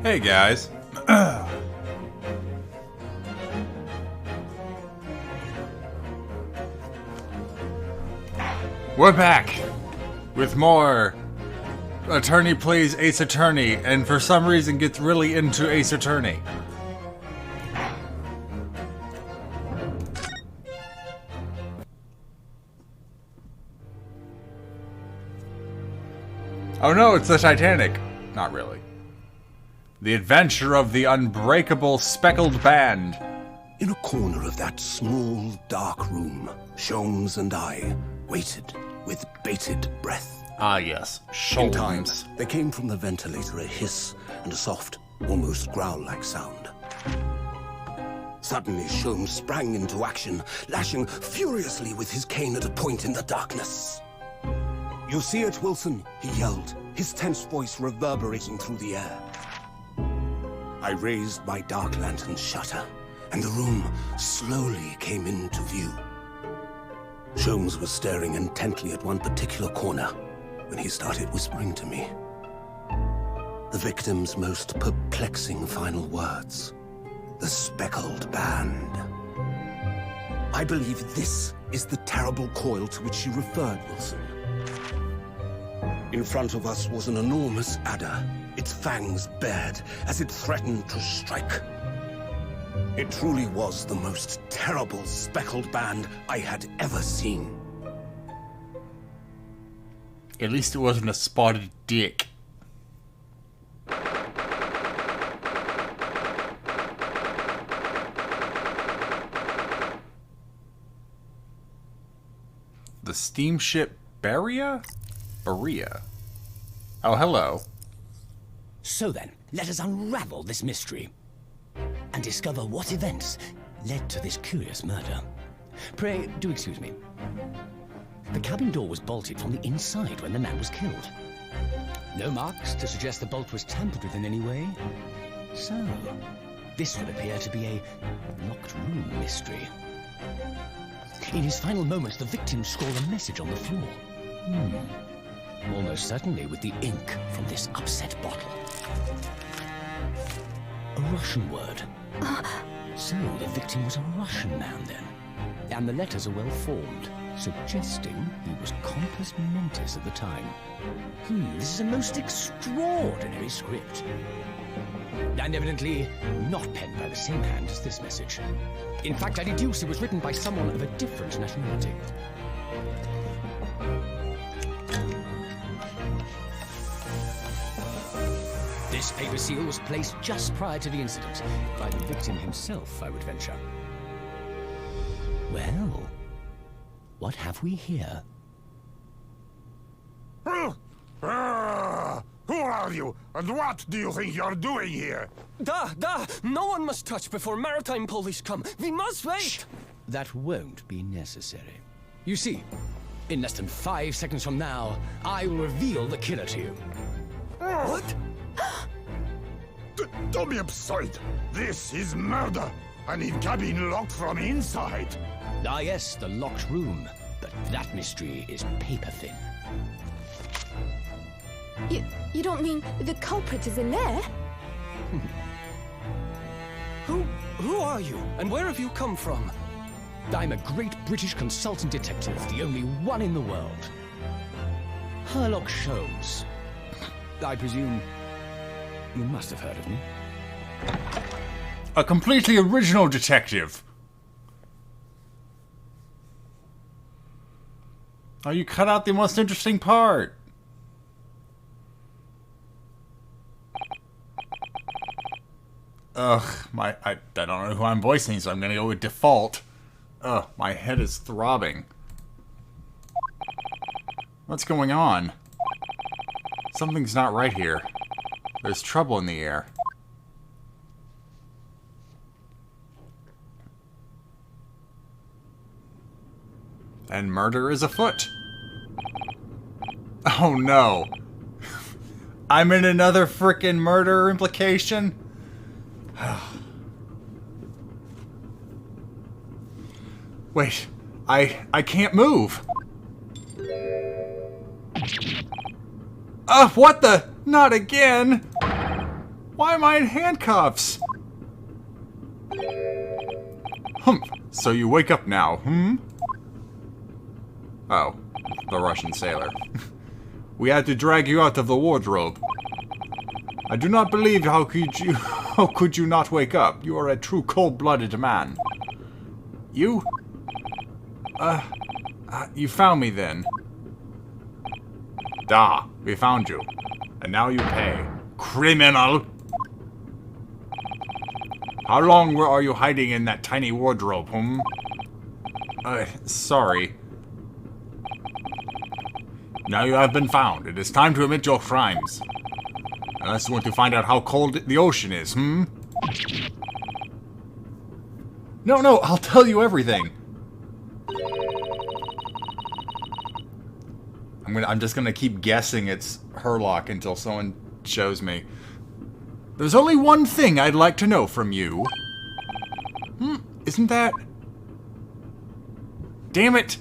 Hey guys. We're back with more Attorney Plays Ace Attorney, and for some reason gets really into Ace Attorney. Oh no, it's the Titanic. Not really. The Adventure of the Unbreakable Speckled Band. In a corner of that small, dark room, Sholmes and I waited with bated breath. Ah yes, In time, Sholmes. there came from the ventilator a hiss and a soft, almost growl-like sound. Suddenly, Sholmes sprang into action, lashing furiously with his cane at a point in the darkness. "You see it, Wilson?" he yelled, his tense voice reverberating through the air. I raised my dark lantern's shutter, and the room slowly came into view. Sholmes was staring intently at one particular corner when he started whispering to me. The victim's most perplexing final words. The speckled band. I believe this is the terrible coil to which you referred, Wilson. In front of us was an enormous adder, its fangs bared as it threatened to strike. It truly was the most terrible speckled band I had ever seen. At least it wasn't a spotted dick. The steamship Beria? Berea. Oh, hello. So then, let us unravel this mystery and discover what events led to this curious murder. Pray, do excuse me. The cabin door was bolted from the inside when the man was killed. No marks to suggest the bolt was tampered with in any way. So, this would appear to be a locked room mystery. In his final moments, the victim scrawled a message on the floor. Almost certainly with the ink from this upset bottle. A Russian word. So the victim was a Russian man then. And the letters are well formed, suggesting he was compos mentis at the time. This is a most extraordinary script. And evidently not penned by the same hand as this message. In fact, I deduce it was written by someone of a different nationality. This paper seal was placed just prior to the incident, by the victim himself, I would venture. Well, what have we here? Who are you, and what do you think you're doing here? No one must touch before maritime police come. We must wait! Shh. That won't be necessary. You see, in less than 5 seconds from now, I will reveal the killer to you. What? Don't be absurd. This is murder. And in cabin locked from inside. Ah yes, the locked room. But that mystery is paper thin. You don't mean the culprit is in there? Who are you, and where have you come from? I'm a great British consultant detective, the only one in the world. Herlock Sholmes. I presume you must have heard of me. A completely original detective. Oh, you cut out the most interesting part. Ugh, I don't know who I'm voicing, so I'm gonna go with default. Ugh, my head is throbbing. What's going on? Something's not right here. There's trouble in the air. And murder is afoot. Oh no. I'm in another frickin' murder implication? Wait, I can't move. What the? Not again! Why am I in handcuffs? So you wake up now, Oh, the Russian sailor. We had to drag you out of the wardrobe. I do not believe how could you not wake up? You are a true cold-blooded man. You? You found me then. Da, we found you. And now you pay. Criminal! How long are you hiding in that tiny wardrobe, sorry. Now you have been found. It is time to admit your crimes. Unless you want to find out how cold the ocean is, No, I'll tell you everything. I'm just gonna keep guessing it's Herlock until someone shows me. There's only one thing I'd like to know from you. Isn't that... Damn it!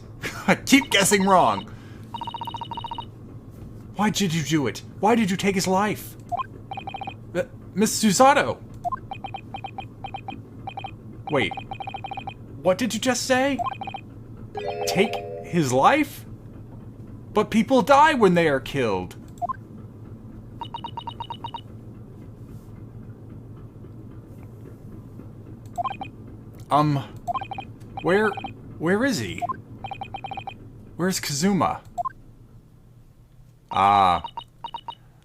I keep guessing wrong. Why did you do it? Why did you take his life? Miss Susato! Wait. What did you just say? Take his life? But people die when they are killed. Where is he? Where's Kazuma? Ah,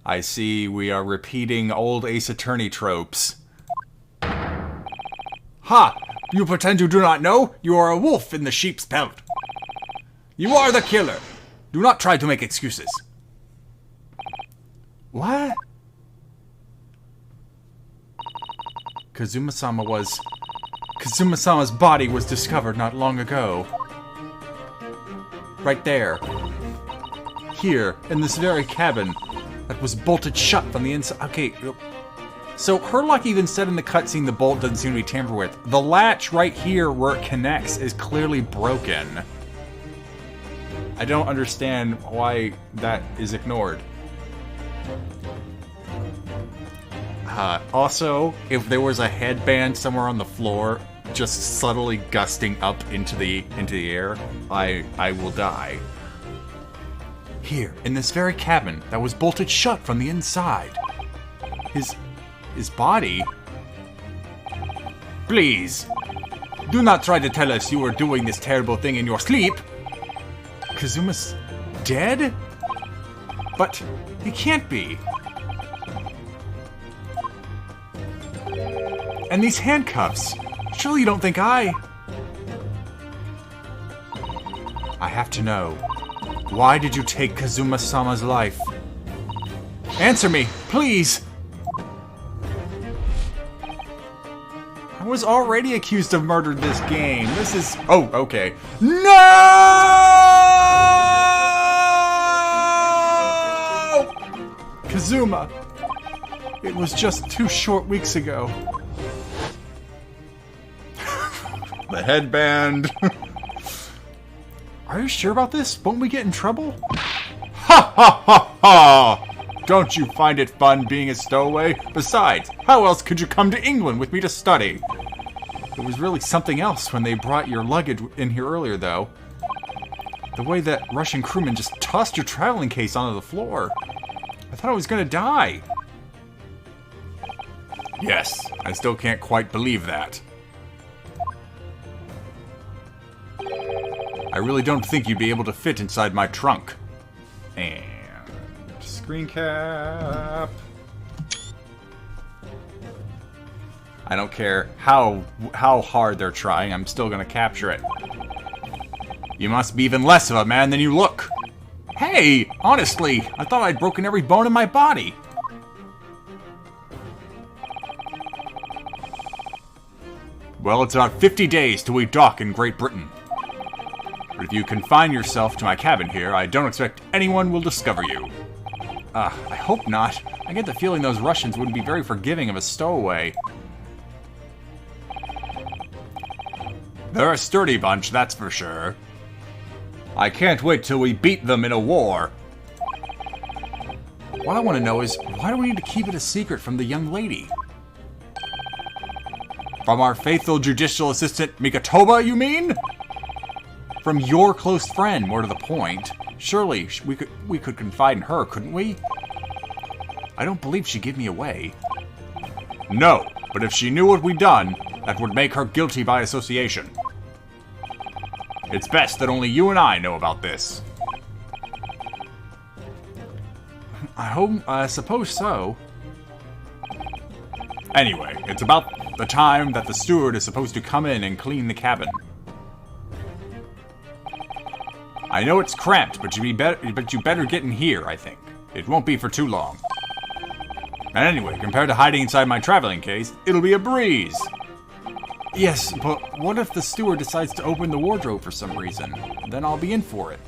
I see we are repeating old Ace Attorney tropes. Ha! You pretend you do not know? You are a wolf in the sheep's pelt. You are the killer. Do not try to make excuses. What? Kazuma-sama's body was discovered not long ago. Right there. Here, in this very cabin that was bolted shut from the inside. Okay, so Herlock even said in the cutscene the bolt doesn't seem to be tampered with. The latch right here where it connects is clearly broken. I don't understand why that is ignored. Also, if there was a headband somewhere on the floor, just subtly gusting up into the air, I will die. Here, in this very cabin that was bolted shut from the inside. His body? Please, do not try to tell us you were doing this terrible thing in your sleep. Kazuma's dead? But he can't be. And these handcuffs. Surely you don't think I have to know. Why did you take Kazuma-sama's life? Answer me, please! I was already accused of murder this game. This is... Oh, okay. No! Kazuma! It was just 2 short weeks ago. The headband. Are you sure about this? Won't we get in trouble? Ha ha ha ha! Don't you find it fun being a stowaway? Besides, how else could you come to England with me to study? It was really something else when they brought your luggage in here earlier, though. The way that Russian crewman just tossed your traveling case onto the floor. I thought I was gonna die. Yes, I still can't quite believe that. I really don't think you'd be able to fit inside my trunk. And... screen cap... I don't care how hard they're trying, I'm still gonna capture it. You must be even less of a man than you look. Hey! Honestly, I thought I'd broken every bone in my body. Well, it's about 50 days till we dock in Great Britain. But if you confine yourself to my cabin here, I don't expect anyone will discover you. I hope not. I get the feeling those Russians wouldn't be very forgiving of a stowaway. They're a sturdy bunch, that's for sure. I can't wait till we beat them in a war. What I want to know is, why do we need to keep it a secret from the young lady? From our faithful judicial assistant Mikotoba, you mean? From your close friend, more to the point. Surely we could confide in her, couldn't we? I don't believe she'd give me away. No, but if she knew what we'd done, that would make her guilty by association. It's best that only you and I know about this. I suppose so. Anyway, it's about the time that the steward is supposed to come in and clean the cabin. I know it's cramped, but you better get in here, I think. It won't be for too long. And anyway, compared to hiding inside my traveling case, it'll be a breeze. Yes, but what if the steward decides to open the wardrobe for some reason? Then I'll be in for it.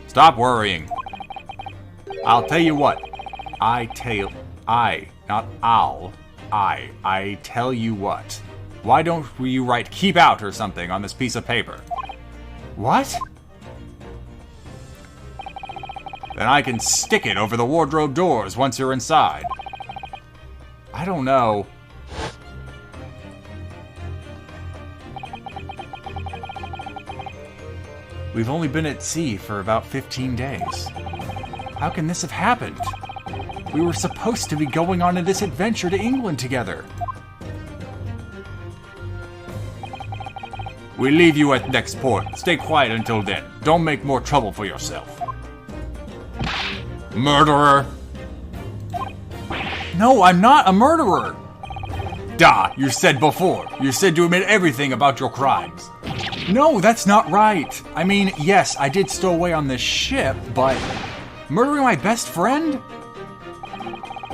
Stop worrying. I'll tell you what. I tell you what. Why don't you write "keep out" or something on this piece of paper? What? Then I can stick it over the wardrobe doors once you're inside. I don't know. We've only been at sea for about 15 days. How can this have happened? We were supposed to be going on this adventure to England together. We leave you at next port. Stay quiet until then. Don't make more trouble for yourself. Murderer! No, I'm not a murderer! Da, you said before. You said to admit everything about your crimes. No, that's not right. I mean, yes, I did stow away on this ship, but murdering my best friend?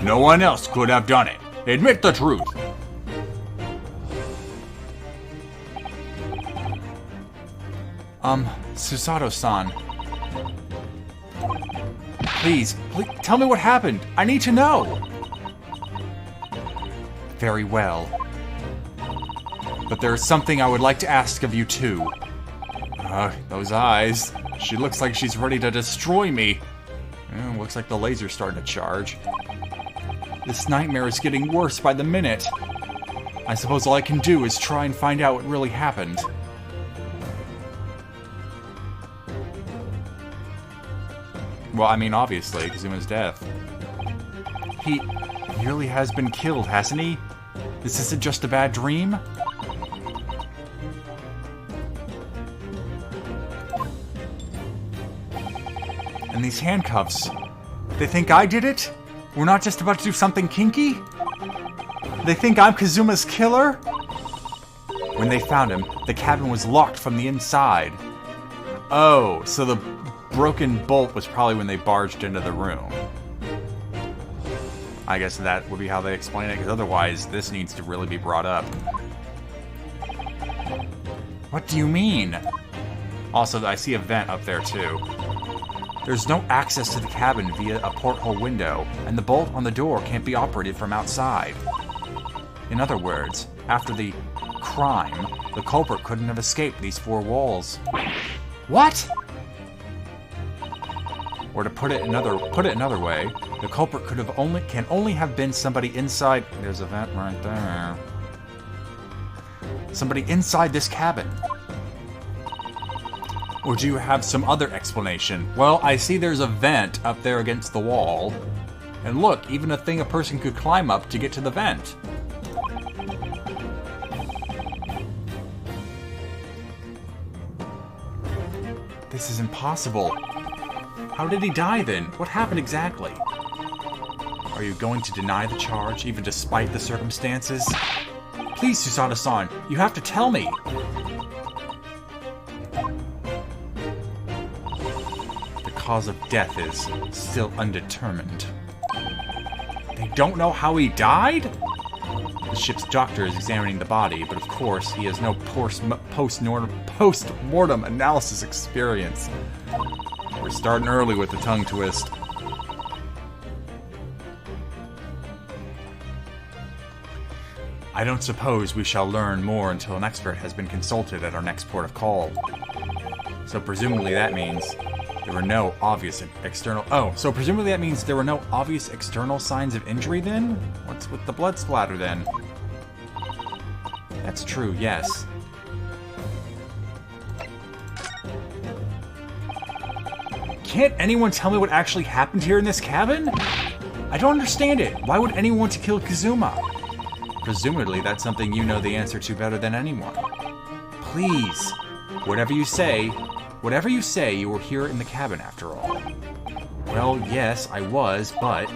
No one else could have done it. Admit the truth. Susato-san. Please, tell me what happened. I need to know. Very well. But there is something I would like to ask of you too. Those eyes. She looks like she's ready to destroy me. Looks like the laser's starting to charge. This nightmare is getting worse by the minute. I suppose all I can do is try and find out what really happened. Well, I mean, obviously, Kazuma's death. He really has been killed, hasn't he? This isn't just a bad dream? And these handcuffs, they think I did it? We're not just about to do something kinky? They think I'm Kazuma's killer? When they found him, the cabin was locked from the inside. Oh, so the broken bolt was probably when they barged into the room. I guess that would be how they explain it, because otherwise this needs to really be brought up. What do you mean? Also, I see a vent up there too. There's no access to the cabin via a porthole window, and the bolt on the door can't be operated from outside. In other words, after the crime, the culprit couldn't have escaped these four walls. What? Or to put it another way, the culprit can only have been somebody inside. There's a vent right there. Somebody inside this cabin. Or do you have some other explanation? Well, I see there's a vent up there against the wall. And look, even a thing a person could climb up to get to the vent. This is impossible. How did he die then? What happened exactly? Are you going to deny the charge, even despite the circumstances? Please, Susato-san, you have to tell me. The cause of death is still undetermined. They don't know how he died? The ship's doctor is examining the body, but of course he has no post-mortem analysis experience. We're starting early with the tongue twist. I don't suppose we shall learn more until an expert has been consulted at our next port of call. So presumably that means There were no obvious external... Oh, so presumably that means there were no obvious external signs of injury then? What's with the blood splatter then? That's true, yes. Can't anyone tell me what actually happened here in this cabin? I don't understand it. Why would anyone want to kill Kazuma? Presumably that's something you know the answer to better than anyone. Please, whatever you say, you were here in the cabin after all. Well, yes, I was, but...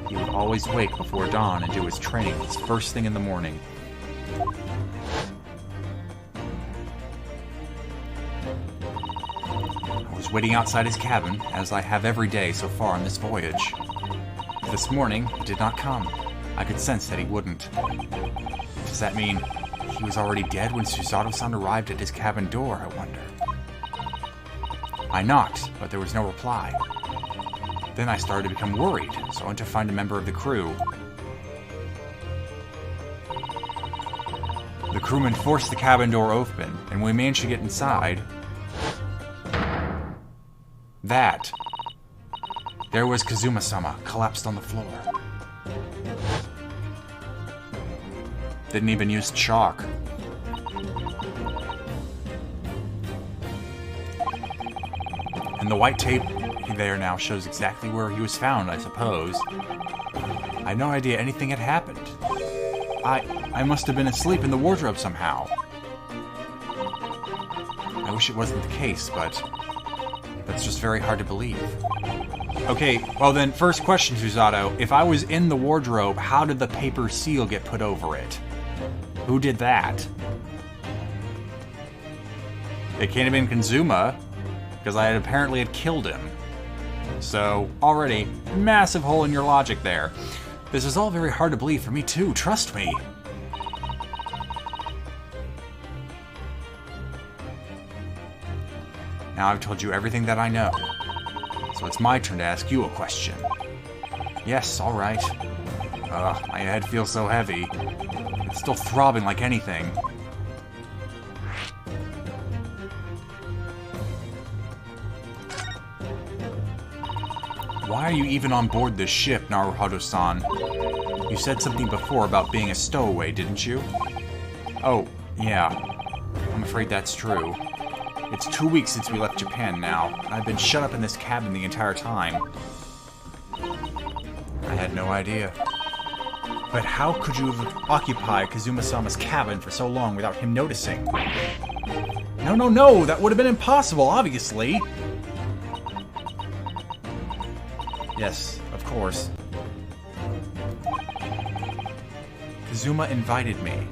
He would always wake before dawn and do his training first thing in the morning. I was waiting outside his cabin, as I have every day so far on this voyage. This morning, he did not come. I could sense that he wouldn't. Does that mean he was already dead when Susato-san arrived at his cabin door, I wonder? I knocked, but there was no reply. Then I started to become worried, so I went to find a member of the crew. The crewman forced the cabin door open, and when we managed to get inside... There was Kazuma-sama, collapsed on the floor. Didn't even use chalk. And the white tape there now shows exactly where he was found, I suppose. I had no idea anything had happened. I must have been asleep in the wardrobe somehow. I wish it wasn't the case, but that's just very hard to believe. Okay, well then, first question, Susato. If I was in the wardrobe, how did the paper seal get put over it? Who did that? It can't have been Kazuma, because I apparently had killed him. So, already, massive hole in your logic there. This is all very hard to believe for me too, trust me. Now I've told you everything that I know. So it's my turn to ask you a question. Yes, alright. My head feels so heavy. It's still throbbing like anything. Why are you even on board this ship, Naruhodo-san? You said something before about being a stowaway, didn't you? Oh, yeah. I'm afraid that's true. It's 2 weeks since we left Japan now. I've been shut up in this cabin the entire time. I had no idea. But how could you have occupied Kazuma-sama's cabin for so long without him noticing? No! That would have been impossible, obviously! Yes, of course. Kazuma invited me.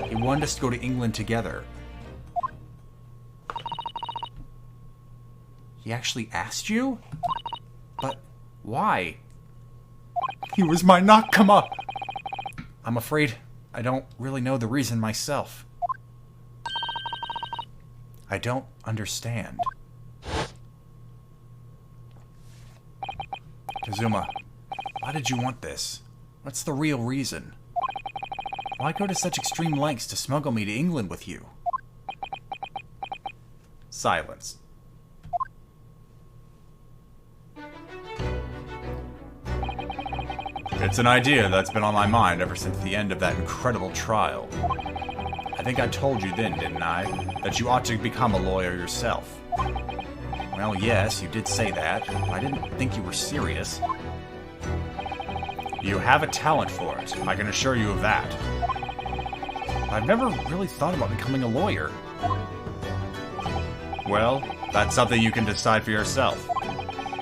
He wanted us to go to England together. He actually asked you? But why? He was my nakama! I'm afraid I don't really know the reason myself. I don't understand. Kazuma, why did you want this? What's the real reason? Why go to such extreme lengths to smuggle me to England with you? Silence. It's an idea that's been on my mind ever since the end of that incredible trial. I think I told you then, didn't I, that you ought to become a lawyer yourself. Well, yes, you did say that. I didn't think you were serious. You have a talent for it, I can assure you of that. I've never really thought about becoming a lawyer. Well, that's something you can decide for yourself.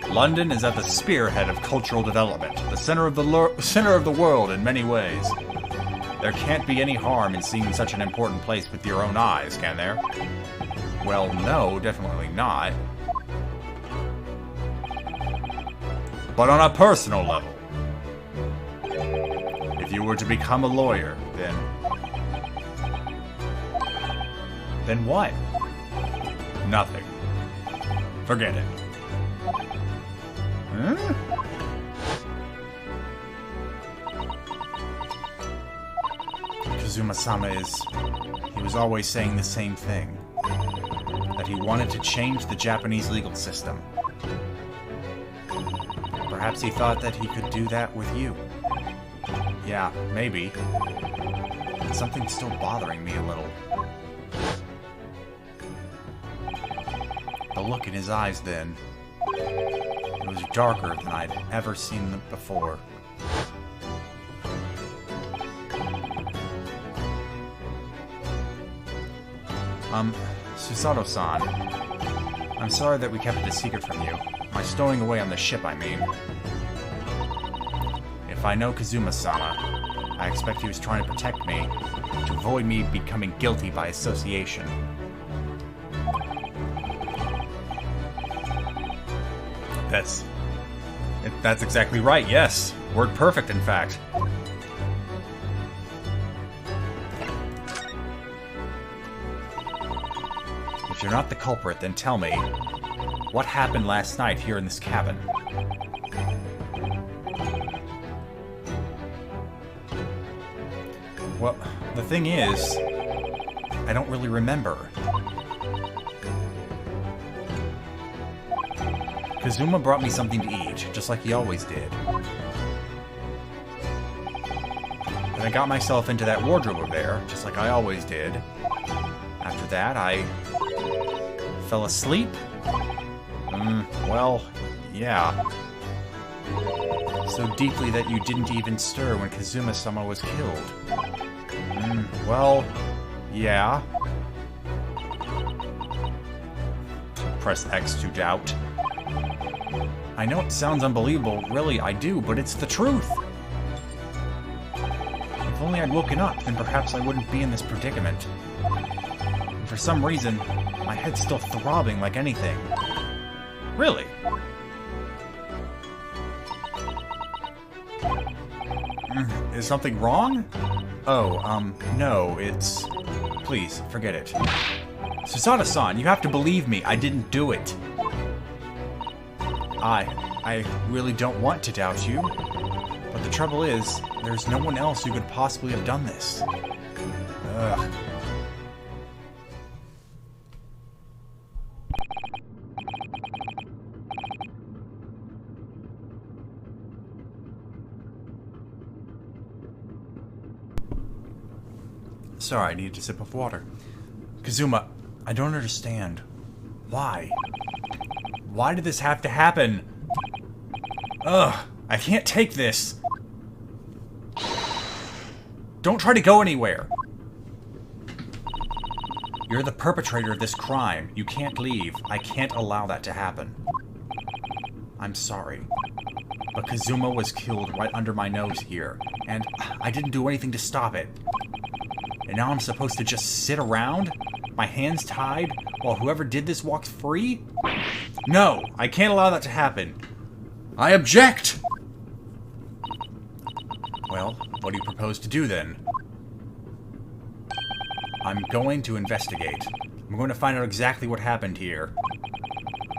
London is at the spearhead of cultural development, the center of the world in many ways. There can't be any harm in seeing such an important place with your own eyes, can there? Well, no, definitely not. But on a personal level, if you were to become a lawyer, then... Then what? Nothing. Forget it. Huh? Kazuma-sama is... He He was always saying the same thing. That he wanted to change the Japanese legal system. Perhaps he thought that he could do that with you. Yeah, maybe. But something's still bothering me a little. The look in his eyes then. It was darker than I'd ever seen them before. Susato-san. I'm sorry that we kept it a secret from you. My stowing away on the ship, I mean. If I know Kazuma-sama, I expect he was trying to protect me, to avoid me becoming guilty by association. That's exactly right, yes. Word perfect, in fact. If you're not the culprit, then tell me, what happened last night here in this cabin? Well, the thing is, I don't really remember. Kazuma brought me something to eat, just like he always did. Then I got myself into that wardrobe over there, just like I always did. After that, I fell asleep? Well, yeah. So deeply that you didn't even stir when Kazuma-sama was killed. Well, yeah. Press X to doubt. I know it sounds unbelievable, really, I do, but it's the truth! If only I'd woken up, then perhaps I wouldn't be in this predicament. And for some reason, my head's still throbbing like anything. Really? Is something wrong? Oh, no, it's... Please, forget it. Susato-san, you have to believe me, I didn't do it. I really don't want to doubt you. But the trouble is, there's no one else who could possibly have done this. Ugh. Sorry, I needed a sip of water. Kazuma, I don't understand. Why? Why did this have to happen? Ugh, I can't take this. Don't try to go anywhere. You're the perpetrator of this crime. You can't leave. I can't allow that to happen. I'm sorry. But Kazuma was killed right under my nose here, and I didn't do anything to stop it. And now I'm supposed to just sit around? My hands tied, while whoever did this walks free? No, I can't allow that to happen. I object! Well, what do you propose to do then? I'm going to investigate. I'm going to find out exactly what happened here.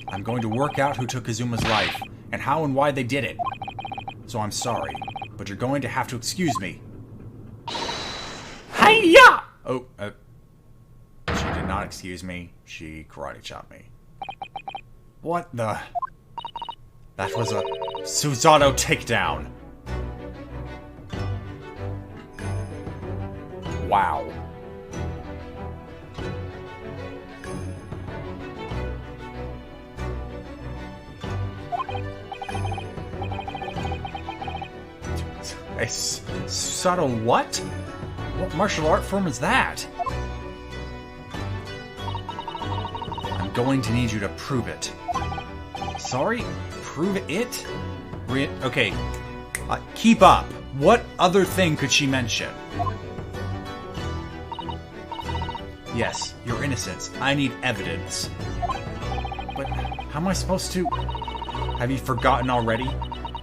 I'm going to work out who took Kazuma's life, and how and why they did it. So I'm sorry, but you're going to have to excuse me. Hi-ya! Oh, she did not excuse me. She karate chopped me. What the... That was a Susato takedown. Wow. A Susato what? What martial art form is that? I'm going to need you to prove it. Sorry? Prove it? Okay. Keep up. What other thing could she mention? Yes, your innocence. I need evidence. But how am I supposed to... Have you forgotten already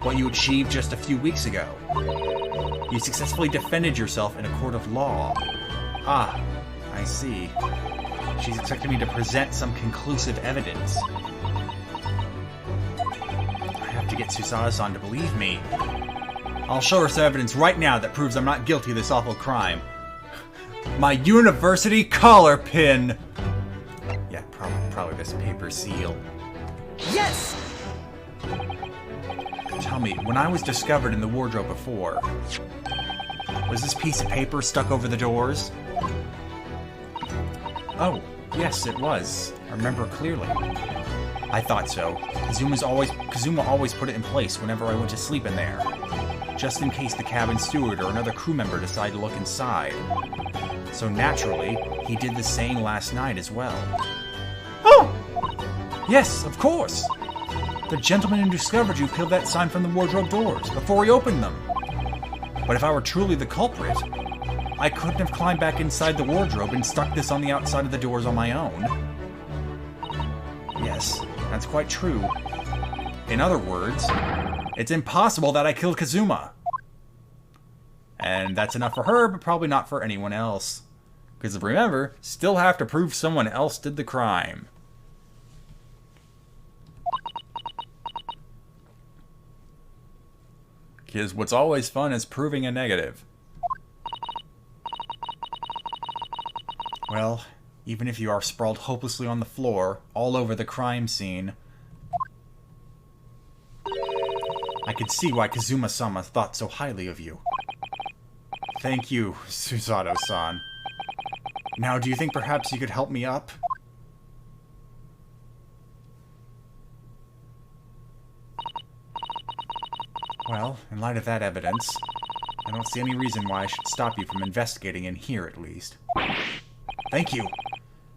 what you achieved just a few weeks ago? You successfully defended yourself in a court of law. Ah, I see. She's expecting me to present some conclusive evidence. I have to get Susato-san to believe me. I'll show her some evidence right now that proves I'm not guilty of this awful crime. My university collar pin! Yeah, probably this paper seal. Yes! Tell me, when I was discovered in the wardrobe before, was this piece of paper stuck over the doors? Oh, yes, it was. I remember clearly. I thought so. Kazuma always put it in place whenever I went to sleep in there, just in case the cabin steward or another crew member decided to look inside. So naturally, he did the same last night as well. Oh! Yes, of course! The gentleman who discovered you peeled that sign from the wardrobe doors before he opened them. But if I were truly the culprit, I couldn't have climbed back inside the wardrobe and stuck this on the outside of the doors on my own. Yes, that's quite true. In other words, it's impossible that I killed Kazuma. And that's enough for her, but probably not for anyone else. Because remember, still have to prove someone else did the crime. Because what's always fun is proving a negative. Well, even if you are sprawled hopelessly on the floor, all over the crime scene, I could see why Kazuma-sama thought so highly of you. Thank you, Susato-san. Now, do you think perhaps you could help me up? Well, in light of that evidence, I don't see any reason why I should stop you from investigating in here, at least. Thank you.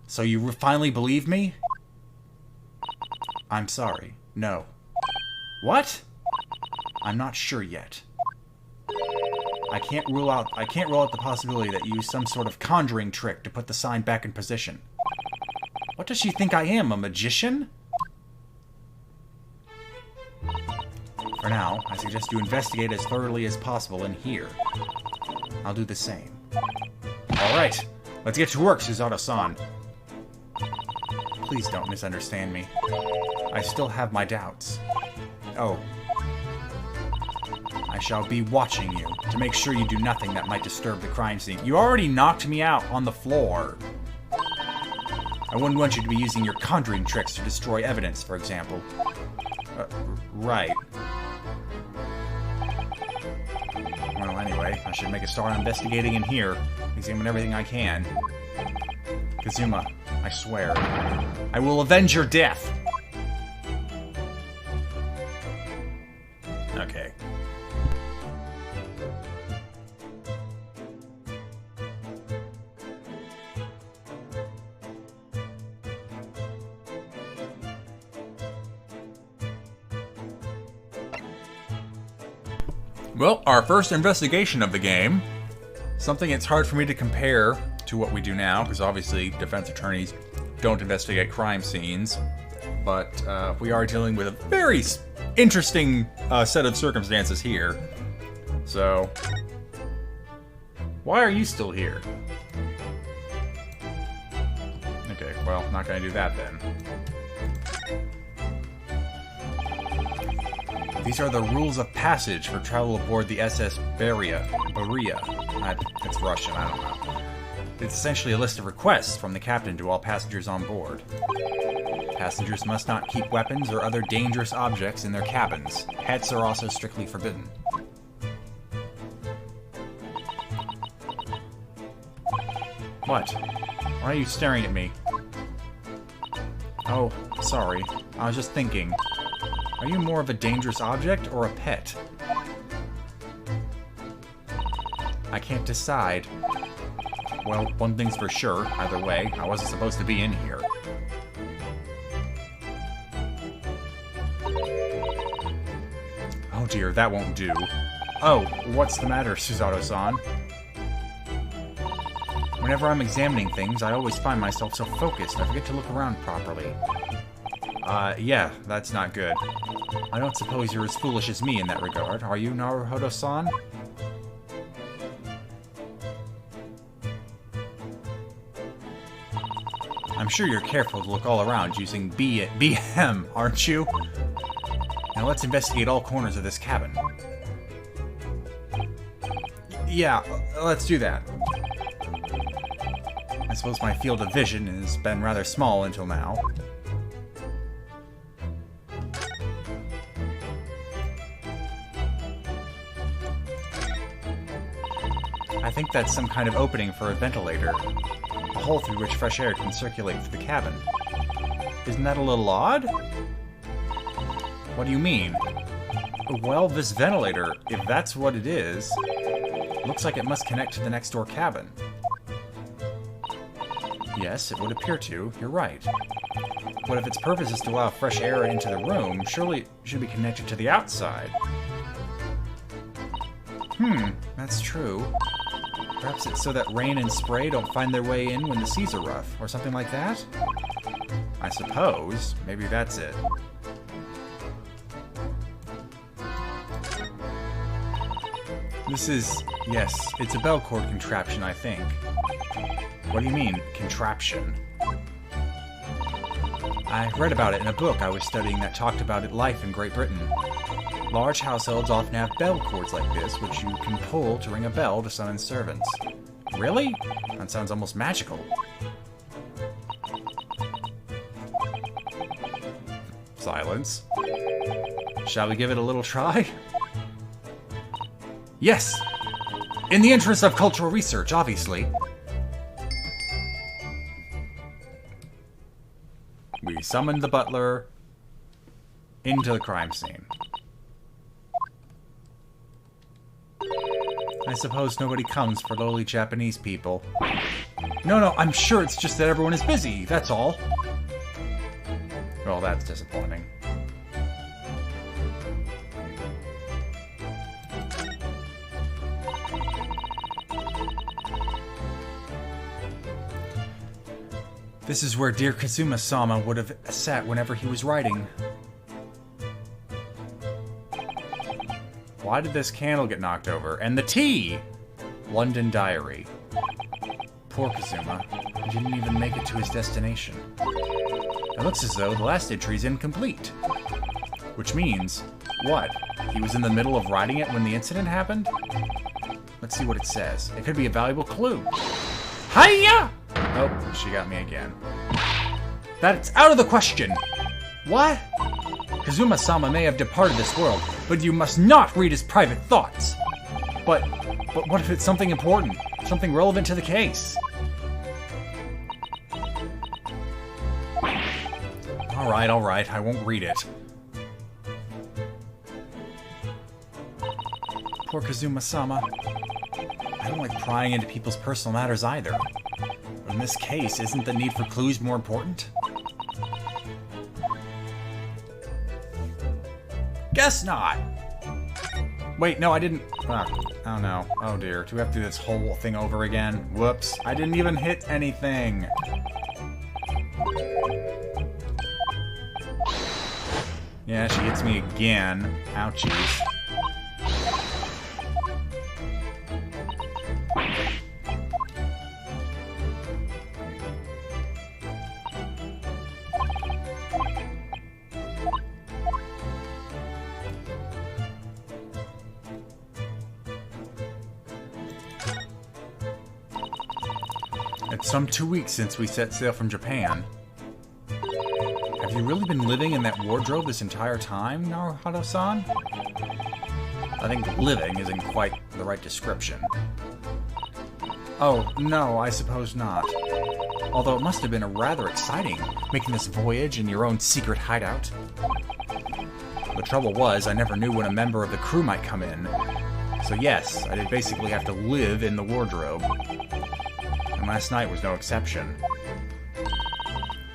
So you finally believe me? I'm sorry. No. What? I'm not sure yet. I can't rule out the possibility that you used some sort of conjuring trick to put the sign back in position. What does she think I am, a magician? For now, I suggest you investigate as thoroughly as possible in here. I'll do the same. Alright, let's get to work, Susato-san. Please don't misunderstand me. I still have my doubts. Oh. I shall be watching you to make sure you do nothing that might disturb the crime scene. You already knocked me out on the floor. I wouldn't want you to be using your conjuring tricks to destroy evidence, for example. Right. Well, anyway, I should make a start on investigating in here. Examine everything I can. Kazuma, I swear, I will avenge your death! Okay. Well, our first investigation of the game. Something it's hard for me to compare to what we do now, because obviously defense attorneys don't investigate crime scenes. But we are dealing with a very interesting set of circumstances here. So, why are you still here? Okay, well, not gonna do that then. These are the rules of passage for travel aboard the SS Beria. It's Russian, I don't know. It's essentially a list of requests from the captain to all passengers on board. Passengers must not keep weapons or other dangerous objects in their cabins. Pets are also strictly forbidden. What? Why are you staring at me? Oh, sorry. I was just thinking. Are you more of a dangerous object or a pet? I can't decide. Well, one thing's for sure, either way, I wasn't supposed to be in here. Oh dear, that won't do. Oh, what's the matter, Susato-san? Whenever I'm examining things, I always find myself so focused I forget to look around properly. Yeah, that's not good. I don't suppose you're as foolish as me in that regard, are you, Naruhodo-san? I'm sure you're careful to look all around using BM, aren't you? Now let's investigate all corners of this cabin. Yeah, let's do that. I suppose my field of vision has been rather small until now. I think that's some kind of opening for a ventilator. A hole through which fresh air can circulate through the cabin. Isn't that a little odd? What do you mean? Well, this ventilator, if that's what it is, looks like it must connect to the next door cabin. Yes, it would appear to. You're right. But if its purpose is to allow fresh air into the room, surely it should be connected to the outside. That's true. Perhaps it's so that rain and spray don't find their way in when the seas are rough, or something like that? I suppose. Maybe that's it. This is... yes, it's a bell cord contraption, I think. What do you mean, contraption? I read about it in a book I was studying that talked about life in Great Britain. Large households often have bell cords like this, which you can pull to ring a bell to summon servants. Really? That sounds almost magical. Silence. Shall we give it a little try? Yes! In the interest of cultural research, obviously. We summoned the butler into the crime scene. I suppose nobody comes for lowly Japanese people. No, I'm sure it's just that everyone is busy, that's all. Well, that's disappointing. This is where dear Kazuma-sama would have sat whenever he was writing. Why did this candle get knocked over? And the tea! London Diary. Poor Kazuma. He didn't even make it to his destination. It looks as though the last entry is incomplete. Which means, what? He was in the middle of writing it when the incident happened? Let's see what it says. It could be a valuable clue. Hiya! Oh, she got me again. That's out of the question! What? Kazuma-sama may have departed this world, but you must not read his private thoughts. But what if it's something important? Something relevant to the case? Alright, I won't read it. Poor Kazuma-sama. I don't like prying into people's personal matters either. But in this case, isn't the need for clues more important? Guess not! Wait, no, I didn't... oh no. Oh dear. Do we have to do this whole thing over again? Whoops. I didn't even hit anything. Yeah, she hits me again. Ouchies. It's some 2 weeks since we set sail from Japan. Have you really been living in that wardrobe this entire time, Naruhodo-san? I think living isn't quite the right description. Oh, no, I suppose not. Although it must have been rather exciting, making this voyage in your own secret hideout. The trouble was, I never knew when a member of the crew might come in. So yes, I did basically have to live in the wardrobe. And last night was no exception.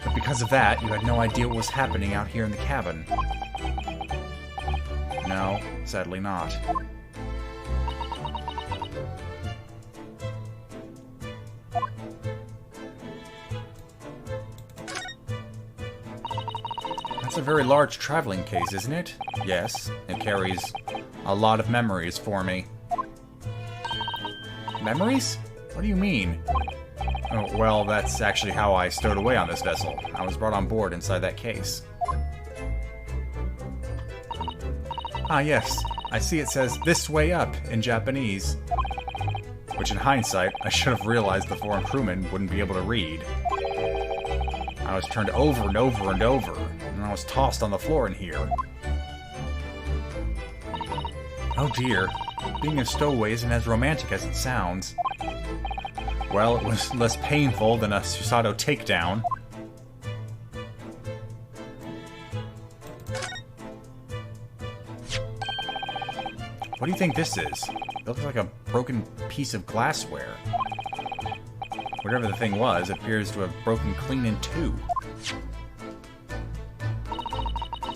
But because of that, you had no idea what was happening out here in the cabin. No, sadly not. That's a very large traveling case, isn't it? Yes, it carries a lot of memories for me. Memories? What do you mean? Oh, well, that's actually how I stowed away on this vessel. I was brought on board inside that case. Ah, yes. I see it says, "This way up," in Japanese. which in hindsight, I should have realized the foreign crewmen wouldn't be able to read. I was turned over and over and over, and I was tossed on the floor in here. Oh dear, being a stowaway isn't as romantic as it sounds. Well, it was less painful than a Susato takedown. What do you think this is? It looks like a broken piece of glassware. Whatever the thing was, it appears to have broken clean in two.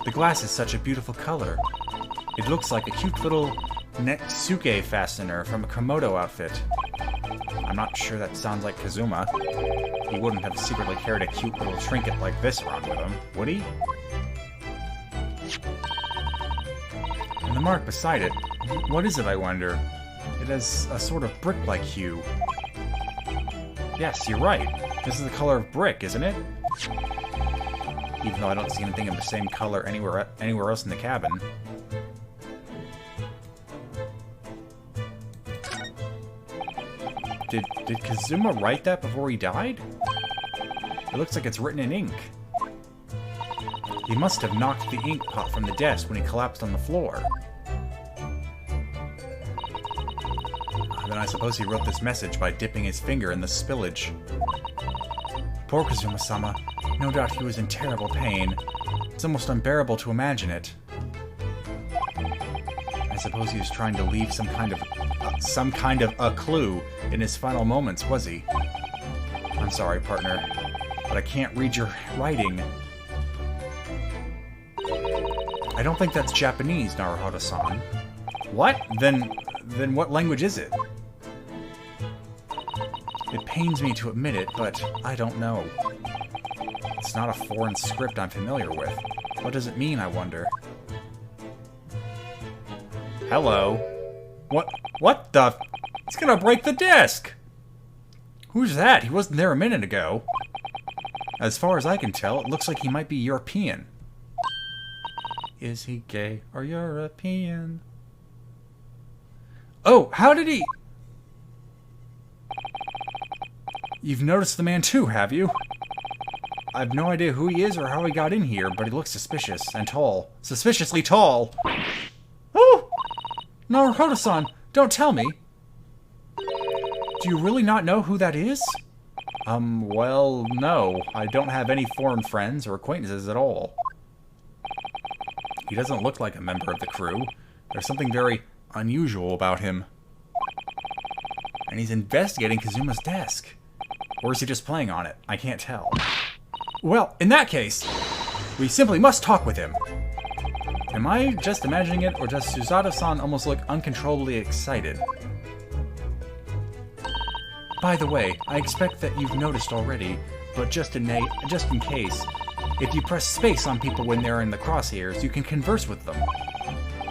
The glass is such a beautiful color. It looks like a cute little Netsuke fastener from a Komodo outfit. I'm not sure that sounds like Kazuma. He wouldn't have secretly carried a cute little trinket like this around with him, would he? And the mark beside it, what is it, I wonder? It has a sort of brick-like hue. Yes, you're right. This is the color of brick, isn't it? Even though I don't see anything of the same color anywhere else in the cabin. Did Kazuma write that before he died? It looks like it's written in ink. He must have knocked the ink pot from the desk when he collapsed on the floor. Then I suppose he wrote this message by dipping his finger in the spillage. Poor Kazuma-sama. No doubt he was in terrible pain. It's almost unbearable to imagine it. I suppose he was trying to leave some kind of a clue in his final moments, was he? I'm sorry, partner, but I can't read your writing. I don't think that's Japanese, Naruhodo-san. What? Then what language is it? It pains me to admit it, but I don't know. It's not a foreign script I'm familiar with. What does it mean, I wonder? Hello? What the? It's gonna break the desk! Who's that? He wasn't there a minute ago. As far as I can tell, it looks like he might be European. Is he gay or European? Oh, how did he... You've noticed the man too, have you? I've no idea who he is or how he got in here, but he looks suspicious and tall. Suspiciously tall! Oh! Naruhodo-san, don't tell me. Do you really not know who that is? Well, no. I don't have any foreign friends or acquaintances at all. He doesn't look like a member of the crew. There's something very unusual about him. And he's investigating Kazuma's desk. Or is he just playing on it? I can't tell. Well, in that case, we simply must talk with him. Am I just imagining it, or does Susato-san almost look uncontrollably excited? By the way, I expect that you've noticed already, but just in case, if you press space on people when they're in the crosshairs, you can converse with them.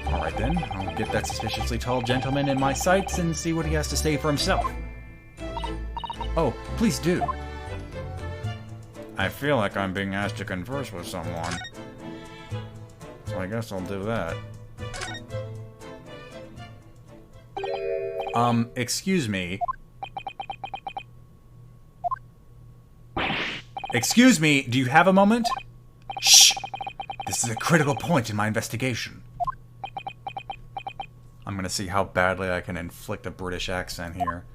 Alright then, I'll get that suspiciously tall gentleman in my sights and see what he has to say for himself. Oh, please do. I feel like I'm being asked to converse with someone. So I guess I'll do that. Excuse me. Excuse me, do you have a moment? Shh! This is a critical point in my investigation. I'm gonna see how badly I can inflict a British accent here.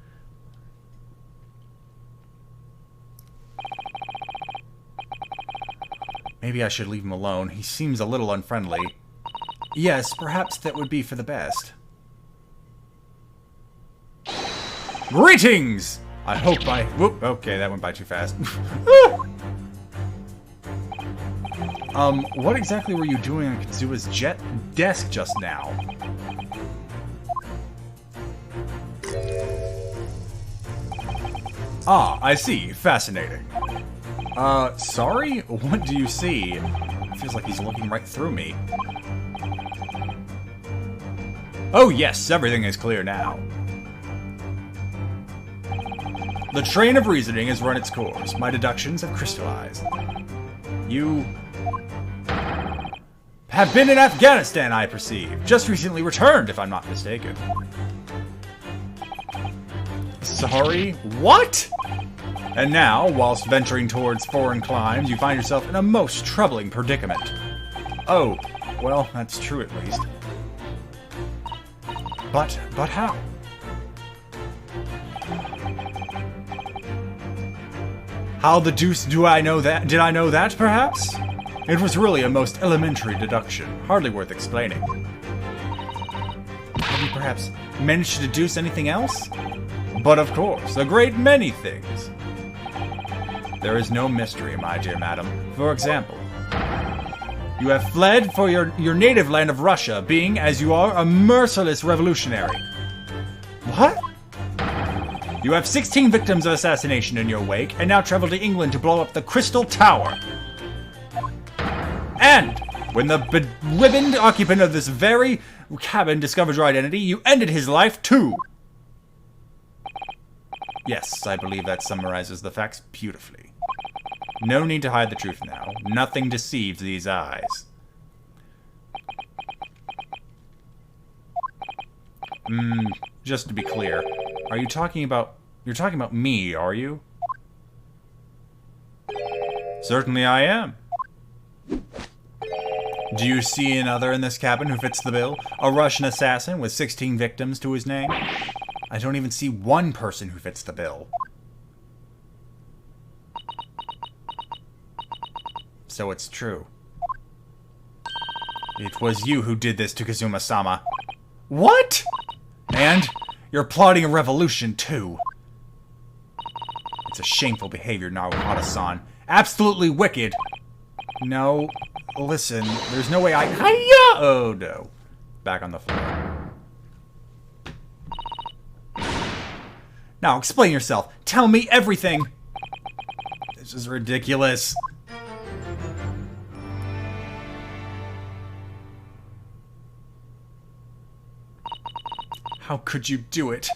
Maybe I should leave him alone. He seems a little unfriendly. Yes, perhaps that would be for the best. Greetings! I hope I... Whoop, okay, that went by too fast. What exactly were you doing on Kazua's desk just now? Ah, I see. Fascinating. Sorry? What do you see? It feels like he's looking right through me. Oh yes, everything is clear now. The train of reasoning has run its course. My deductions have crystallized. You have been in Afghanistan, I perceive. Just recently returned, if I'm not mistaken. Sorry? What? And now, whilst venturing towards foreign climes, you find yourself in a most troubling predicament. Oh, well, that's true at least. But how? How the deuce do I know that? Did I know that, perhaps? It was really a most elementary deduction, hardly worth explaining. Have you perhaps managed to deduce anything else? But of course, a great many things. There is no mystery, my dear madam. For example, you have fled for your native land of Russia, being, as you are, a merciless revolutionary. What? You have 16 victims of assassination in your wake, and now travel to England to blow up the Crystal Tower. And when the beribboned occupant of this very cabin discovered your identity, you ended his life too. Yes, I believe that summarizes the facts beautifully. No need to hide the truth now. Nothing deceives these eyes. Just to be clear, you're talking about me, are you? Certainly I am. Do you see another in this cabin who fits the bill? A Russian assassin with 16 victims to his name? I don't even see one person who fits the bill. So it's true. It was you who did this to Kazuma-sama. What? And you're plotting a revolution, too. It's a shameful behavior, Naruhodo-san. Absolutely wicked. No, listen, there's no way Oh, no. Back on the floor. Now, explain yourself. Tell me everything. This is ridiculous. How could you do it?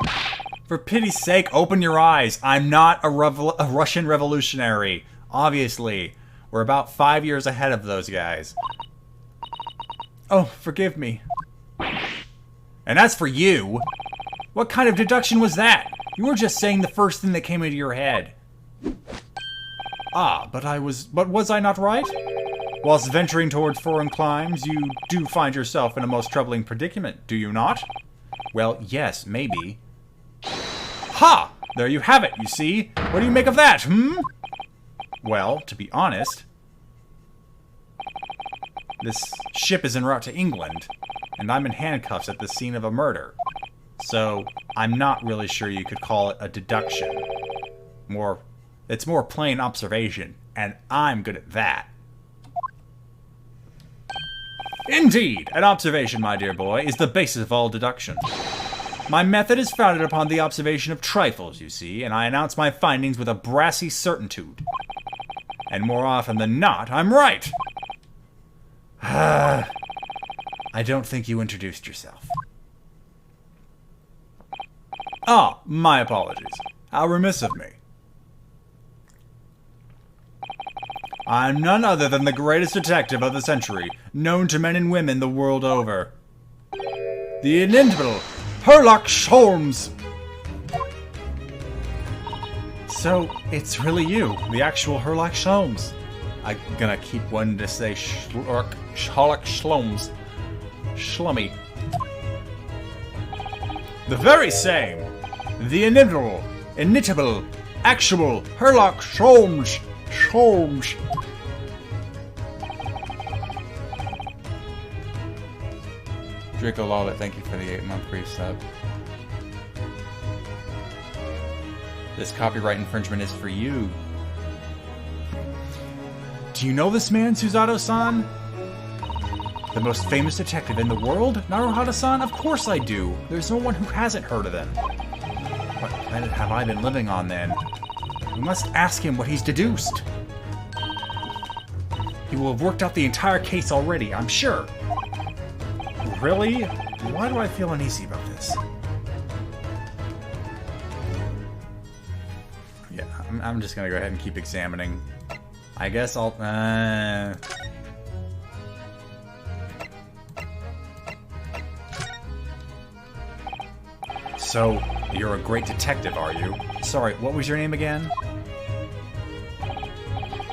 For pity's sake, open your eyes. I'm not a Russian revolutionary. Obviously. We're about 5 years ahead of those guys. Oh, forgive me. And as for you, what kind of deduction was that? You were just saying the first thing that came into your head. Ah, but was I not right? Whilst venturing towards foreign climes, you do find yourself in a most troubling predicament, do you not? Well, yes, maybe. Ha! There you have it, you see? What do you make of that, Well, to be honest, this ship is en route to England, and I'm in handcuffs at the scene of a murder. So, I'm not really sure you could call it a deduction. It's more plain observation, and I'm good at that. Indeed, an observation, my dear boy, is the basis of all deduction. My method is founded upon the observation of trifles, you see, and I announce my findings with a brassy certitude. And more often than not, I'm right. I don't think you introduced yourself. Ah, my apologies. How remiss of me. I'm none other than the greatest detective of the century, known to men and women the world over. The inimitable Herlock Sholmes! So, it's really you, the actual Herlock Sholmes. I'm gonna keep wanting to say Herlock Sholmes. Schlummy. The very same. The inimitable, actual Herlock Sholmes. Sholmes. Draco Lawlet, thank you for the 8-month free sub. This copyright infringement is for you. Do you know this man, Suzato-san? The most famous detective in the world? Naruhodo-san? Of course I do. There's no one who hasn't heard of him. What planet have I been living on, then? We must ask him what he's deduced. He will have worked out the entire case already, I'm sure. Really? Why do I feel uneasy about this? Yeah, I'm just gonna go ahead and keep examining. I guess I'll... So, You're a great detective, are you? Sorry, what was your name again?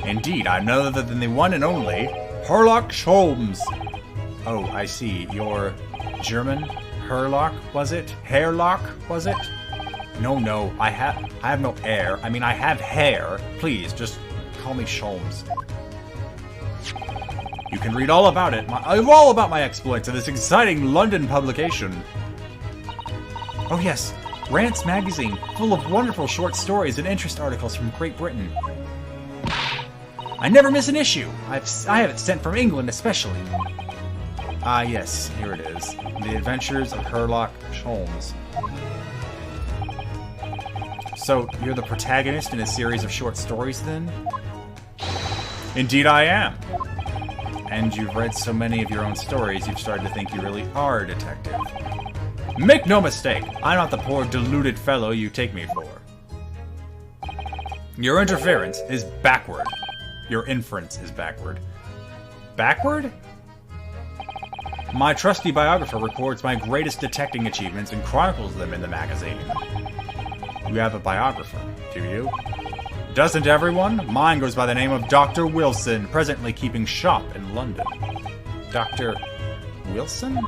Indeed, I'm none other than the one and only Herlock Sholmes. Oh, I see. You're German? Herlock, was it? Herlock, was it? No, I have no hair. I mean, I have hair. Please, just call me Sholmes. You can read all about it. All about my exploits in this exciting London publication. Oh yes, Rant's magazine, full of wonderful short stories and interest articles from Great Britain. I never miss an issue. I have it sent from England especially. Ah yes, here it is. The Adventures of Herlock Sholmes. So, you're the protagonist in a series of short stories then? Indeed I am. And you've read so many of your own stories, you've started to think you really are a detective. Make no mistake, I'm not the poor deluded fellow you take me for. Your interference is backward. Your inference is backward. Backward? My trusty biographer records my greatest detecting achievements and chronicles them in the magazine. You have a biographer, do you? Doesn't everyone? Mine goes by the name of Dr. Wilson, presently keeping shop in London. Dr. Wilson?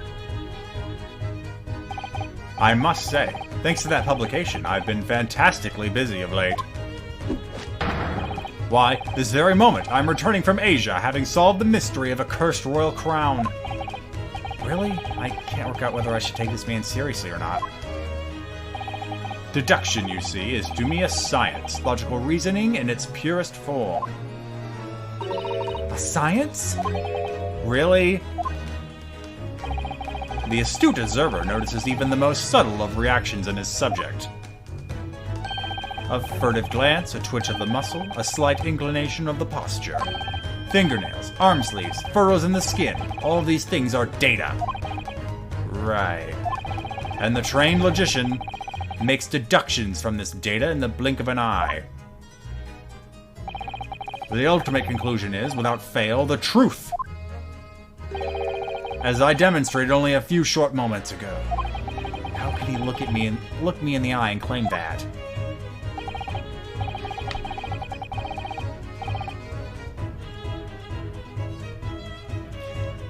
I must say, thanks to that publication, I've been fantastically busy of late. Why, this very moment, I'm returning from Asia, having solved the mystery of a cursed royal crown. Really? I can't work out whether I should take this man seriously or not. Deduction, you see, is to me a science, logical reasoning in its purest form. A science? Really? The astute observer notices even the most subtle of reactions in his subject. A furtive glance, a twitch of the muscle, a slight inclination of the posture. Fingernails, arm sleeves, furrows in the skin, all of these things are data. Right. And the trained logician makes deductions from this data in the blink of an eye. The ultimate conclusion is, without fail, the truth. As I demonstrated only a few short moments ago. How could he look me in the eye and claim that?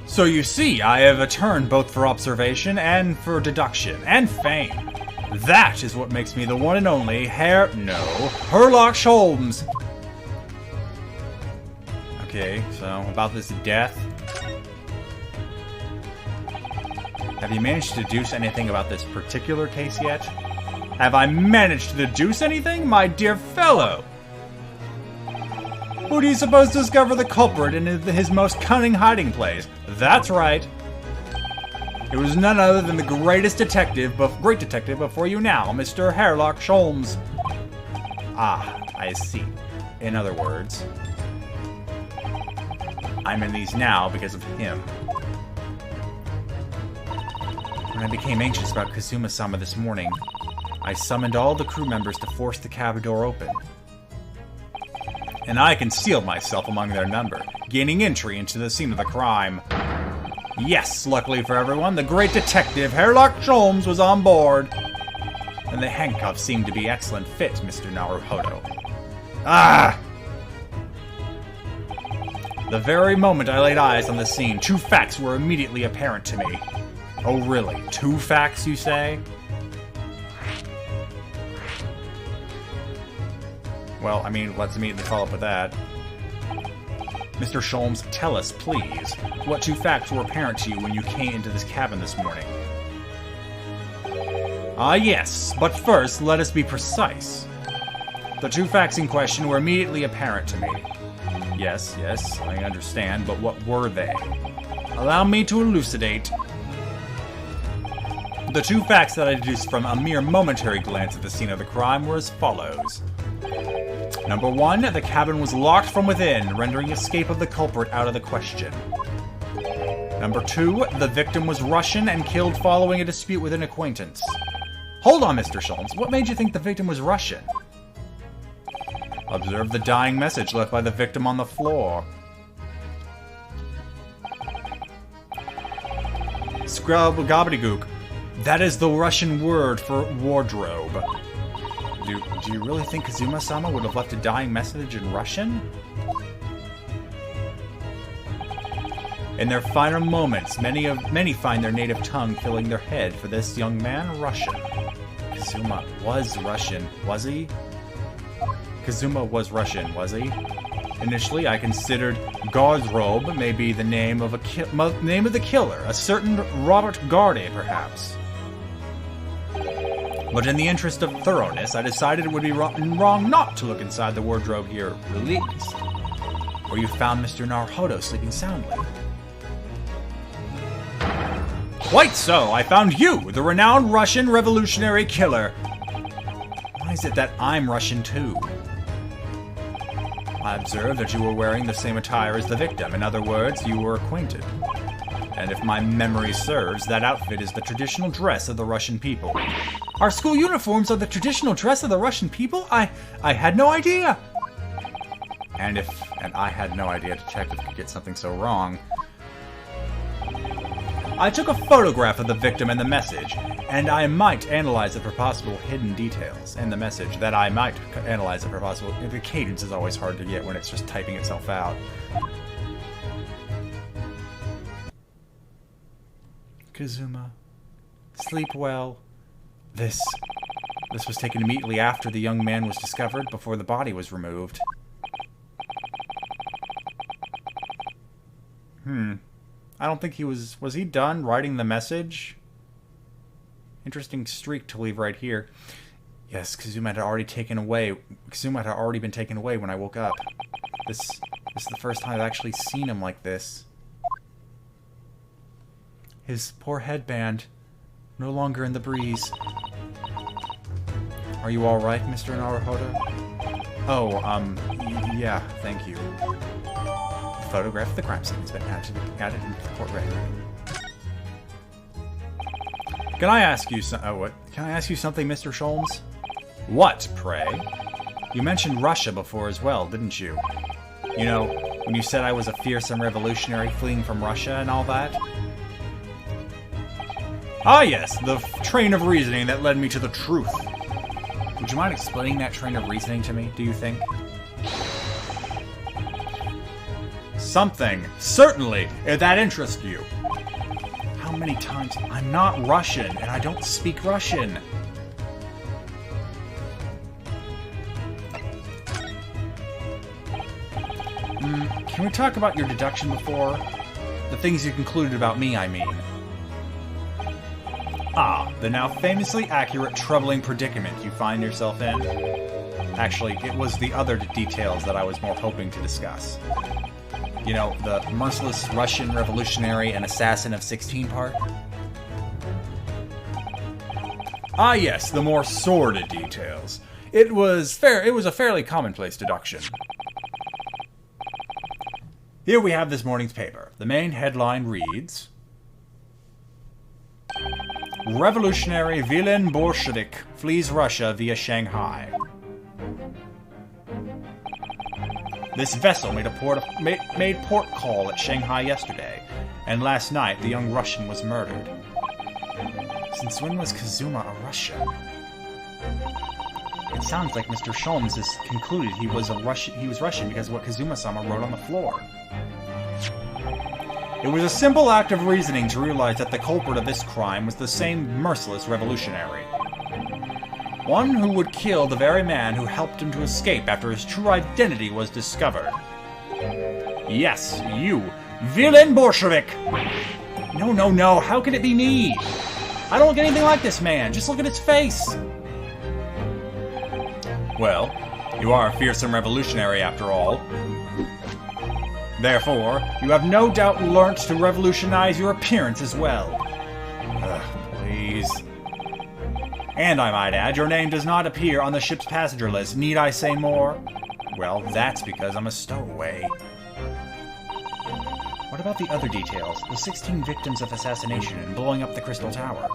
So you see, I have a turn both for observation and for deduction, and fame. That is what makes me the one and only Herlock Sholmes. Okay, so about this death. Have you managed to deduce anything about this particular case yet? Have I managed to deduce anything, my dear fellow? Who do you suppose discovered the culprit in his most cunning hiding place? That's right. It was none other than the great detective before you now, Mr. Herlock Sholmes. Ah, I see. In other words, I'm in these now because of him. When I became anxious about Kazuma-sama this morning, I summoned all the crew members to force the cab door open. And I concealed myself among their number, gaining entry into the scene of the crime. Yes, luckily for everyone, the great detective Herlock Sholmes was on board. And the handcuffs seemed to be excellent fit, Mr. Naruhodo. Ah! The very moment I laid eyes on the scene, two facts were immediately apparent to me. Oh really, two facts, you say? Well, I mean, let's immediately follow up with that. Mr. Sholmes, tell us, please, what two facts were apparent to you when you came into this cabin this morning? Ah, yes, but first, let us be precise. The two facts in question were immediately apparent to me. Yes, I understand, but what were they? Allow me to elucidate. The two facts that I deduced from a mere momentary glance at the scene of the crime were as follows. Number one, the cabin was locked from within, rendering escape of the culprit out of the question. Number two, the victim was Russian and killed following a dispute with an acquaintance. Hold on, Mr. Sholmes, what made you think the victim was Russian? Observe the dying message left by the victim on the floor. Scrub gobbledygook. That is the Russian word for wardrobe. Do you really think Kazuma-sama would have left a dying message in Russian? In their final moments, many find their native tongue filling their head. For this young man, Russian. Kazuma was Russian, was he? Kazuma was Russian, was he? Initially, I considered Gardrobe may be the name of the killer, a certain Robert Garde, perhaps. But in the interest of thoroughness, I decided it would be wrong not to look inside the wardrobe here released, where you found Mr. Naruhodo sleeping soundly. Quite so, I found you, the renowned Russian revolutionary killer. Why is it that I'm Russian too? I observed that you were wearing the same attire as the victim. In other words, you were acquainted. And if my memory serves, that outfit is the traditional dress of the Russian people. Our school uniforms are the traditional dress of the Russian people? I had no idea. And I had no idea detective could get something so wrong. I took a photograph of the victim and the message, and I might analyze it for possible hidden details. And the message that I might analyze it for possible... The cadence is always hard to get when it's just typing itself out. Kazuma, sleep well. This was taken immediately after the young man was discovered, before the body was removed. I don't think he was he done writing the message? Interesting streak to leave right here. Yes, Kazuma had already been taken away when I woke up. This is the first time I've actually seen him like this. His poor headband, no longer in the breeze. Are you alright, Mr. Naruhodo? Oh, yeah, thank you. The photograph of the crime scene has been added into the court record. Can I ask you something, Mr. Sholmes? What, pray? You mentioned Russia before as well, didn't you? You know, when you said I was a fearsome revolutionary fleeing from Russia and all that? Ah, yes, the train of reasoning that led me to the truth. Would you mind explaining that train of reasoning to me, do you think? Something, certainly, if that interests you. How many times? I'm not Russian, and I don't speak Russian. Can we talk about your deduction before? The things you concluded about me, I mean. Ah, the now famously accurate, troubling predicament you find yourself in. Actually, it was the other details that I was more hoping to discuss. You know, the merciless Russian revolutionary and assassin of 16 part? Ah yes, the more sordid details. It was a fairly commonplace deduction. Here we have this morning's paper. The main headline reads... Revolutionary villain Bolshevik flees Russia via Shanghai. This vessel made port call at Shanghai yesterday, and last night the young Russian was murdered. Since when was Kazuma a Russian? It sounds like Mr. Sholmes has concluded he was Russian because of what Kazuma-sama wrote on the floor. It was a simple act of reasoning to realize that the culprit of this crime was the same merciless revolutionary. One who would kill the very man who helped him to escape after his true identity was discovered. Yes, you, villain Bolshevik! No, how can it be me? I don't look anything like this man, just look at his face! Well, you are a fearsome revolutionary after all. Therefore, you have no doubt learnt to revolutionize your appearance as well. Please. And I might add, your name does not appear on the ship's passenger list. Need I say more? Well, that's because I'm a stowaway. What about the other details? The 16 victims of assassination and blowing up the Crystal Tower.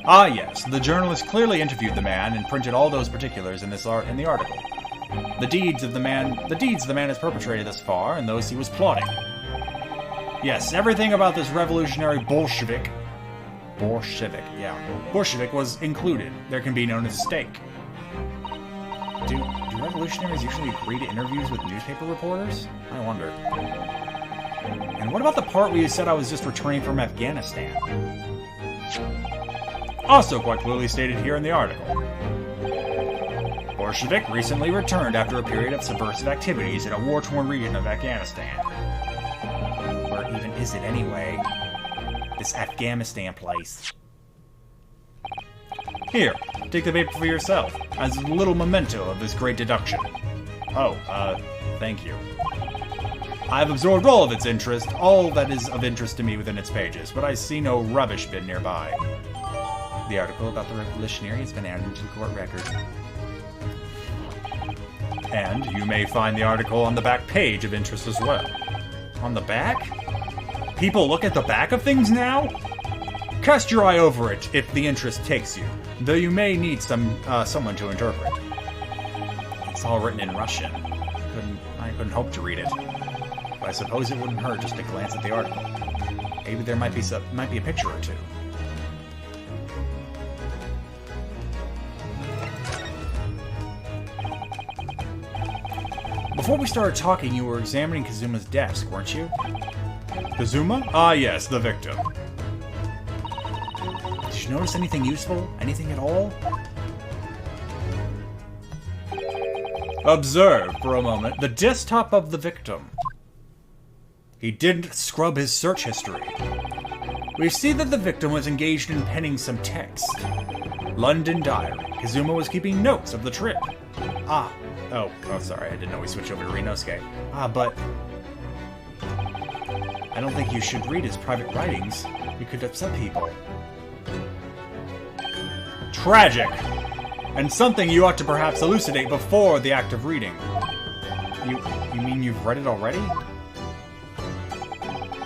Ah yes, the journalist clearly interviewed the man and printed all those particulars in the article. The deeds the man has perpetrated thus far, and those he was plotting. Yes, everything about this revolutionary Bolshevik. Bolshevik. Yeah, Bolshevik was included. There can be no mistake. Do revolutionaries usually agree to interviews with newspaper reporters? I wonder. And what about the part where you said I was just returning from Afghanistan? Also quite clearly stated here in the article. Bolshevik recently returned after a period of subversive activities in a war-torn region of Afghanistan. Where even is it anyway? This Afghanistan place. Here, take the paper for yourself, as a little memento of this great deduction. Oh, thank you. I have absorbed all of its interest, all that is of interest to me within its pages, but I see no rubbish bin nearby. The article about the revolutionary has been added into the court record. And you may find the article on the back page of interest as well. On the back? People look at the back of things now? Cast your eye over it if the interest takes you, though you may need someone to interpret. It's all written in Russian. I couldn't hope to read it. But I suppose it wouldn't hurt just to glance at the article. Maybe there might be a picture or two. Before we started talking, you were examining Kazuma's desk, weren't you? Kazuma? Ah, yes, the victim. Did you notice anything useful? Anything at all? Observe, for a moment, the desktop of the victim. He didn't scrub his search history. We see that the victim was engaged in penning some text. London Diary. Kazuma was keeping notes of the trip. Oh, sorry, I didn't know we switched over to Ryunosuke. But I don't think you should read his private writings. You could upset people. Tragic! And something you ought to perhaps elucidate before the act of reading. You mean you've read it already?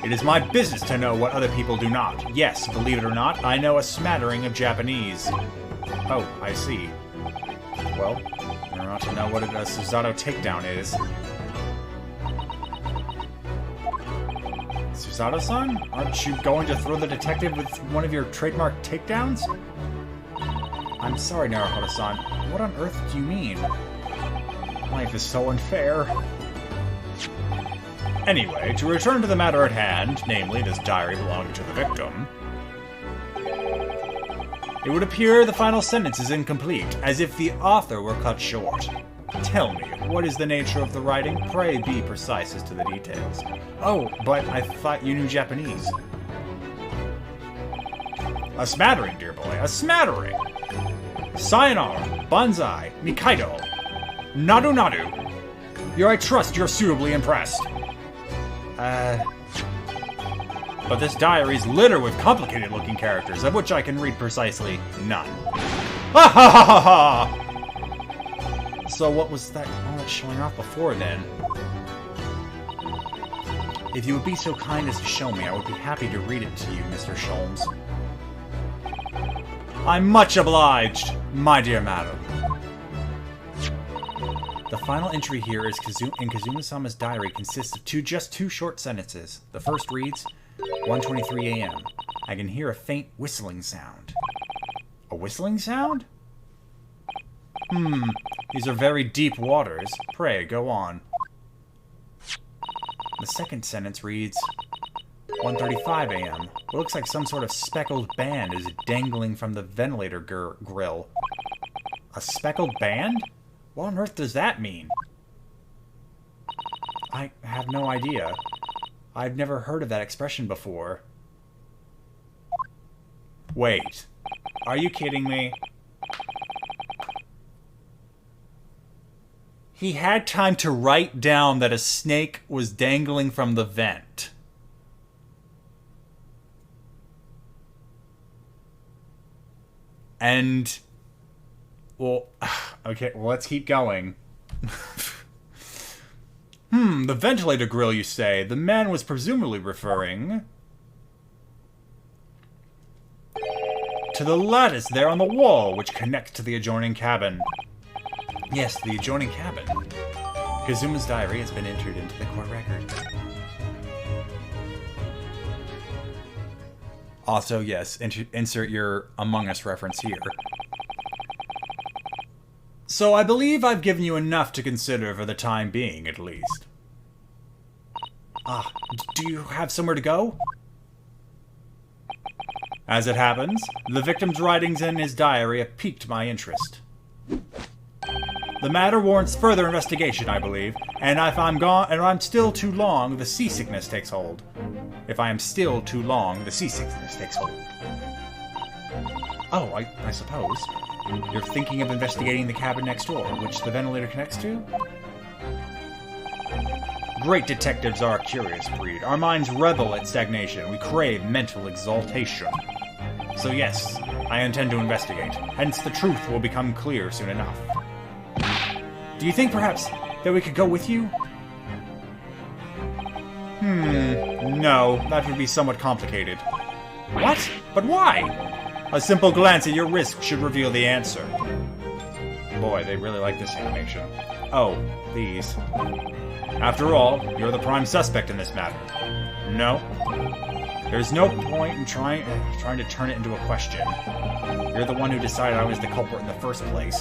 It is my business to know what other people do not. Yes, believe it or not, I know a smattering of Japanese. Oh, I see. Well, you're not to know what a Susato takedown is. Susato-san? Aren't you going to throw the detective with one of your trademark takedowns? I'm sorry, Naruhodo-san. What on earth do you mean? Life is so unfair. Anyway, to return to the matter at hand, namely this diary belonging to the victim, it would appear the final sentence is incomplete, as if the author were cut short. Tell me, what is the nature of the writing? Pray be precise as to the details. Oh, but I thought you knew Japanese. A smattering, dear boy, a smattering! Sayonara, Banzai, Mikaido, Nadu Nadu. I trust you're suitably impressed. But this diary's littered with complicated-looking characters, of which I can read precisely none. Ha ha ha ha ha! So what was that all that showing off before, then? If you would be so kind as to show me, I would be happy to read it to you, Mr. Sholmes. I'm much obliged, my dear madam. The final entry here is in Kazuma-sama's diary consists of just two short sentences. The first reads, 1:23 a.m. I can hear a faint whistling sound. A whistling sound? These are very deep waters. Pray, go on. The second sentence reads, 1:35 a.m. What looks like some sort of speckled band is dangling from the ventilator grill. A speckled band? What on earth does that mean? I have no idea. I've never heard of that expression before. Wait. Are you kidding me? He had time to write down that a snake was dangling from the vent. And... well, okay, well, let's keep going. The ventilator grill, you say. The man was presumably referring to the lattice there on the wall, which connects to the adjoining cabin. Yes, the adjoining cabin. Kazuma's diary has been entered into the court record. Also, yes, insert your Among Us reference here. So I believe I've given you enough to consider for the time being, at least. Ah, do you have somewhere to go? As it happens, the victim's writings in his diary have piqued my interest. The matter warrants further investigation, I believe, and if I'm still too long, the seasickness takes hold. If I am still too long, the seasickness takes hold. Oh, I suppose. You're thinking of investigating the cabin next door, which the ventilator connects to? Great detectives are a curious breed. Our minds rebel at stagnation. We crave mental exaltation. So yes, I intend to investigate. Hence, the truth will become clear soon enough. Do you think, perhaps, that we could go with you? No, that would be somewhat complicated. What? But why? A simple glance at your wrist should reveal the answer. Boy, they really like this animation. Oh, these. After all, you're the prime suspect in this matter. No. There's no point in trying to turn it into a question. You're the one who decided I was the culprit in the first place.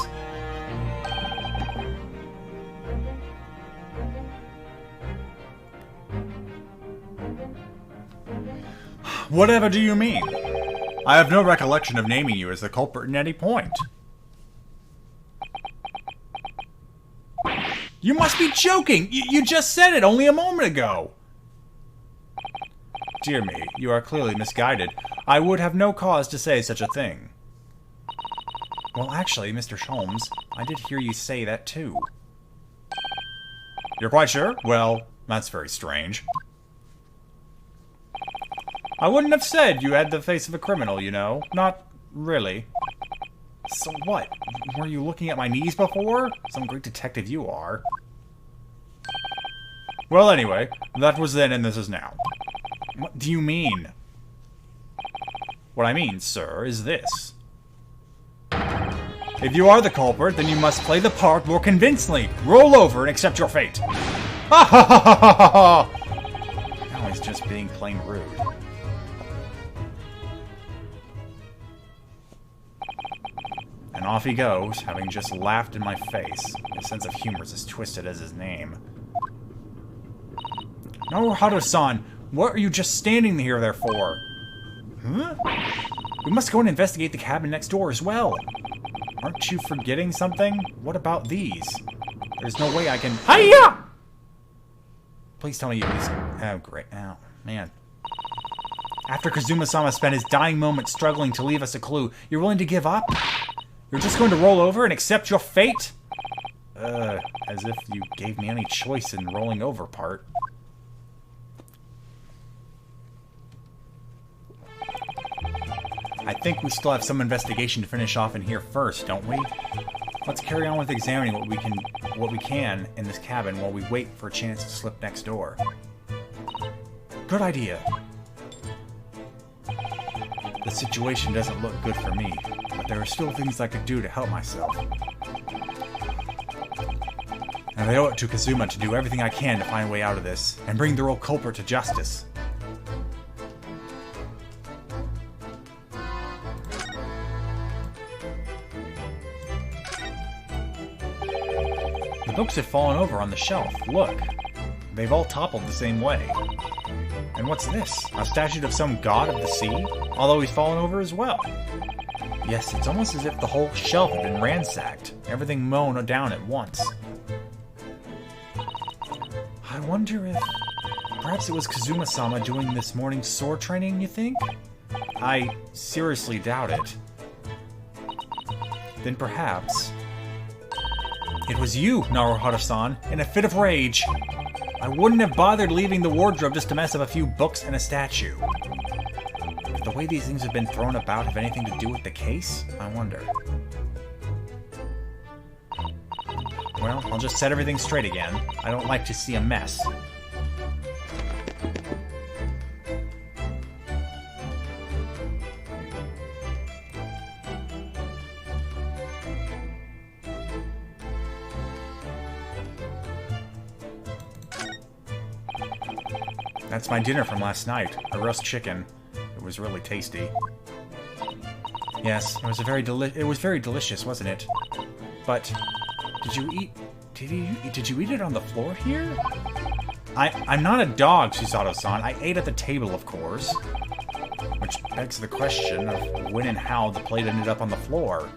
Whatever do you mean? I have no recollection of naming you as the culprit at any point. You must be joking! You just said it only a moment ago! Dear me, you are clearly misguided. I would have no cause to say such a thing. Well, actually, Mr. Sholmes, I did hear you say that too. You're quite sure? Well, that's very strange. I wouldn't have said you had the face of a criminal, you know. Not really. So what? Were you looking at my knees before? Some great detective you are. Well, anyway, that was then and this is now. What do you mean? What I mean, sir, is this. If you are the culprit, then you must play the part more convincingly. Roll over and accept your fate. Ha ha ha ha ha ha! Now he's just being plain rude. And off he goes, having just laughed in my face. His sense of humor is as twisted as his name. Naruhodo-san, what are you just standing here there for? Huh? We must go and investigate the cabin next door as well. Aren't you forgetting something? What about these? There's no way I can... Hiya! Please tell me you... Oh, great. Oh, man. After Kazuma-sama spent his dying moments struggling to leave us a clue, you're willing to give up? You're just going to roll over and accept your fate? As if you gave me any choice in rolling over part. I think we still have some investigation to finish off in here first, don't we? Let's carry on with examining what we can in this cabin while we wait for a chance to slip next door. Good idea. The situation doesn't look good for me, but there are still things I could do to help myself. And I owe it to Kazuma to do everything I can to find a way out of this, and bring the real culprit to justice. The books have fallen over on the shelf. Look. They've all toppled the same way. And what's this? A statue of some god of the sea? Although he's fallen over as well. Yes, it's almost as if the whole shelf had been ransacked. Everything mown down at once. I wonder if... Perhaps it was Kazuma-sama doing this morning's sword training, you think? I seriously doubt it. Then perhaps... It was you, Naruhodo-san, in a fit of rage. I wouldn't have bothered leaving the wardrobe just to mess up a few books and a statue. If the way these things have been thrown about have anything to do with the case, I wonder. Well, I'll just set everything straight again. I don't like to see a mess. That's my dinner from last night, a roast chicken. It was really tasty. Yes, it was very delicious, wasn't it? But did you eat it on the floor here? I'm not a dog, Susato-san. I ate at the table, of course. Which begs the question of when and how the plate ended up on the floor.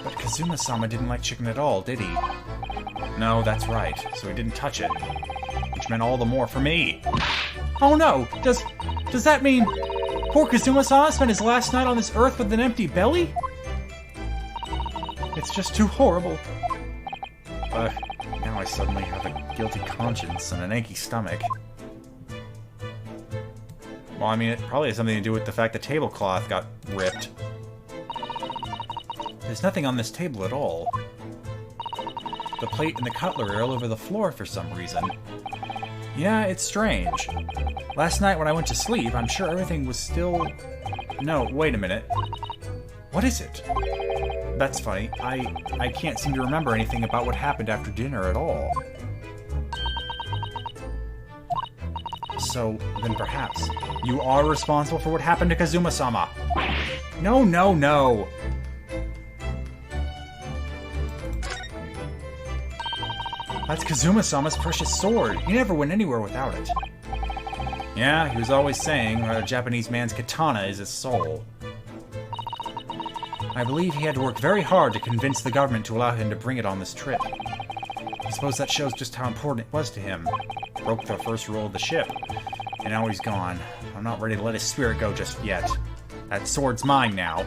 But Kazuma-sama didn't like chicken at all, did he? No, that's right. So he didn't touch it. Which meant all the more for me. Oh no! Does that mean poor Kazuma-sama spent his last night on this earth with an empty belly? It's just too horrible. Now I suddenly have a guilty conscience and an achy stomach. Well, I mean, it probably has something to do with the fact the tablecloth got ripped. There's nothing on this table at all. The plate and the cutlery are all over the floor for some reason. Yeah, it's strange. Last night when I went to sleep, I'm sure everything was still... No, wait a minute. What is it? That's funny. I can't seem to remember anything about what happened after dinner at all. So, then perhaps, you are responsible for what happened to Kazuma-sama. No, no, no! That's Kazuma-sama's precious sword. He never went anywhere without it. Yeah, he was always saying a Japanese man's katana is his soul. I believe he had to work very hard to convince the government to allow him to bring it on this trip. I suppose that shows just how important it was to him. Broke the first rule of the ship, and now he's gone. I'm not ready to let his spirit go just yet. That sword's mine now.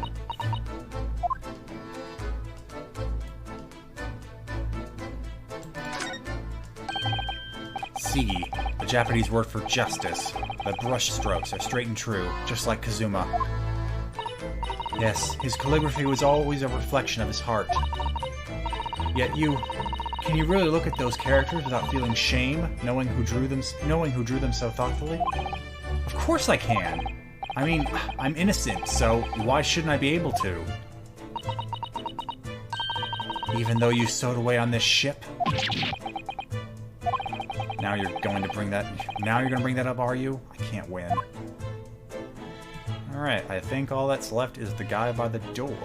Sigi, the Japanese word for justice. The brush strokes are straight and true, just like Kazuma. Yes, his calligraphy was always a reflection of his heart. Yet can you really look at those characters without feeling shame, knowing who drew them so thoughtfully? Of course I can. I mean, I'm innocent, so why shouldn't I be able to? Even though you stowed away on this ship? Now you're going to bring that up, are you? I can't win. Alright, I think all that's left is the guy by the door.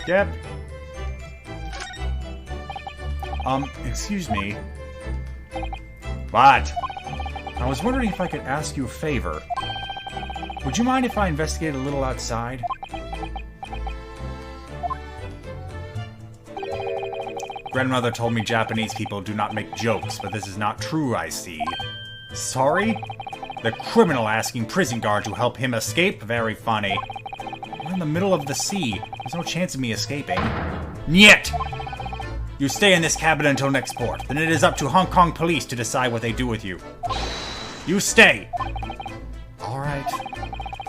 Yep. Excuse me. What? I was wondering if I could ask you a favor. Would you mind if I investigate a little outside? Grandmother told me Japanese people do not make jokes, but this is not true, I see. Sorry? The criminal asking prison guard to help him escape? Very funny. We're in the middle of the sea. There's no chance of me escaping. Niet! You stay in this cabin until next port. Then it is up to Hong Kong police to decide what they do with you. You stay! Alright.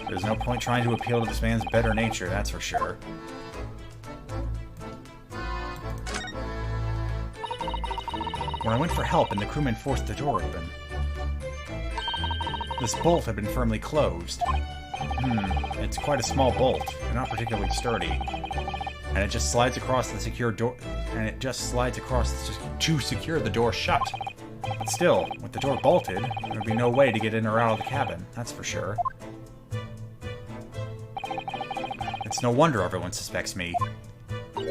There's no point trying to appeal to this man's better nature, that's for sure. When I went for help and the crewmen forced the door open, this bolt had been firmly closed. It's quite a small bolt, and not particularly sturdy. And it just slides across the secure door, to secure the door shut. But still, with the door bolted, there would be no way to get in or out of the cabin, that's for sure. It's no wonder everyone suspects me. When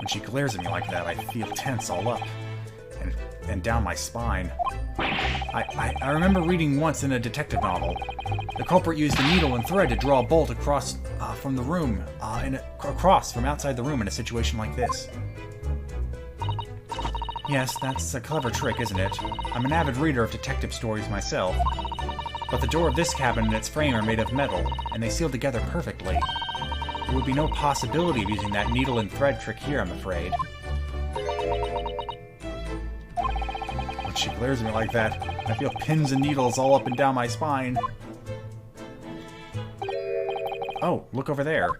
she glares at me like that, I feel tense all up and down my spine. I remember reading once in a detective novel. The culprit used a needle and thread to draw a bolt across from the room, from outside the room in a situation like this. Yes, that's a clever trick, isn't it? I'm an avid reader of detective stories myself. But the door of this cabin and its frame are made of metal, and they seal together perfectly. There would be no possibility of using that needle and thread trick here, I'm afraid. When she glares at me like that, I feel pins and needles all up and down my spine. Oh, look over there.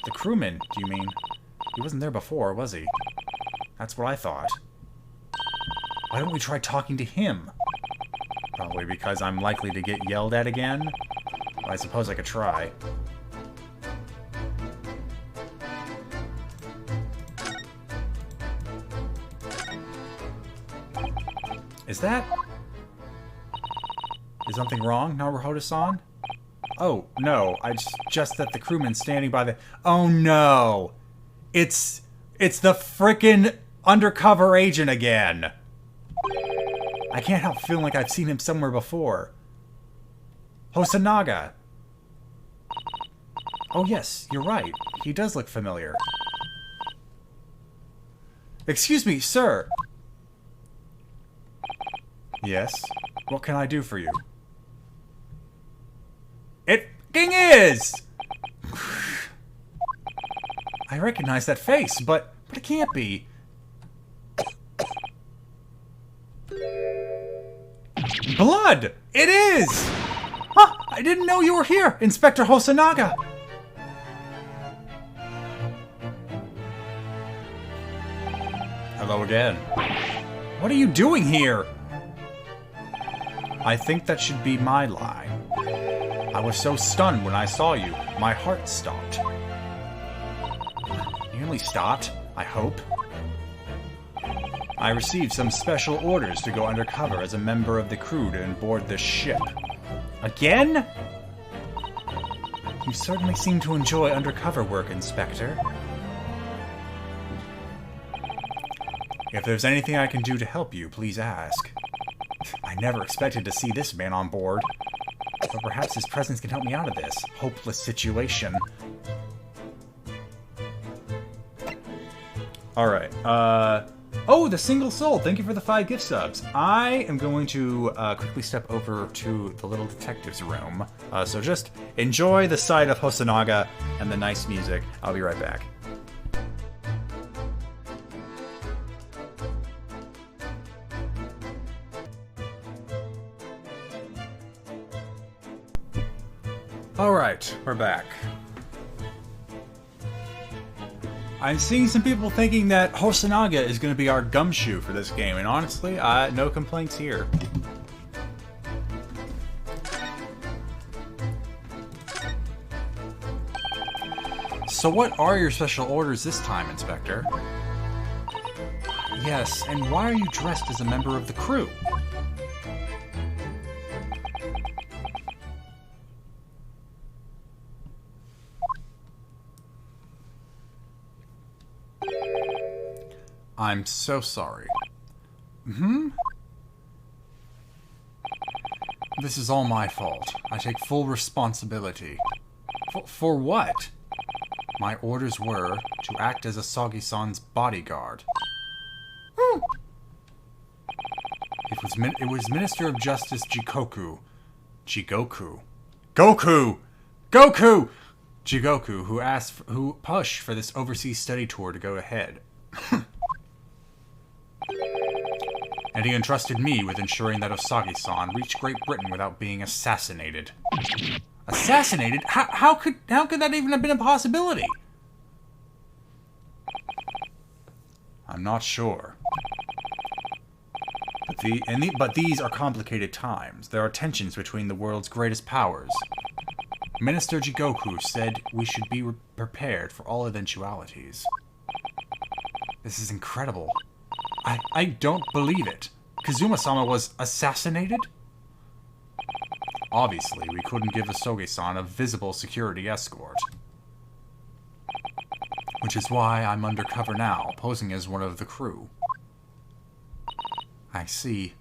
The crewman, do you mean? He wasn't there before, was he? That's what I thought. Why don't we try talking to him? Probably because I'm likely to get yelled at again. Well, I suppose I could try. Is something wrong, Naruhodo-san? Oh, no. Just that the crewman standing by the... Oh, no! It's the frickin' undercover agent again! I can't help feeling like I've seen him somewhere before. Hosanaga! Oh, yes, you're right. He does look familiar. Excuse me, sir! Yes? What can I do for you? It f***ing is! I recognize that face, but it can't be. Blood! It is! Huh, I didn't know you were here, Inspector Hosanaga! Hello again. What are you doing here? I think that should be my lie. I was so stunned when I saw you, my heart stopped. Nearly stopped, I hope. I received some special orders to go undercover as a member of the crew to board this ship. Again? You certainly seem to enjoy undercover work, Inspector. If there's anything I can do to help you, please ask. I never expected to see this man on board. But perhaps his presence can help me out of this hopeless situation. Alright, oh, the single soul! Thank you for the 5 gift subs. I am going to quickly step over to the little detective's room. So just enjoy the sight of Hosanaga and the nice music. I'll be right back. Alright, we're back. I'm seeing some people thinking that Hosanaga is going to be our gumshoe for this game, and honestly, no complaints here. So what are your special orders this time, Inspector? Yes, and why are you dressed as a member of the crew? I'm so sorry. This is all my fault. I take full responsibility. For what? My orders were to act as Asagi-san's bodyguard. It was Minister of Justice Jigoku, who pushed for this overseas study tour to go ahead. And he entrusted me with ensuring that Asagi-san reached Great Britain without being assassinated. Assassinated? How could that even have been a possibility? I'm not sure. But these are complicated times. There are tensions between the world's greatest powers. Minister Jigoku said we should be prepared for all eventualities. This is incredible. I don't believe it. Kazuma-sama was assassinated? Obviously, we couldn't give Asagi-san a visible security escort. Which is why I'm undercover now, posing as one of the crew. I see.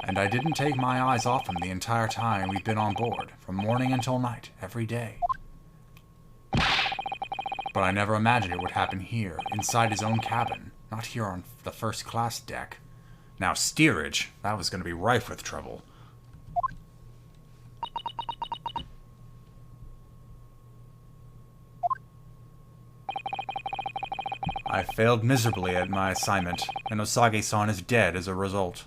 And I didn't take my eyes off him the entire time we've been on board, from morning until night, every day. But I never imagined it would happen here, inside his own cabin, not here on the first-class deck. Now steerage, that was going to be rife with trouble. I failed miserably at my assignment, and Asagi-san is dead as a result.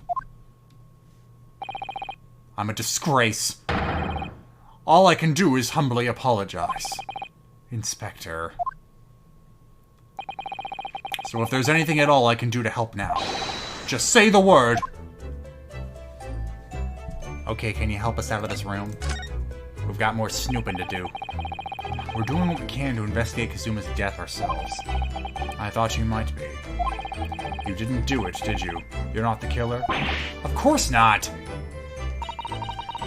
I'm a disgrace. All I can do is humbly apologize. Inspector. So if there's anything at all I can do to help now, Just say the word. Okay, can you help us out of this room? We've got more snooping to do. We're doing what we can to investigate Kazuma's death ourselves. I thought you might be. You didn't do it, did you? You're not the killer? Of course not!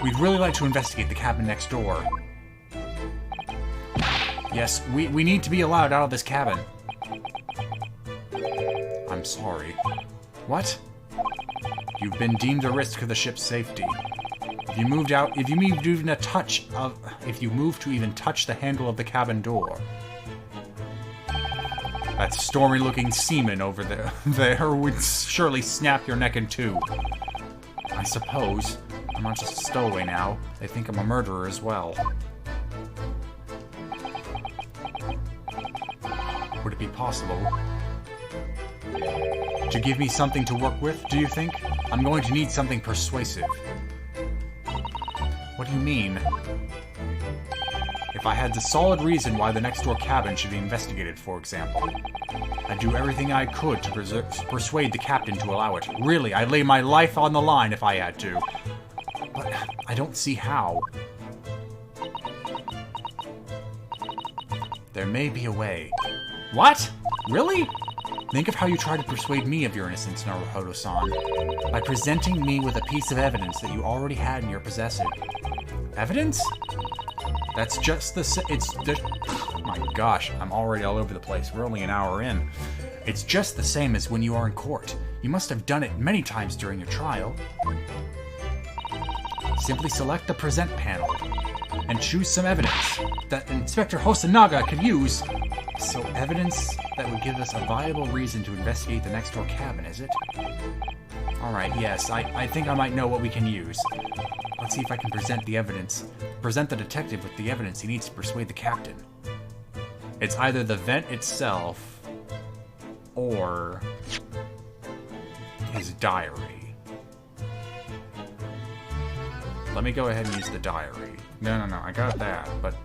We'd really like to investigate the cabin next door. Yes, we need to be allowed out of this cabin. I'm sorry. What? You've been deemed a risk to the ship's safety. If you moved to even touch the handle of the cabin door. That stormy-looking seaman over there would surely snap your neck in two. I suppose. I'm not just a stowaway now. They think I'm a murderer as well. Would it be possible to give me something to work with, do you think? I'm going to need something persuasive. What do you mean? If I had the solid reason why the next door cabin should be investigated, for example, I'd do everything I could to persuade the captain to allow it. Really, I'd lay my life on the line if I had to. But I don't see how. There may be a way. What? Really? Think of how you tried to persuade me of your innocence, Naruhodo-san, by presenting me with a piece of evidence that you already had in your possession. Evidence? That's just oh my gosh, I'm already all over the place. We're only an hour in. It's just the same as when you are in court. You must have done it many times during your trial. Simply select the present panel and choose some evidence that Inspector Hosanaga could use. So evidence that would give us a viable reason to investigate the next door cabin, is it? Alright, yes, I think I might know what we can use. Let's see if I can present the evidence. Present the detective with the evidence he needs to persuade the captain. It's either the vent itself or his diary. Let me go ahead and use the diary. No, I got that, but...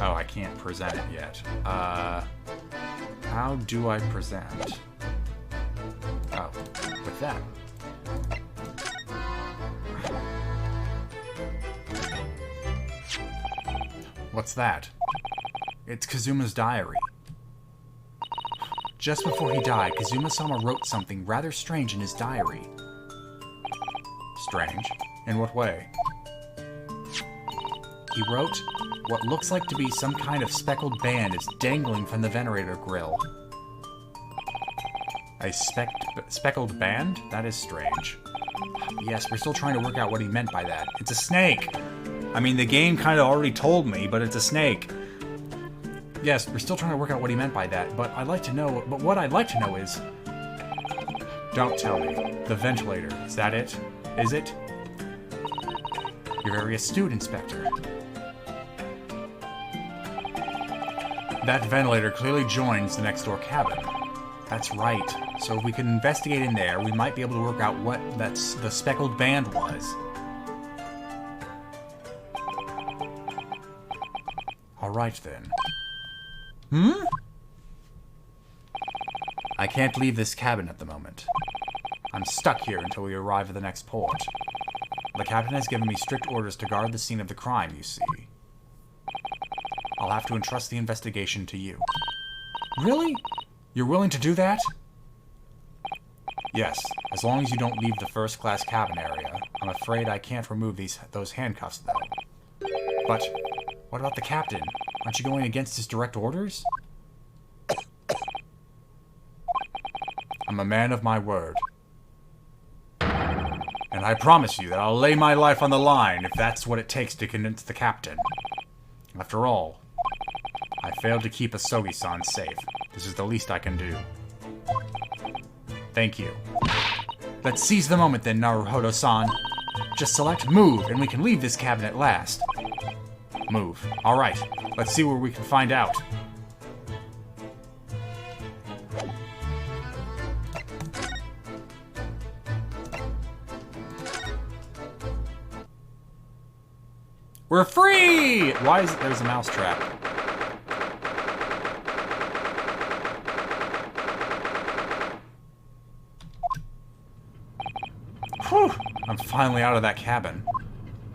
Oh, I can't present it yet. How do I present? Oh, with that. What's that? It's Kazuma's diary. Just before he died, Kazuma-sama wrote something rather strange in his diary. Strange? In what way? He wrote, what looks like to be some kind of speckled band is dangling from the ventilator grill. A speckled band? That is strange. Yes, we're still trying to work out what he meant by that. It's a snake! I mean, the game kind of already told me, but it's a snake. Yes, we're still trying to work out what he meant by that, but what I'd like to know is... Don't tell me. The ventilator, is that it? Is it? You're very astute, Inspector. That ventilator clearly joins the next door cabin. That's right. So if we can investigate in there, we might be able to work out what the speckled band was. Alright then. I can't leave this cabin at the moment. I'm stuck here until we arrive at the next port. The captain has given me strict orders to guard the scene of the crime, you see. I'll have to entrust the investigation to you. Really? You're willing to do that? Yes, as long as you don't leave the first-class cabin area. I'm afraid I can't remove those handcuffs, though. But what about the captain? Aren't you going against his direct orders? I'm a man of my word. And I promise you that I'll lay my life on the line if that's what it takes to convince the captain. After all, I failed to keep Asogi-san safe. This is the least I can do. Thank you. Let's seize the moment then, Naruhodo-san. Just select move, and we can leave this cabin at last. Move. Alright, let's see where we can find out. We're free! Why is it there's a mousetrap? I'm finally out of that cabin.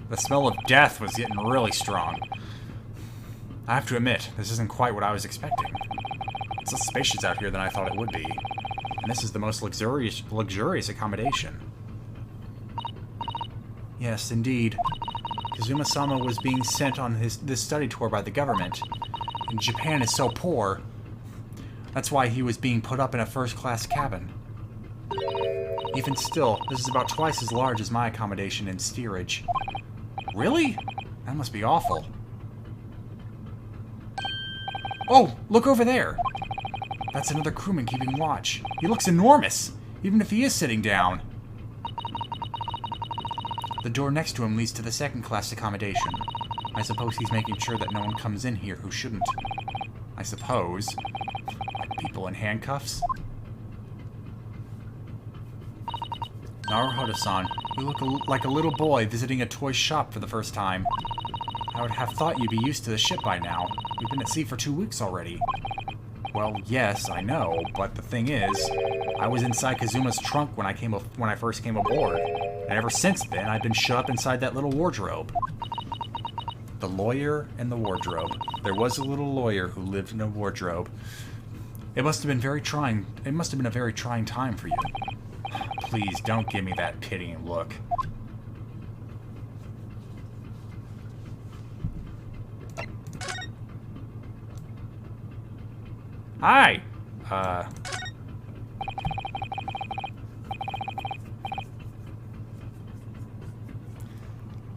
The smell of death was getting really strong. I have to admit, this isn't quite what I was expecting. It's less spacious out here than I thought it would be. And this is the most luxurious accommodation. Yes, indeed. Kazuma-sama was being sent on this study tour by the government. And Japan is so poor. That's why he was being put up in a first-class cabin. Even still, this is about twice as large as my accommodation in steerage. Really? That must be awful. Oh, look over there! That's another crewman keeping watch. He looks enormous, even if he is sitting down. The door next to him leads to the second-class accommodation. I suppose he's making sure that no one comes in here who shouldn't. I suppose. Like people in handcuffs? Naruhodo-san, you look like a little boy visiting a toy shop for the first time. I would have thought you'd be used to the ship by now. We've been at sea for 2 weeks already. Well, yes, I know, but the thing is, I was inside Kazuma's trunk when I first came aboard, and ever since then, I've been shut up inside that little wardrobe. The lawyer and the wardrobe. There was a little lawyer who lived in a wardrobe. It must have been very trying. It must have been a very trying time for you. Please don't give me that pitying look. Hi!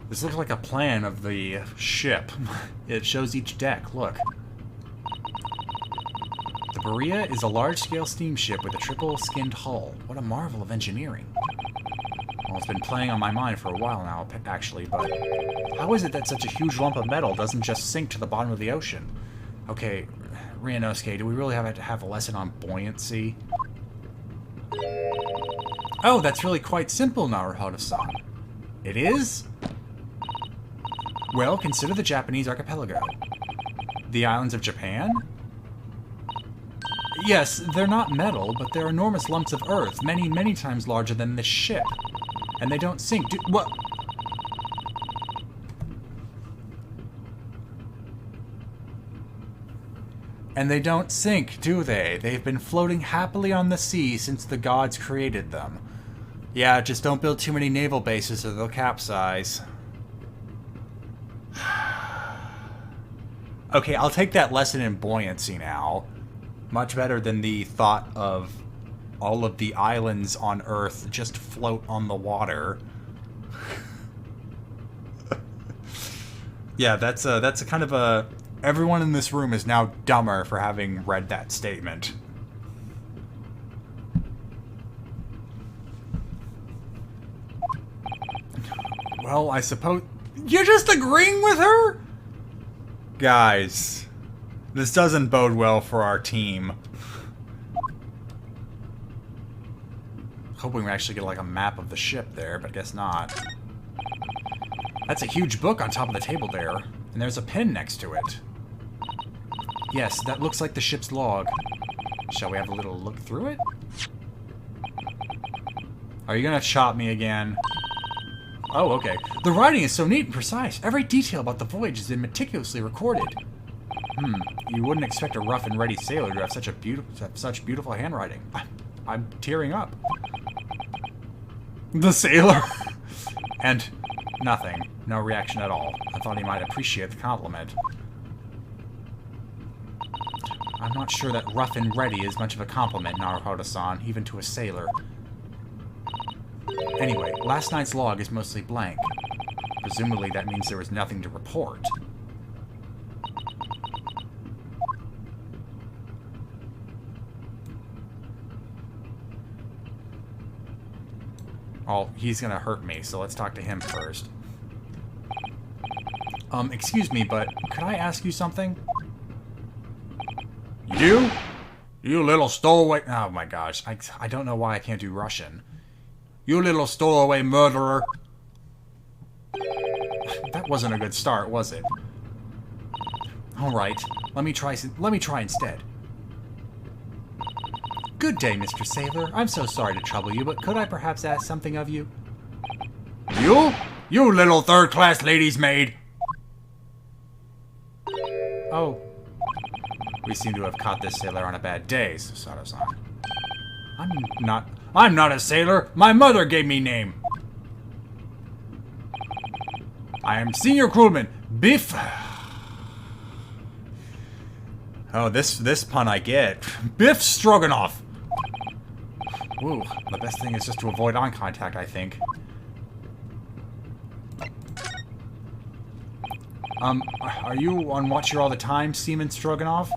This looks like a plan of the ship. It shows each deck, look. The Berea is a large-scale steamship with a triple-skinned hull. What a marvel of engineering. Well, it's been playing on my mind for a while now, actually, but how is it that such a huge lump of metal doesn't just sink to the bottom of the ocean? Okay, Ryunosuke, do we really have to have a lesson on buoyancy? Oh, that's really quite simple, Naruhodo-san. It is? Well, consider the Japanese archipelago. The islands of Japan? Yes, they're not metal, but they're enormous lumps of earth, many, many times larger than this ship. And they don't sink, what? And they don't sink, do they? They've been floating happily on the sea since the gods created them. Yeah, just don't build too many naval bases or they'll capsize. Okay, I'll take that lesson in buoyancy now. Much better than the thought of all of the islands on Earth just float on the water. Yeah, that's a kind of a... Everyone in this room is now dumber for having read that statement. Well, I suppose... You're just agreeing with her? Guys, this doesn't bode well for our team. Hoping we actually get like a map of the ship there, but I guess not. That's a huge book on top of the table there, and there's a pen next to it. Yes, that looks like the ship's log. Shall we have a little look through it? Are you gonna chop me again? Oh, okay. The writing is so neat and precise. Every detail about the voyage has been meticulously recorded. You wouldn't expect a rough and ready sailor to have such beautiful handwriting. I'm tearing up. The sailor? And nothing. No reaction at all. I thought he might appreciate the compliment. I'm not sure that rough and ready is much of a compliment, Naruhodo-san, even to a sailor. Anyway, last night's log is mostly blank. Presumably that means there was nothing to report. Oh, he's gonna hurt me, so let's talk to him first. Excuse me, but could I ask you something? You? You little stowaway... Oh my gosh, I don't know why I can't do Russian. You little stowaway murderer. That wasn't a good start, was it? Alright, let me try instead. Good day, Mr. Sailor. I'm so sorry to trouble you, but could I perhaps ask something of you? You? You little third-class lady's maid! Oh. We seem to have caught this sailor on a bad day, Susato-san. I'm not a sailor! My mother gave me name! I am senior crewman, Biff... Oh, this pun I get. Biff Stroganoff! Ooh, the best thing is just to avoid eye contact, I think. Are you on watch here all the time, Seaman Stroganoff?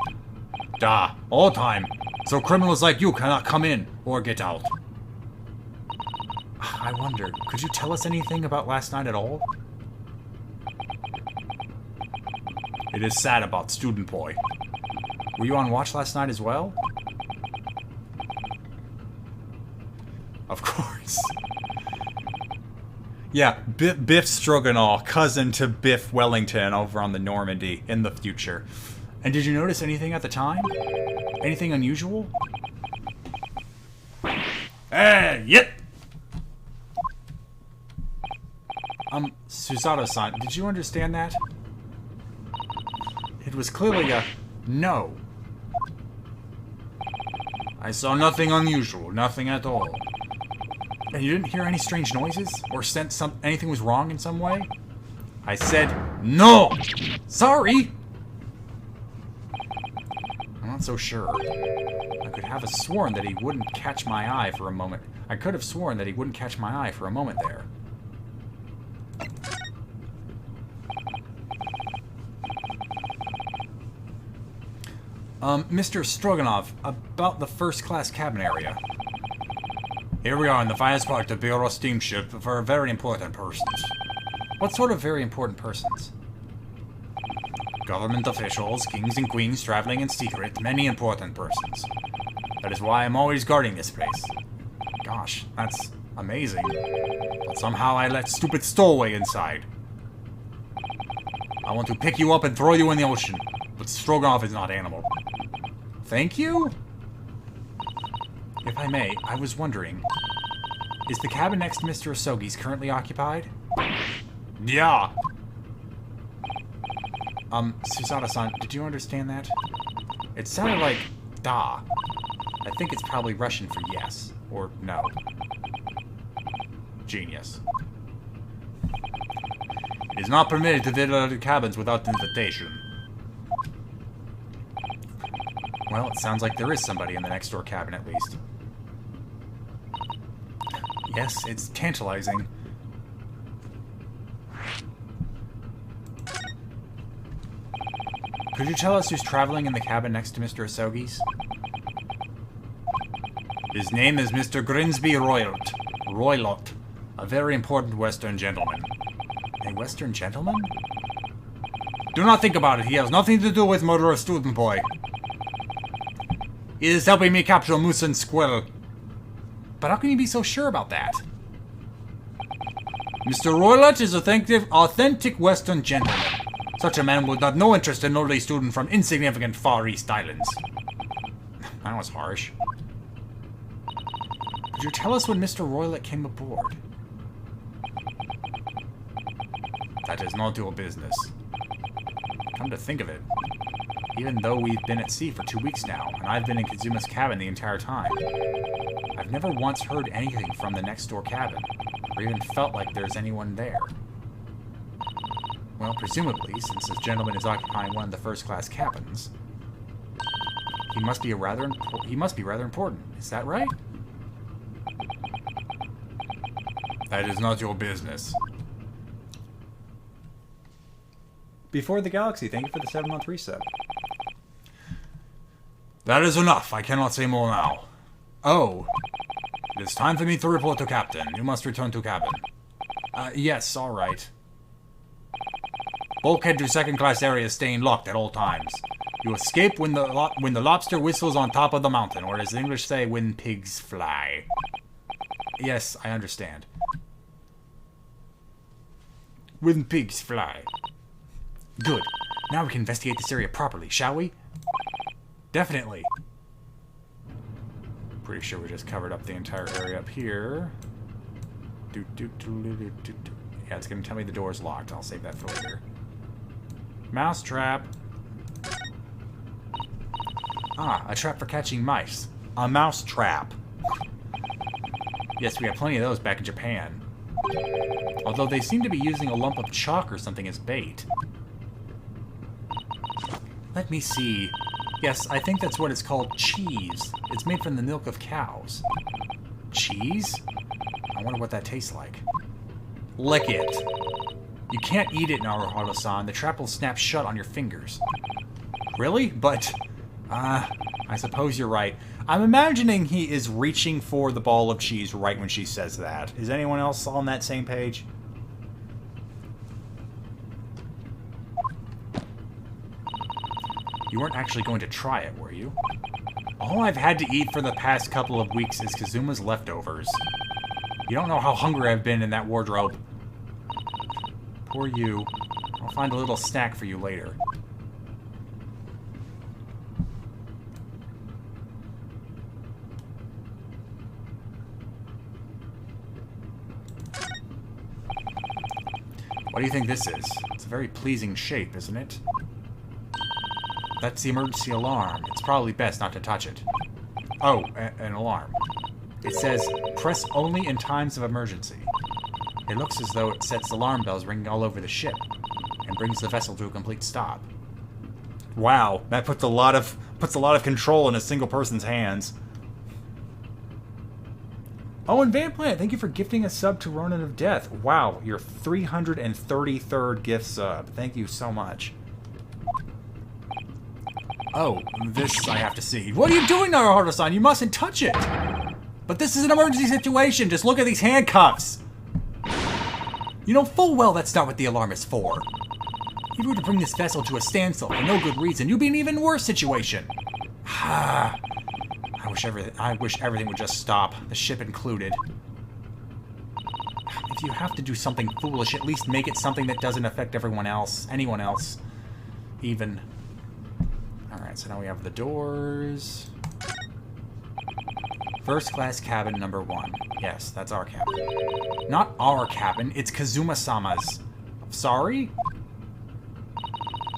Da, all time. So criminals like you cannot come in or get out. I wonder, could you tell us anything about last night at all? It is sad about Student Boy. Were you on watch last night as well? Of course. Yeah, Biff Stroganoff, cousin to Biff Wellington over on the Normandy in the future. And did you notice anything at the time? Anything unusual? Yep! Susato-san, did you understand that? It was clearly a no. I saw nothing unusual, nothing at all. And you didn't hear any strange noises? Or sense anything was wrong in some way? I said no! Sorry! I'm not so sure. I could have sworn that he wouldn't catch my eye for a moment. I could have sworn that he wouldn't catch my eye for a moment there. Mr. Stroganoff, about the first-class cabin area. Here we are in the finest part of Bureau steamship for very important persons. What sort of very important persons? Government officials, kings and queens traveling in secret, many important persons. That is why I'm always guarding this place. Gosh, that's amazing. But somehow I let stupid stowaway inside. I want to pick you up and throw you in the ocean, but Stroganoff is not animal. Thank you? If I may, I was wondering, is the cabin next to Mr. Asogi's currently occupied? Yeah. Susato-san, did you understand that? It sounded like da. I think it's probably Russian for yes, or no. Genius. It is not permitted to visit other cabins without invitation. Well, it sounds like there is somebody in the next door cabin at least. Yes, it's tantalizing. Could you tell us who's traveling in the cabin next to Mr. Asogi's? His name is Mr. Grimsby Roylott, a very important Western gentleman. A Western gentleman? Do not think about it. He has nothing to do with murder of Student Boy. He is helping me capture Moose and Squirrel. But how can you be so sure about that? Mr. Roylott is an authentic Western gentleman. Such a man would have no interest in an early student from insignificant Far East Islands. That was harsh. Could you tell us when Mr. Roylott came aboard? That is not your business. Come to think of it, even though we've been at sea for 2 weeks now, and I've been in Kazuma's cabin the entire time, I've never once heard anything from the next door cabin, or even felt like there's anyone there. Well, presumably, since this gentleman is occupying one of the first-class cabins, he must be rather important. Is that right? That is not your business. Before the Galaxy, thank you for the 7-month reset. That is enough. I cannot say more now. Oh. It is time for me to report to Captain. You must return to cabin. Yes, alright. Bulkhead to second-class area staying locked at all times. You escape when the lobster whistles on top of the mountain, or as the English say, when pigs fly. Yes, I understand. When pigs fly. Good. Now we can investigate this area properly, shall we? Definitely. Pretty sure we just covered up the entire area up here. Yeah, it's going to tell me the door's locked. I'll save that for later. Mouse trap. Ah, a trap for catching mice. A mouse trap. Yes, we have plenty of those back in Japan. Although they seem to be using a lump of chalk or something as bait. Let me see. Yes, I think that's what it's called, cheese. It's made from the milk of cows. Cheese? I wonder what that tastes like. Lick it. You can't eat it, Naruhodo-san. The trap will snap shut on your fingers. Really? But, I suppose you're right. I'm imagining he is reaching for the ball of cheese right when she says that. Is anyone else on that same page? You weren't actually going to try it, were you? All I've had to eat for the past couple of weeks is Kazuma's leftovers. You don't know how hungry I've been in that wardrobe. Poor you. I'll find a little snack for you later. What do you think this is? It's a very pleasing shape, isn't it? That's the emergency alarm. It's probably best not to touch it. Oh, an alarm. It says, press only in times of emergency. It looks as though it sets alarm bells ringing all over the ship and brings the vessel to a complete stop. Wow, that puts a lot of control in a single person's hands. Oh, and Vamplant, thank you for gifting a sub to Ronin of Death. Wow, your 333rd gift sub. Thank you so much. Oh, this I have to see. What are you doing, Naruhodo-san? You mustn't touch it! But this is an emergency situation. Just look at these handcuffs. You know full well that's not what the alarm is for. If you were to bring this vessel to a standstill for no good reason, you'd be in an even worse situation. I wish everything would just stop, the ship included. If you have to do something foolish, at least make it something that doesn't affect anyone else. Even. Alright, so now we have the doors. First class cabin number 1. Yes, that's our cabin. Not our cabin, it's Kazuma-sama's. Sorry?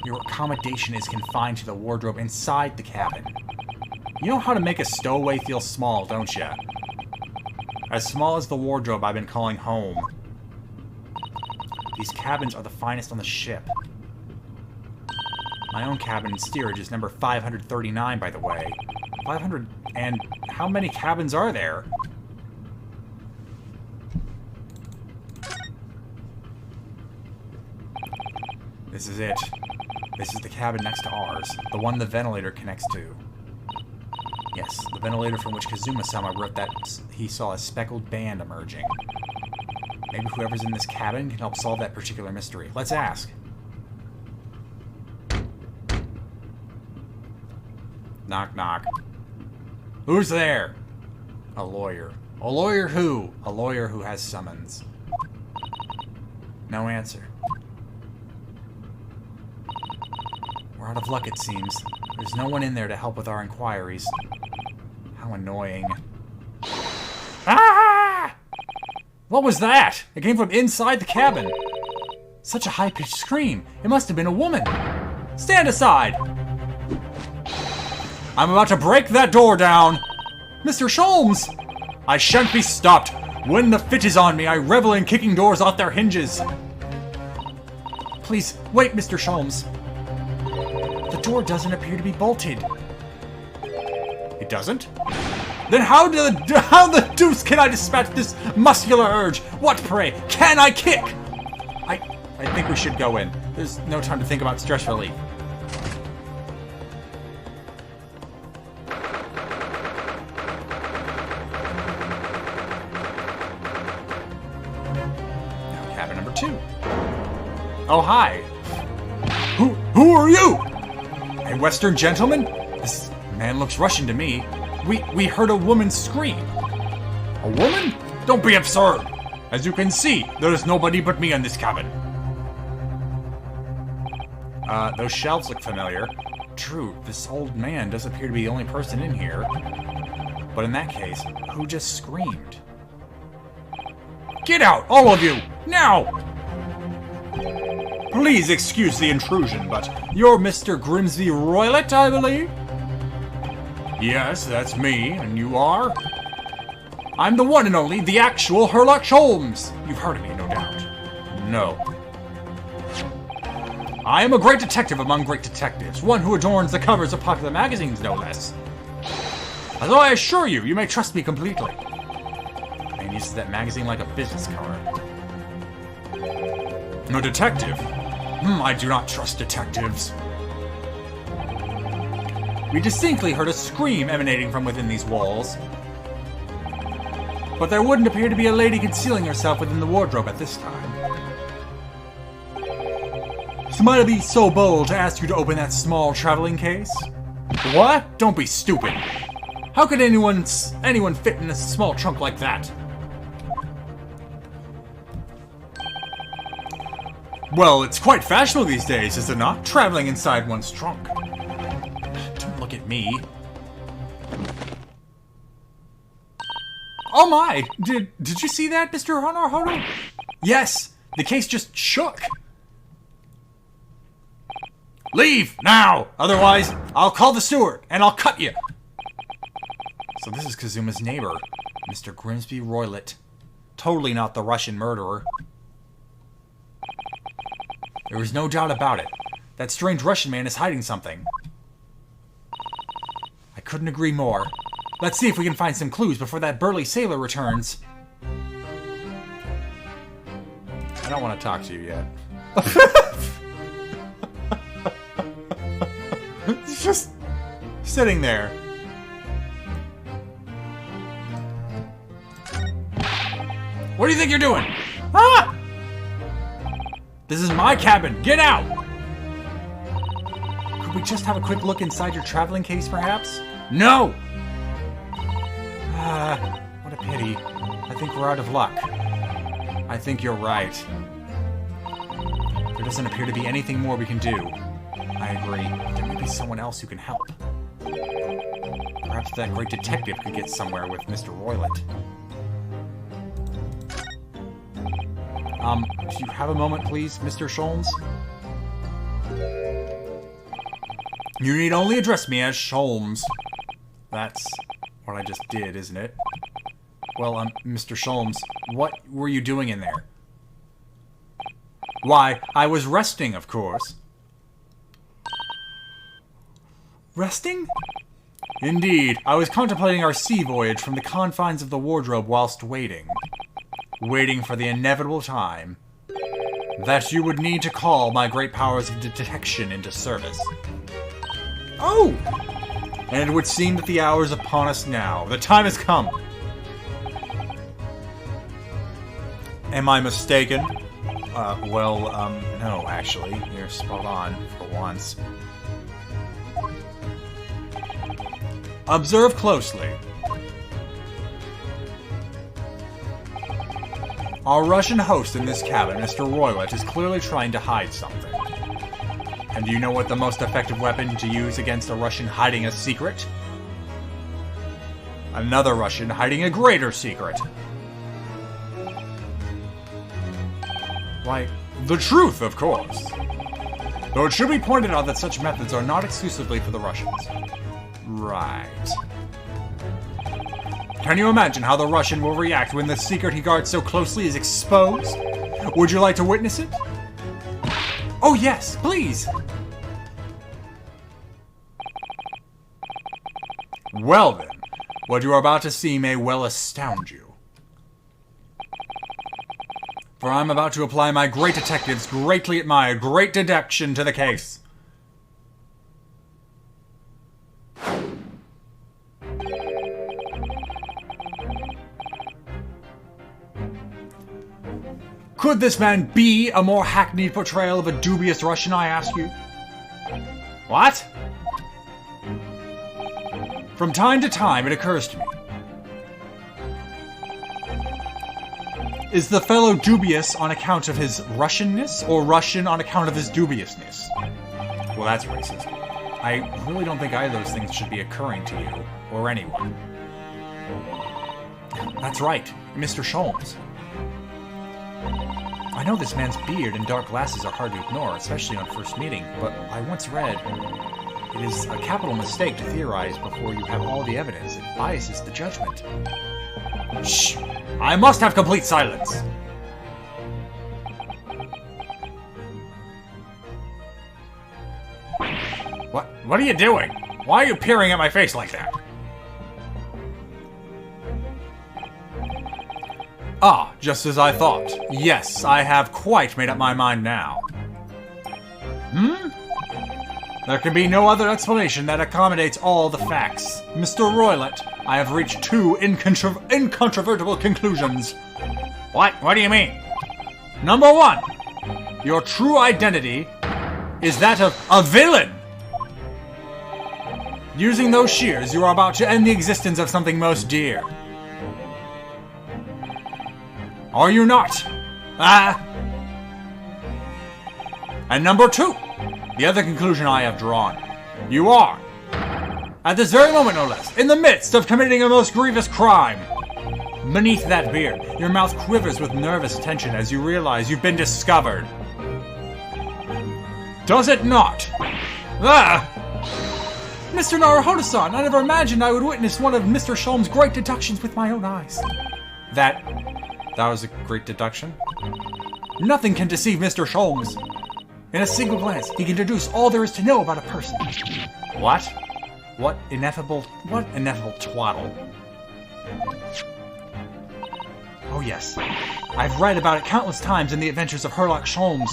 Your accommodation is confined to the wardrobe inside the cabin. You know how to make a stowaway feel small, don't you? As small as the wardrobe I've been calling home. These cabins are the finest on the ship. My own cabin in steerage is number 539, by the way. 500... and how many cabins are there? This is it. This is the cabin next to ours. The one the ventilator connects to. Yes, the ventilator from which Kazuma-sama wrote that he saw a speckled band emerging. Maybe whoever's in this cabin can help solve that particular mystery. Let's ask. Knock, knock. Who's there? A lawyer. A lawyer who? A lawyer who has summons. No answer. We're out of luck, it seems. There's no one in there to help with our inquiries. How annoying. Ah! What was that? It came from inside the cabin. Such a high-pitched scream. It must have been a woman. Stand aside! I'm about to break that door down! Mr. Sholmes! I shan't be stopped. When the fit is on me, I revel in kicking doors off their hinges. Please, wait, Mr. Sholmes. The door doesn't appear to be bolted. It doesn't? Then how the deuce can I dispatch this muscular urge? What, pray, can I kick? I think we should go in. There's no time to think about stress relief. Now cabin number 2. Oh, hi. Who are you? A Western gentleman? This man looks Russian to me. We heard a woman scream. A woman? Don't be absurd. As you can see, there is nobody but me in this cabin. Those shelves look familiar. True, this old man does appear to be the only person in here. But in that case, who just screamed? Get out, all of you! Now! Please excuse the intrusion, but you're Mr. Grimsby Roylott, I believe? Yes, that's me, and you are? I'm the one and only, the actual Herlock Sholmes! You've heard of me, no doubt. No. I am a great detective among great detectives, one who adorns the covers of popular magazines, no less. Although I assure you, you may trust me completely. Man uses that magazine like a business card. No detective? I do not trust detectives. We distinctly heard a scream emanating from within these walls. But there wouldn't appear to be a lady concealing herself within the wardrobe at this time. So might I be so bold to ask you to open that small traveling case? What? Don't be stupid. How could anyone fit in a small trunk like that? Well, it's quite fashionable these days, is it not? Traveling inside one's trunk. Don't look at me. Oh my! Did you see that, Mr. Naruhodo? Yes! The case just shook! Leave, now! Otherwise, I'll call the steward, and I'll cut you! So this is Kazuma's neighbor, Mr. Grimsby Roylott. Totally not the Russian murderer. There is no doubt about it. That strange Russian man is hiding something. I couldn't agree more. Let's see if we can find some clues before that burly sailor returns. I don't want to talk to you yet. It's just sitting there. What do you think you're doing? Ah! This is my cabin. Get out! Could we just have a quick look inside your traveling case, perhaps? No! What a pity. I think we're out of luck. I think you're right. There doesn't appear to be anything more we can do. I agree. There may be someone else who can help. Perhaps that great detective could get somewhere with Mr. Roylott. Do you have a moment, please, Mr. Sholmes? You need only address me as Sholmes. That's what I just did, isn't it? Well, Mr. Sholmes, what were you doing in there? Why, I was resting, of course. Resting? Indeed, I was contemplating our sea voyage from the confines of the wardrobe whilst waiting. Waiting for the inevitable time that you would need to call my great powers of detection into service. Oh! And it would seem that the hour is upon us now. The time has come. Am I mistaken? No, actually. You're spot on, for once. Observe closely. Our Russian host in this cabin, Mr. Roylott, is clearly trying to hide something. And do you know what the most effective weapon to use against a Russian hiding a secret? Another Russian hiding a greater secret. Why, the truth, of course. Though it should be pointed out that such methods are not exclusively for the Russians. Right. Can you imagine how the Russian will react when the secret he guards so closely is exposed? Would you like to witness it? Oh yes, please! Well then, what you are about to see may well astound you. For I'm about to apply my great detective's greatly admired great deduction to the case. Could this man be a more hackneyed portrayal of a dubious Russian, I ask you? What? From time to time, it occurs to me. Is the fellow dubious on account of his Russianness, or Russian on account of his dubiousness? Well, that's racist. I really don't think either of those things should be occurring to you, or anyone. That's right, Mr. Sholmes. I know this man's beard and dark glasses are hard to ignore, especially on first meeting, but I once read it is a capital mistake to theorize before you have all the evidence. It biases the judgment. Shh! I must have complete silence! What are you doing? Why are you peering at my face like that? Ah, just as I thought. Yes, I have quite made up my mind now. There can be no other explanation that accommodates all the facts. Mr. Roylott, I have reached two incontrovertible conclusions. What? What do you mean? Number one, your true identity is that of a villain. Using those shears, you are about to end the existence of something most dear. Are you not? And number two, the other conclusion I have drawn. You are, at this very moment no less, in the midst of committing a most grievous crime. Beneath that beard, your mouth quivers with nervous tension as you realize you've been discovered. Does it not? Mr. Naruhodo-san, I never imagined I would witness one of Mr. Sholmes' great deductions with my own eyes. That was a great deduction? Nothing can deceive Mr. Sholmes. In a single glance, he can deduce all there is to know about a person. What? What ineffable twaddle. Oh yes, I've read about it countless times in the adventures of Herlock Sholmes.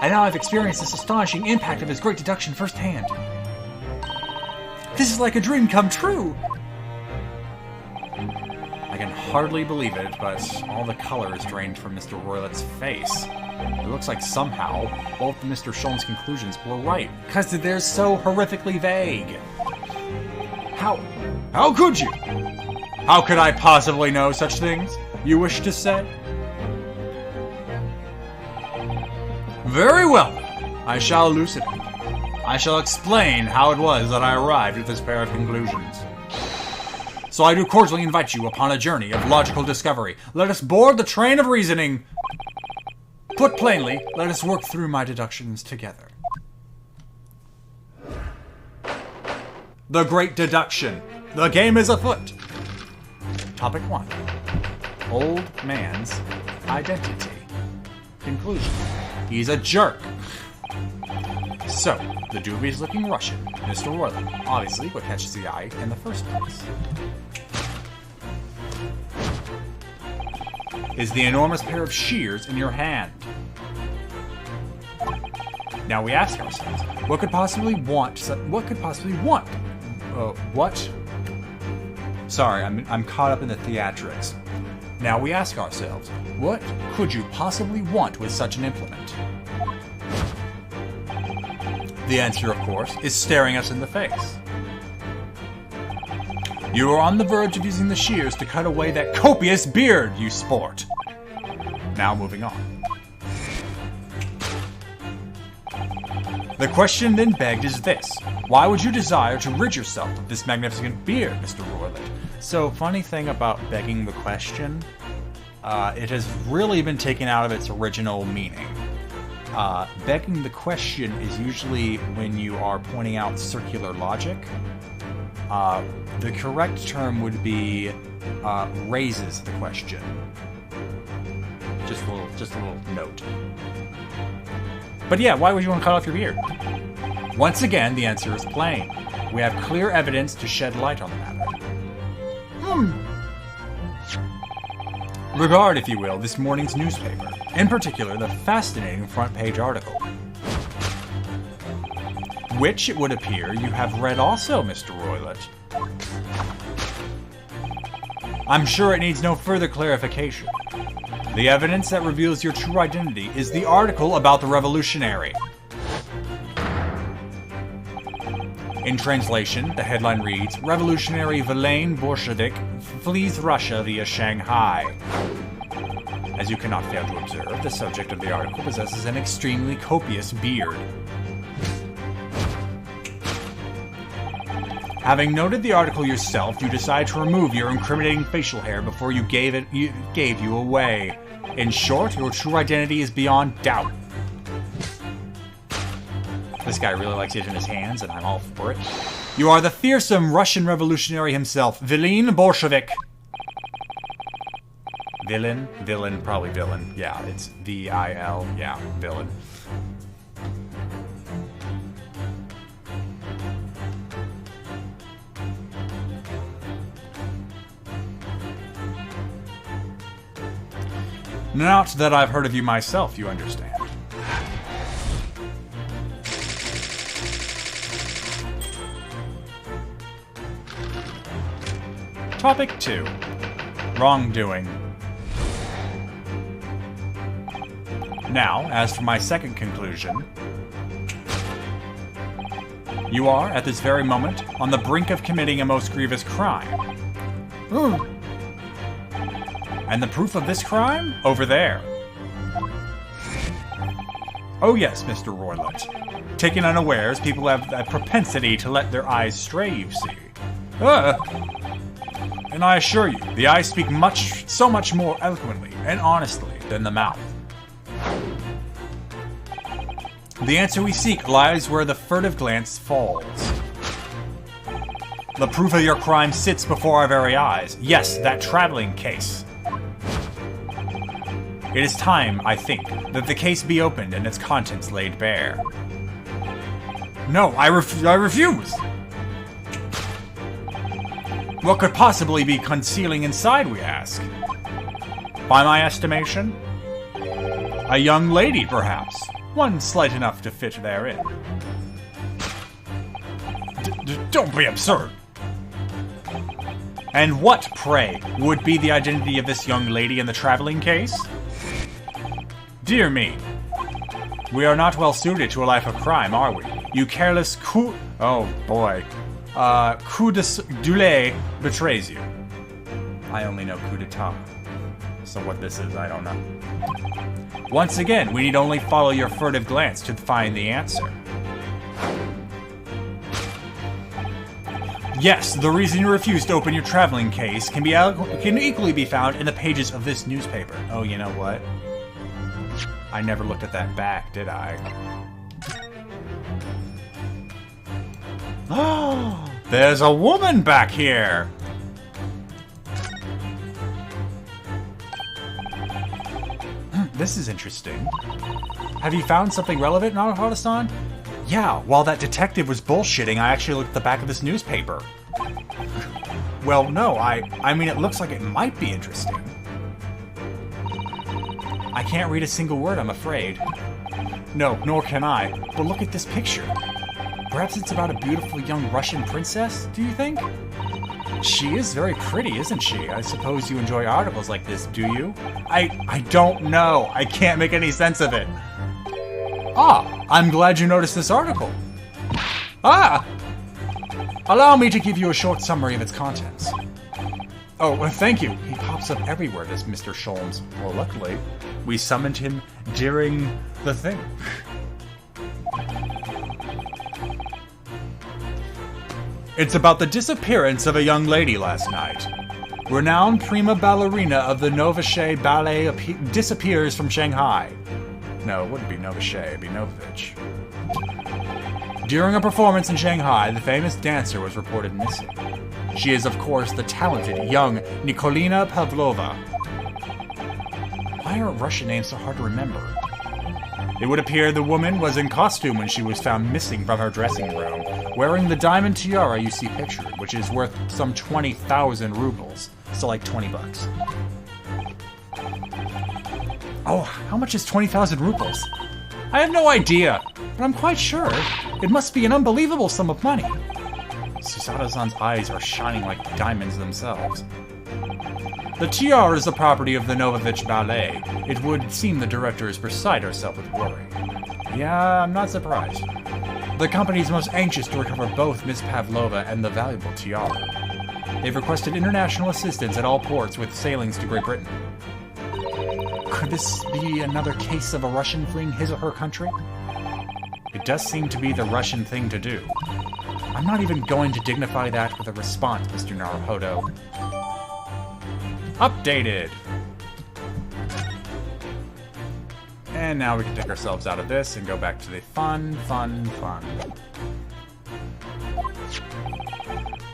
And now I've experienced this astonishing impact of his great deduction firsthand. This is like a dream come true! I can hardly believe it, but all the color is drained from Mr. Roylott's face. It looks like somehow both of Mr. Sholmes' conclusions were right, because they're so horrifically vague. How could you? How could I possibly know such things, you wish to say? Very well, I shall elucidate. I shall explain how it was that I arrived at this pair of conclusions. So I do cordially invite you upon a journey of logical discovery. Let us board the train of reasoning. Put plainly, let us work through my deductions together. The Great Deduction. The game is afoot. Topic 1. Old man's identity. Conclusion. He's a jerk. So, the dubious-looking Russian, Mr. Roylott, obviously what catches the eye in the first place, is the enormous pair of shears in your hand. Now we ask ourselves, what could possibly want? What? Sorry, I'm caught up in the theatrics. Now we ask ourselves, what could you possibly want with such an implement? The answer, of course, is staring us in the face. You are on the verge of using the shears to cut away that copious beard you sport. Now moving on. The question then begged is this. Why would you desire to rid yourself of this magnificent beard, Mr. Roylott? So, funny thing about begging the question, it has really been taken out of its original meaning. Begging the question is usually when you are pointing out circular logic. The correct term would be raises the question. Just a little note. But yeah, why would you want to cut off your beard? Once again, the answer is plain. We have clear evidence to shed light on the matter. Regard, if you will, this morning's newspaper. In particular, the fascinating front page article. Which, it would appear, you have read also, Mr. Roylott. I'm sure it needs no further clarification. The evidence that reveals your true identity is the article about the revolutionary. In translation, the headline reads, Revolutionary Villain Bolshevik flees Russia via Shanghai. As you cannot fail to observe, the subject of the article possesses an extremely copious beard. Having noted the article yourself, you decide to remove your incriminating facial hair before you gave you away. In short, your true identity is beyond doubt. This guy really likes it in his hands, and I'm all for it. You are the fearsome Russian revolutionary himself, Villain Bolshevik. Villain? Villain, probably villain. Yeah, it's V-I-L. Yeah, villain. Not that I've heard of you myself, you understand. Topic 2. Wrongdoing. Now, as for my second conclusion, you are, at this very moment, on the brink of committing a most grievous crime. And the proof of this crime? Over there. Oh yes, Mr. Roylott. Taken unawares, people have a propensity to let their eyes stray, you see. And I assure you, the eyes speak so much more eloquently and honestly than the mouth. The answer we seek lies where the furtive glance falls. The proof of your crime sits before our very eyes. Yes, that traveling case. It is time, I think, that the case be opened and its contents laid bare. No, I refuse! What could possibly be concealing inside, we ask? By my estimation, a young lady, perhaps. One slight enough to fit therein. Don't be absurd! And what, pray, would be the identity of this young lady in the traveling case? Dear me. We are not well suited to a life of crime, are we? You careless oh boy. Coup d'etat betrays you. I only know coup d'etat. So what this is, I don't know. Once again, we need only follow your furtive glance to find the answer. Yes, the reason you refuse to open your traveling case can equally be found in the pages of this newspaper. Oh, you know what? I never looked at that back, did I? Oh, there's a woman back here! This is interesting. Have you found something relevant, Naruhodo-san? Yeah, while that detective was bullshitting, I actually looked at the back of this newspaper. Well, no, I mean, it looks like it might be interesting. I can't read a single word, I'm afraid. No, nor can I. But look at this picture. Perhaps it's about a beautiful young Russian princess, do you think? She is very pretty, isn't she? I suppose you enjoy articles like this, do you? I don't know. I can't make any sense of it. Ah, I'm glad you noticed this article. Ah! Allow me to give you a short summary of its contents. Oh, well, thank you. He pops up everywhere, this Mr. Sholmes. Well, luckily, we summoned him during the thing. It's about the disappearance of a young lady last night. Renowned prima ballerina of the Novoshe Ballet disappears from Shanghai. No, it wouldn't be Novoshe, it'd be Novovich. During a performance in Shanghai, the famous dancer was reported missing. She is, of course, the talented young Nikolina Pavlova. Why are Russian names so hard to remember? It would appear the woman was in costume when she was found missing from her dressing room, wearing the diamond tiara you see pictured, which is worth some 20,000 rubles, so like 20 bucks. Oh, how much is 20,000 rubles? I have no idea, but I'm quite sure it must be an unbelievable sum of money. Susato-san's eyes are shining like diamonds themselves. The tiara is the property of the Novovich Ballet. It would seem the director is beside herself with worry. Yeah, I'm not surprised. The company is most anxious to recover both Miss Pavlova and the valuable tiara. They've requested international assistance at all ports with sailings to Great Britain. Could this be another case of a Russian fleeing his or her country? It does seem to be the Russian thing to do. I'm not even going to dignify that with a response, Mr. Naruhodo. Updated! And now we can take ourselves out of this and go back to the fun.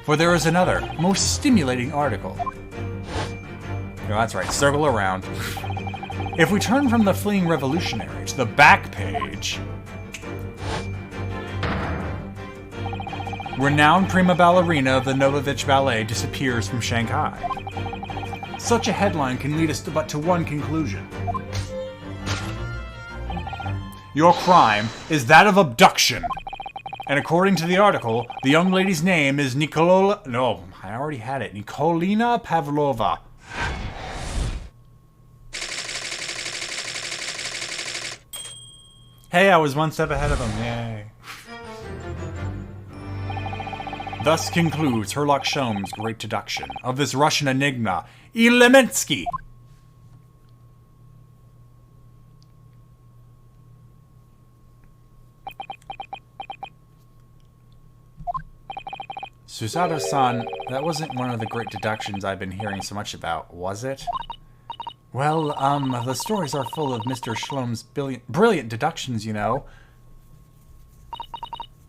For there is another, most stimulating article. No, that's right, circle around. If we turn from the fleeing revolutionary to the back page... Renowned prima ballerina of the Novovich Ballet disappears from Shanghai. Such a headline can lead us but to one conclusion. Your crime is that of abduction. And according to the article, the young lady's name is Nikolina Pavlova. Hey, I was one step ahead of him, yay. Thus concludes Herlock Sholmes' great deduction of this Russian enigma, Ilemensky. Susato-san, that wasn't one of the great deductions I've been hearing so much about, was it? Well, the stories are full of Mr. Sholmes' brilliant deductions, you know.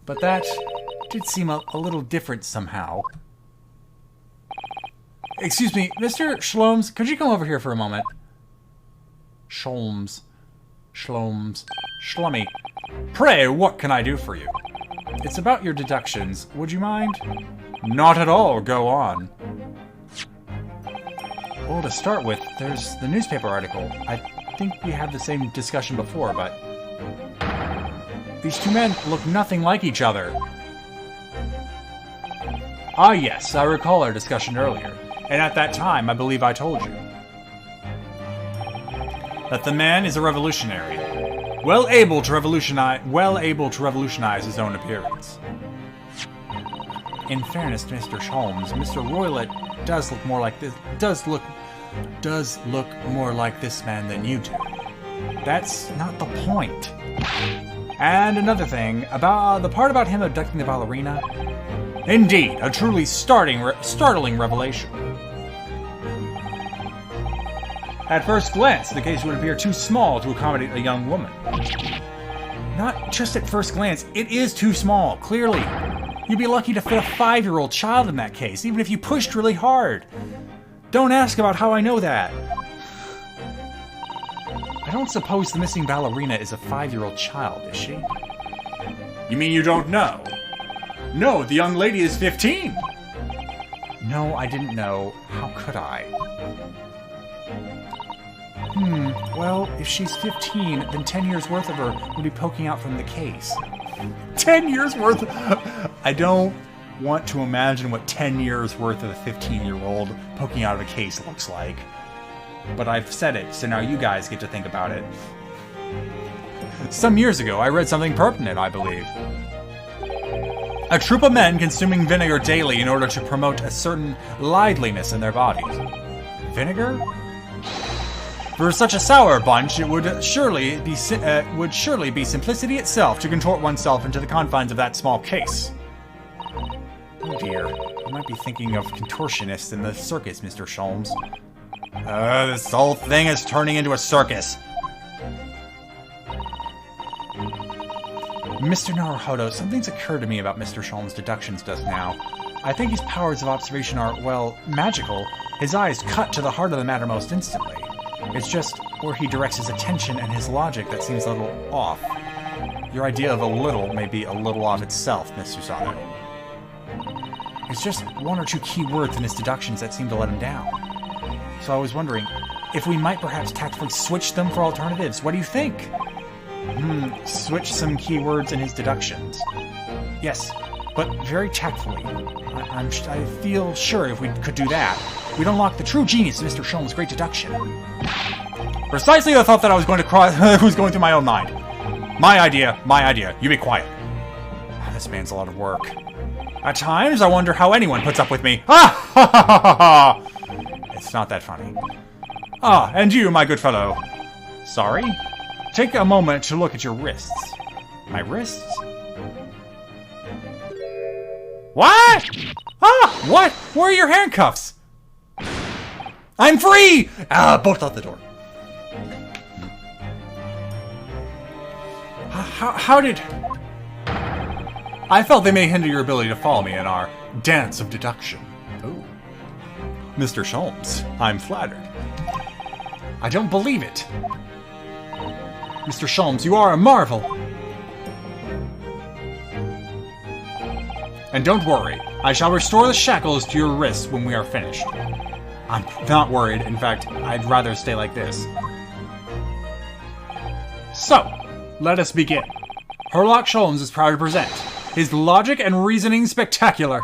But that did seem a little different somehow. Excuse me, Mr. Sholmes, could you come over here for a moment? Sholmes. Shlummy. Pray, what can I do for you? It's about your deductions. Would you mind? Not at all. Go on. Well, to start with, there's the newspaper article. I think we had the same discussion before, but... These two men look nothing like each other. Ah, yes, I recall our discussion earlier. And at that time, I believe I told you that the man is a revolutionary, well able to revolutionize his own appearance. In fairness to Mr. Sholmes, Mr. Roylott does look more like this man than you do. That's not the point. And another thing about the part about him abducting the ballerina. Indeed, a truly startling revelation. At first glance, the case would appear too small to accommodate a young woman. Not just at first glance, it is too small, clearly. You'd be lucky to fit a 5-year-old child in that case, even if you pushed really hard. Don't ask about how I know that. I don't suppose the missing ballerina is a 5-year-old child, is she? You mean you don't know? No, the young lady is 15! No, I didn't know. How could I? Well, if she's 15, then 10 years worth of her would be poking out from the case. 10 years worth? I don't want to imagine what 10 years worth of a 15-year-old poking out of a case looks like. But I've said it, so now you guys get to think about it. Some years ago, I read something pertinent, I believe. A troop of men consuming vinegar daily in order to promote a certain liveliness in their bodies. Vinegar? For such a sour bunch, it would surely be simplicity itself to contort oneself into the confines of that small case. Oh dear, I might be thinking of contortionists in the circus, Mr. Sholmes. This whole thing is turning into a circus. Mr. Naruhodo, something's occurred to me about Mr. Sholmes' deductions just now. I think his powers of observation are, well, magical. His eyes cut to the heart of the matter most instantly. It's just where he directs his attention and his logic that seems a little off. Your idea of a little may be a little off itself, Miss Susato. It's just one or two key words in his deductions that seem to let him down. So I was wondering if we might perhaps tactfully switch them for alternatives. What do you think? Switch some keywords in his deductions. Yes, but very tactfully. I feel sure if we could do that, we'd unlock the true genius of Mr. Sholmes' great deduction. Precisely the thought that I was going to was going through my own mind. My idea. You be quiet. This man's a lot of work. At times, I wonder how anyone puts up with me. Ha ha ha ha ha! It's not that funny. Ah, and you, my good fellow. Sorry? Take a moment to look at your wrists. My wrists? What? Ah, what? Where are your handcuffs? I'm free! Both out the door. How did... I felt they may hinder your ability to follow me in our dance of deduction. Oh. Mr. Sholmes, I'm flattered. I don't believe it. Mr. Sholmes, you are a marvel. And don't worry, I shall restore the shackles to your wrists when we are finished. I'm not worried. In fact, I'd rather stay like this. So, let us begin. Herlock Sholmes is proud to present his logic and reasoning spectacular.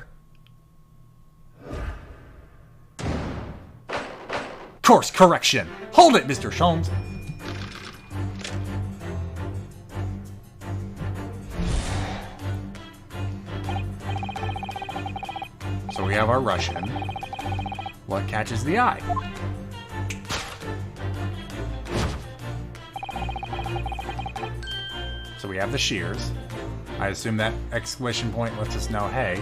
Course correction. Hold it, Mr. Sholmes. So we have our Russian. What catches the eye? So we have the shears. I assume that exclamation point lets us know, hey,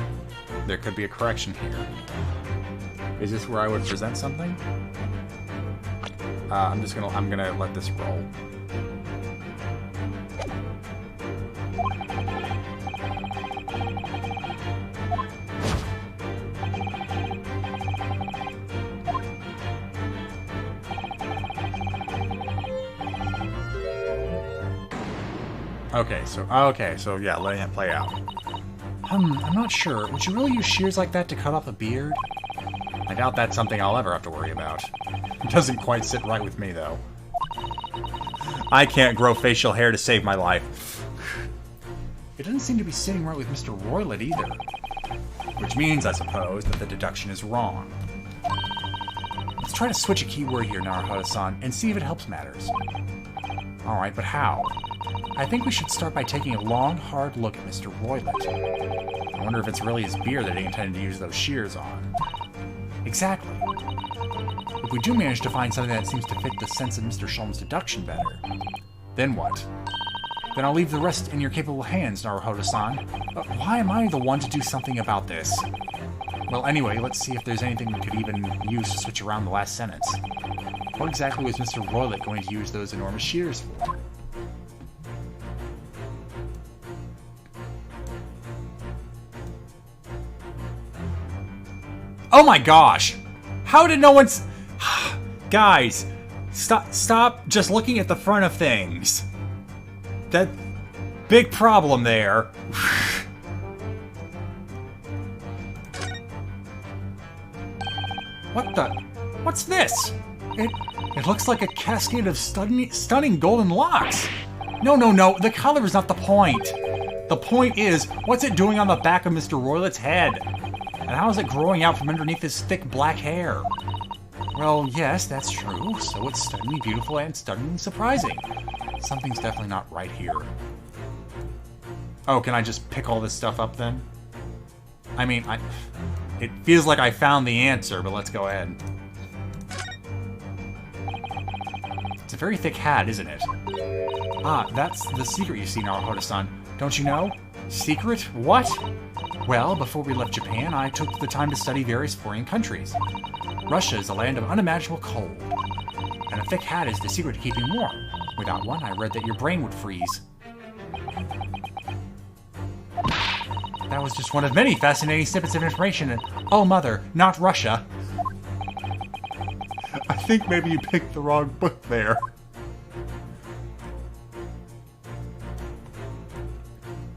there could be a correction here. Is this where I would present something? I'm gonna let this roll. Okay, so yeah, letting it play out. I'm not sure. Would you really use shears like that to cut off a beard? I doubt that's something I'll ever have to worry about. It doesn't quite sit right with me, though. I can't grow facial hair to save my life. It doesn't seem to be sitting right with Mr. Roylott either. Which means, I suppose, that the deduction is wrong. Let's try to switch a keyword here, Naruhodo-san, and see if it helps matters. Alright, but how? I think we should start by taking a long, hard look at Mr. Roylott. I wonder if it's really his beard that he intended to use those shears on. Exactly. If we do manage to find something that seems to fit the sense of Mr. Sholmes' deduction better, then what? Then I'll leave the rest in your capable hands, Naruhodo-san. But why am I the one to do something about this? Well, anyway, let's see if there's anything we could even use to switch around the last sentence. What exactly was Mr. Roylott going to use those enormous shears for? Oh my gosh! How did no one's... Guys, stop just looking at the front of things. That big problem there. What the... What's this? It looks like a cascade of stunning golden locks. No, the color is not the point. The point is, what's it doing on the back of Mr. Roylott's head? And how is it growing out from underneath his thick black hair? Well, yes, that's true. So it's stunningly beautiful and stunningly surprising. Something's definitely not right here. Oh, can I just pick all this stuff up then? I mean, it feels like I found the answer, but let's go ahead. It's a very thick hat, isn't it? Ah, that's the secret you see, Naruhodo-san. Don't you know? Secret? What? Well, before we left Japan, I took the time to study various foreign countries. Russia is a land of unimaginable cold, and a thick hat is the secret to keeping warm. Without one, I read that your brain would freeze. That was just one of many fascinating snippets of information, and oh mother, not Russia. I think maybe you picked the wrong book there.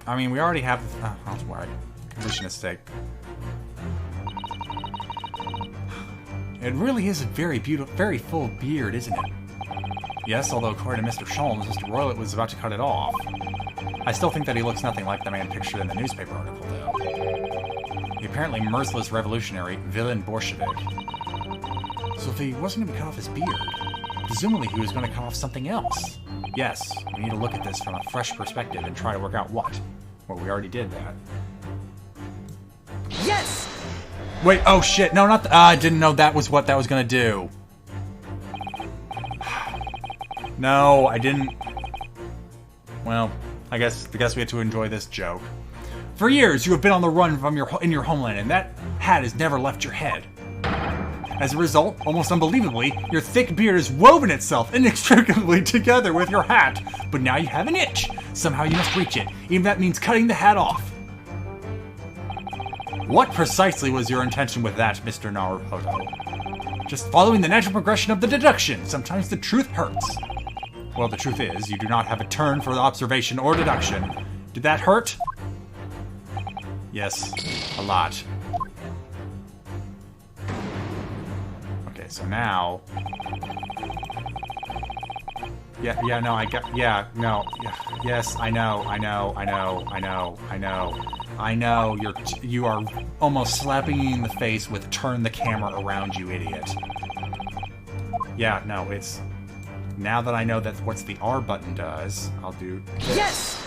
I mean, we already have... that's why. Completionist sake. It really is a very beautiful, very full beard, isn't it? Yes, although according to Mr. Sholmes, Mr. Roylott was about to cut it off. I still think that he looks nothing like the man pictured in the newspaper article, though. The apparently merciless revolutionary, villain Bolshevik. So if he wasn't going to cut off his beard, presumably he was going to cut off something else. Yes, we need to look at this from a fresh perspective and try to work out what. Well, we already did that. Yes! Wait, oh shit, no, not I didn't know that was what that was gonna do. No, I didn't. Well, I guess we had to enjoy this joke. For years, you have been on the run from in your homeland, and that hat has never left your head. As a result, almost unbelievably, your thick beard has woven itself inextricably together with your hat. But now you have an itch. Somehow you must reach it, even if that means cutting the hat off. What precisely was your intention with that, Mr. Naruhodo? Just following the natural progression of the deduction. Sometimes the truth hurts. Well, the truth is, you do not have a turn for observation or deduction. Did that hurt? Yes, a lot. Okay, so now... Yes, I know, you are almost slapping me in the face with turn the camera around, you idiot. Yeah, no, it's... Now that I know that what's the R button does, I'll do this. Yes!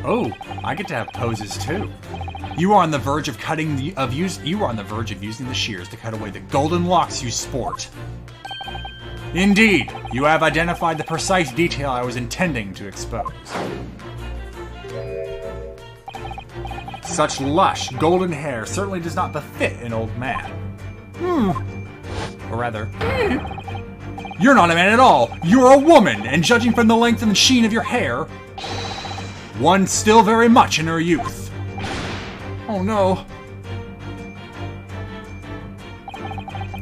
Oh, I get to have poses too. You are on the verge of using the shears to cut away the golden locks you sport. Indeed, you have identified the precise detail I was intending to expose. Such lush, golden hair certainly does not befit an old man. Or rather, you're not a man at all. You're a woman, and judging from the length and sheen of your hair, one still very much in her youth. Oh no.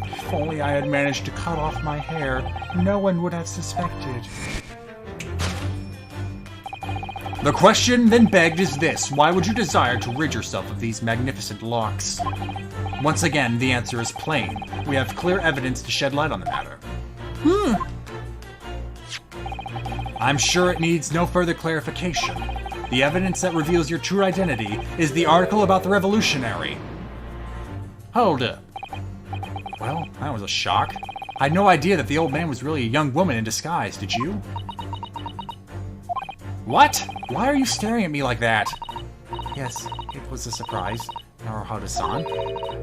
If only I had managed to cut off my hair, no one would have suspected. The question then begged is this: why would you desire to rid yourself of these magnificent locks? Once again, the answer is plain. We have clear evidence to shed light on the matter. I'm sure it needs no further clarification. The evidence that reveals your true identity is the article about the revolutionary. Hold up. Well, that was a shock. I had no idea that the old man was really a young woman in disguise, did you? What? Why are you staring at me like that? Yes, it was a surprise, Naruhodo-san.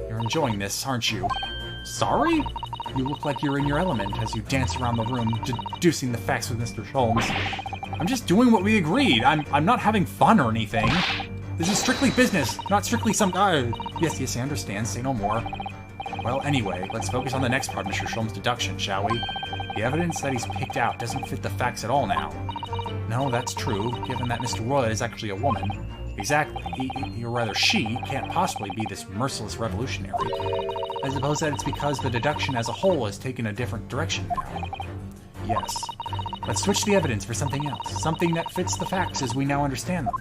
You're enjoying this, aren't you? Sorry? You look like you're in your element as you dance around the room, deducing the facts with Mr. Sholmes. I'm just doing what we agreed. I'm not having fun or anything. This is strictly business, not strictly some... Yes, I understand. Say no more. Well, anyway, let's focus on the next part of Mr. Sholmes' deduction, shall we? The evidence that he's picked out doesn't fit the facts at all now. No, that's true, given that Mr. Roy is actually a woman. Exactly. He, or rather she, can't possibly be this merciless revolutionary. I suppose that it's because the deduction as a whole has taken a different direction now. Yes. Let's switch the evidence for something else. Something that fits the facts as we now understand them.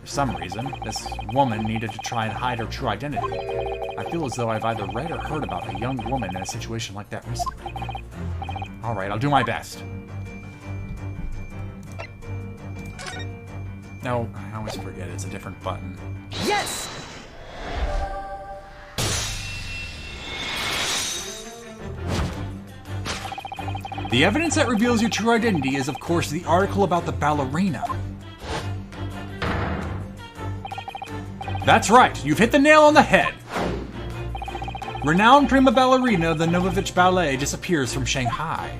For some reason, this woman needed to try and hide her true identity. I feel as though I've either read or heard about a young woman in a situation like that recently. Alright, I'll do my best. No, I always forget it's a different button. Yes! The evidence that reveals your true identity is, of course, the article about the ballerina. That's right, you've hit the nail on the head. Renowned prima ballerina of the Novovich Ballet disappears from Shanghai.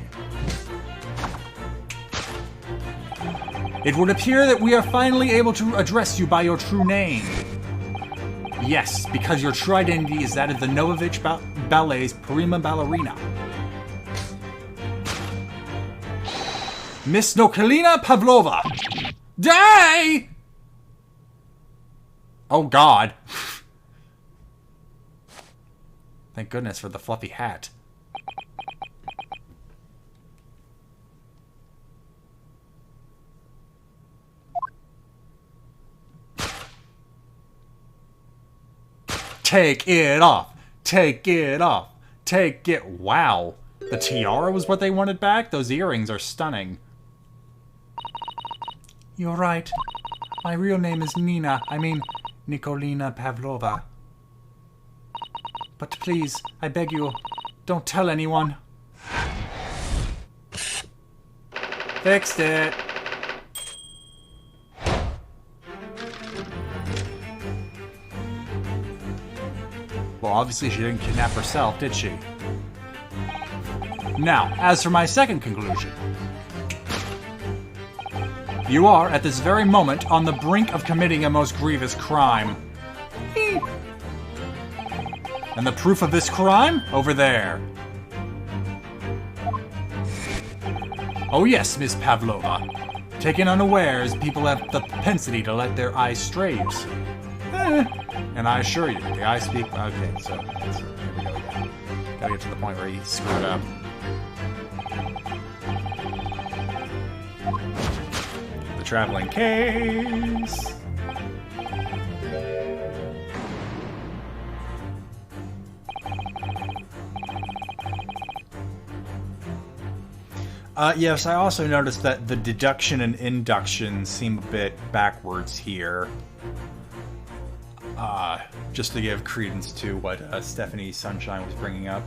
It would appear that we are finally able to address you by your true name. Yes, because your true identity is that of the Novovich Ballet's prima ballerina. Miss Nokalina Pavlova. Die! Oh God. Thank goodness for the fluffy hat. Take it off. Take it off. Take it. Wow. The tiara was what they wanted back? Those earrings are stunning. You're right. My real name is Nikolina Pavlova. But please, I beg you, don't tell anyone. Fixed it. Well, obviously she didn't kidnap herself, did she? Now, as for my second conclusion. You are, at this very moment, on the brink of committing a most grievous crime. And the proof of this crime? Over there. Oh yes, Miss Pavlova. Taken unawares, people have the propensity to let their eyes stray. And I assure you, the eyes speak... Okay, so here we go again. Gotta get to the point where he screwed up. The traveling case. Yes, I also noticed that the deduction and induction seem a bit backwards here. Just to give credence to what Stephanie Sunshine was bringing up.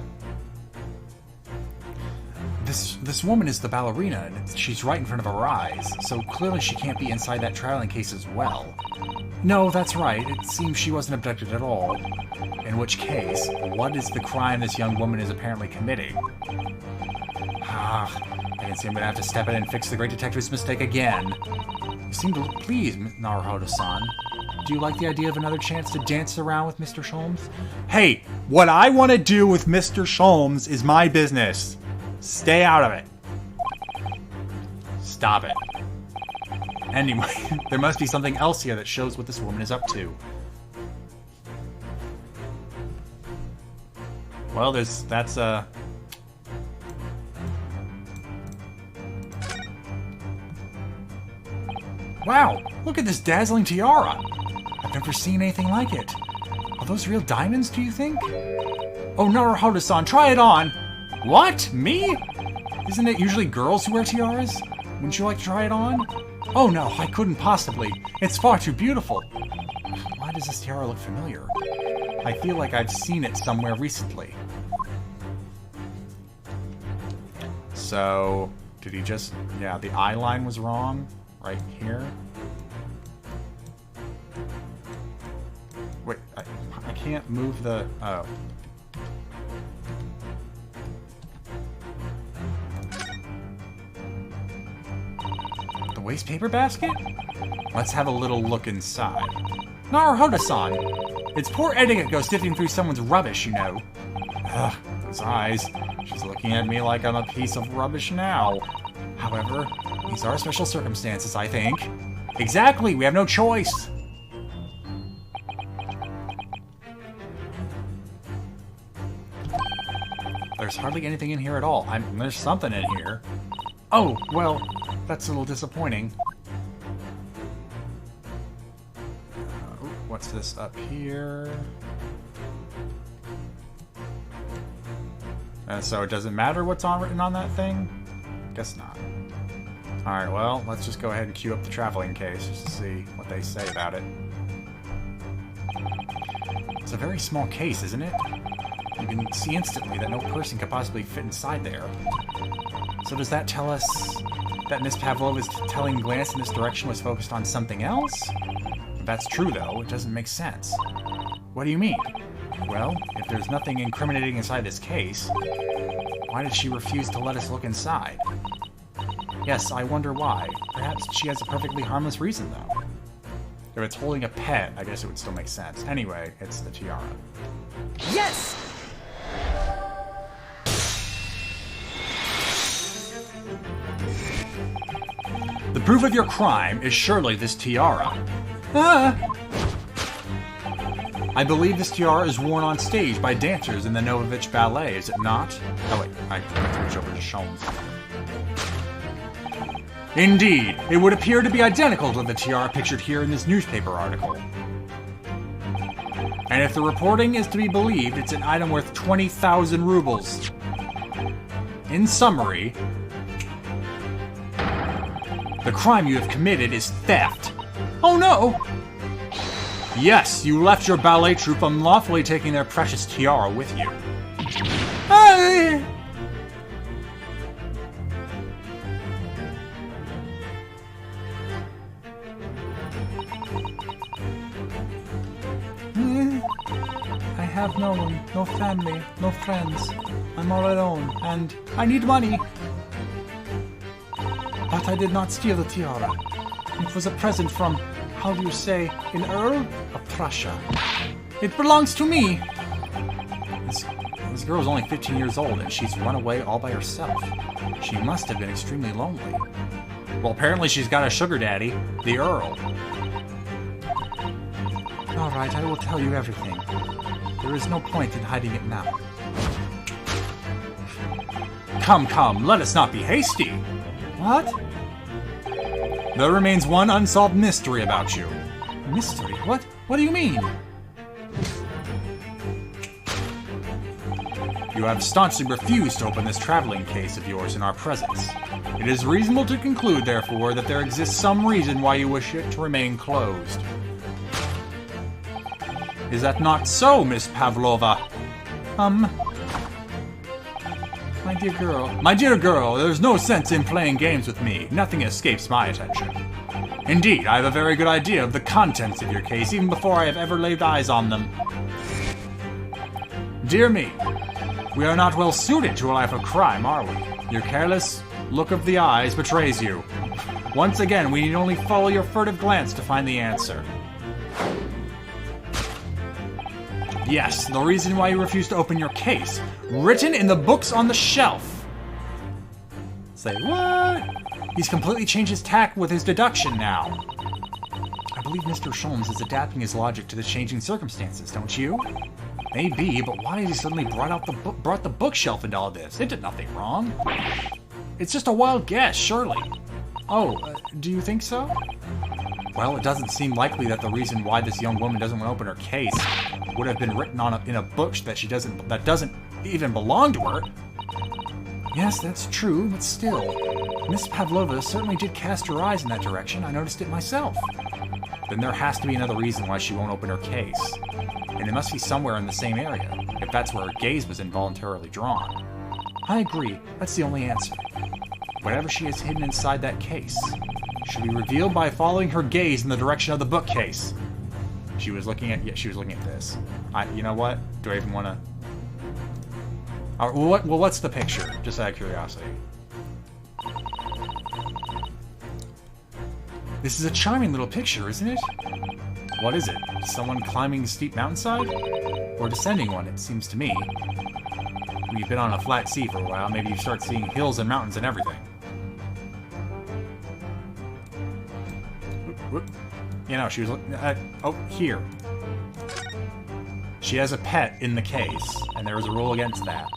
This woman is the ballerina, and she's right in front of our eyes, so clearly she can't be inside that traveling case as well. No, that's right, it seems she wasn't abducted at all. In which case, what is the crime this young woman is apparently committing? I can see I'm gonna have to step in and fix the great detective's mistake again. You seem to look pleased, Naruhodo-san. Do you like the idea of another chance to dance around with Mr. Sholmes? Hey, what I want to do with Mr. Sholmes is my business. Stay out of it. Stop it. Anyway, there must be something else here that shows what this woman is up to. Well, that's Wow, look at this dazzling tiara. I've never seen anything like it. Are those real diamonds, do you think? Oh, Naruhodo-san, try it on. What? Me? Isn't it usually girls who wear tiaras? Wouldn't you like to try it on? Oh no, I couldn't possibly. It's far too beautiful. Why does this tiara look familiar? I feel like I've seen it somewhere recently. So, did he just... Yeah, the eye line was wrong. Right here. Wait, I can't move the... Oh. The waste paper basket? Let's have a little look inside. Naruhodo-san! It's poor etiquette go sifting through someone's rubbish, you know. Ugh, those eyes. She's looking at me like I'm a piece of rubbish now. However, these are special circumstances, I think. Exactly, we have no choice. There's hardly anything in here at all. There's something in here. Oh, well, that's a little disappointing. What's this up here? So it doesn't matter what's written on that thing? Guess not. Alright, well, let's just go ahead and queue up the traveling case just to see what they say about it. It's a very small case, isn't it? You can see instantly that no person could possibly fit inside there. So does that tell us that Miss Pavlova's telling glance in this direction was focused on something else? If that's true, though, it doesn't make sense. What do you mean? Well, if there's nothing incriminating inside this case, why did she refuse to let us look inside? Yes, I wonder why. Perhaps she has a perfectly harmless reason, though. If it's holding a pet, I guess it would still make sense. Anyway, it's the tiara. Yes! The proof of your crime is surely this tiara. Ah! I believe this tiara is worn on stage by dancers in the Novovich Ballet, is it not? Oh wait, I have to switch over to Sholmes. Indeed, it would appear to be identical to the tiara pictured here in this newspaper article. And if the reporting is to be believed, it's an item worth 20,000 rubles. In summary, the crime you have committed is theft. Oh no! Yes, you left your ballet troupe unlawfully taking their precious tiara with you. Hey! I have no one, no family, no friends. I'm all alone, and I need money. But I did not steal the tiara. It was a present from, how do you say, an Earl of Prussia. It belongs to me. This girl is only 15 years old, and she's run away all by herself. She must have been extremely lonely. Well, apparently she's got a sugar daddy, the Earl. All right, I will tell you everything. There is no point in hiding it now. Come, let us not be hasty. What? There remains one unsolved mystery about you. Mystery? What? What do you mean? You have staunchly refused to open this traveling case of yours in our presence. It is reasonable to conclude, therefore, that there exists some reason why you wish it to remain closed. Is that not so, Miss Pavlova? My dear girl, there's no sense in playing games with me. Nothing escapes my attention. Indeed, I have a very good idea of the contents of your case even before I have ever laid eyes on them. Dear me, we are not well suited to a life of crime, are we? Your careless look of the eyes betrays you. Once again, we need only follow your furtive glance to find the answer. Yes, the reason why you refuse to open your case. Written in the books on the shelf. Say, what? He's completely changed his tack with his deduction now. I believe Mr. Sholmes is adapting his logic to the changing circumstances, don't you? Maybe, but why has he suddenly brought the bookshelf into all this? It did nothing wrong. It's just a wild guess, surely. Oh, do you think so? Well, it doesn't seem likely that the reason why this young woman doesn't want to open her case would have been written in a book that doesn't even belong to her. Yes, that's true, but still, Miss Pavlova certainly did cast her eyes in that direction. I noticed it myself. Then there has to be another reason why she won't open her case. And it must be somewhere in the same area, if that's where her gaze was involuntarily drawn. I agree, that's the only answer. Whatever she has hidden inside that case should be revealed by following her gaze in the direction of the bookcase. She was looking at this. You know what? Do I even want to? What's the picture? Just out of curiosity. This is a charming little picture, isn't it? What is it? Someone climbing a steep mountainside? Or descending one, it seems to me. When you've been on a flat sea for a while, maybe you start seeing hills and mountains and everything. You know, she was looking at... Oh, here. She has a pet in the case, and there is a rule against that.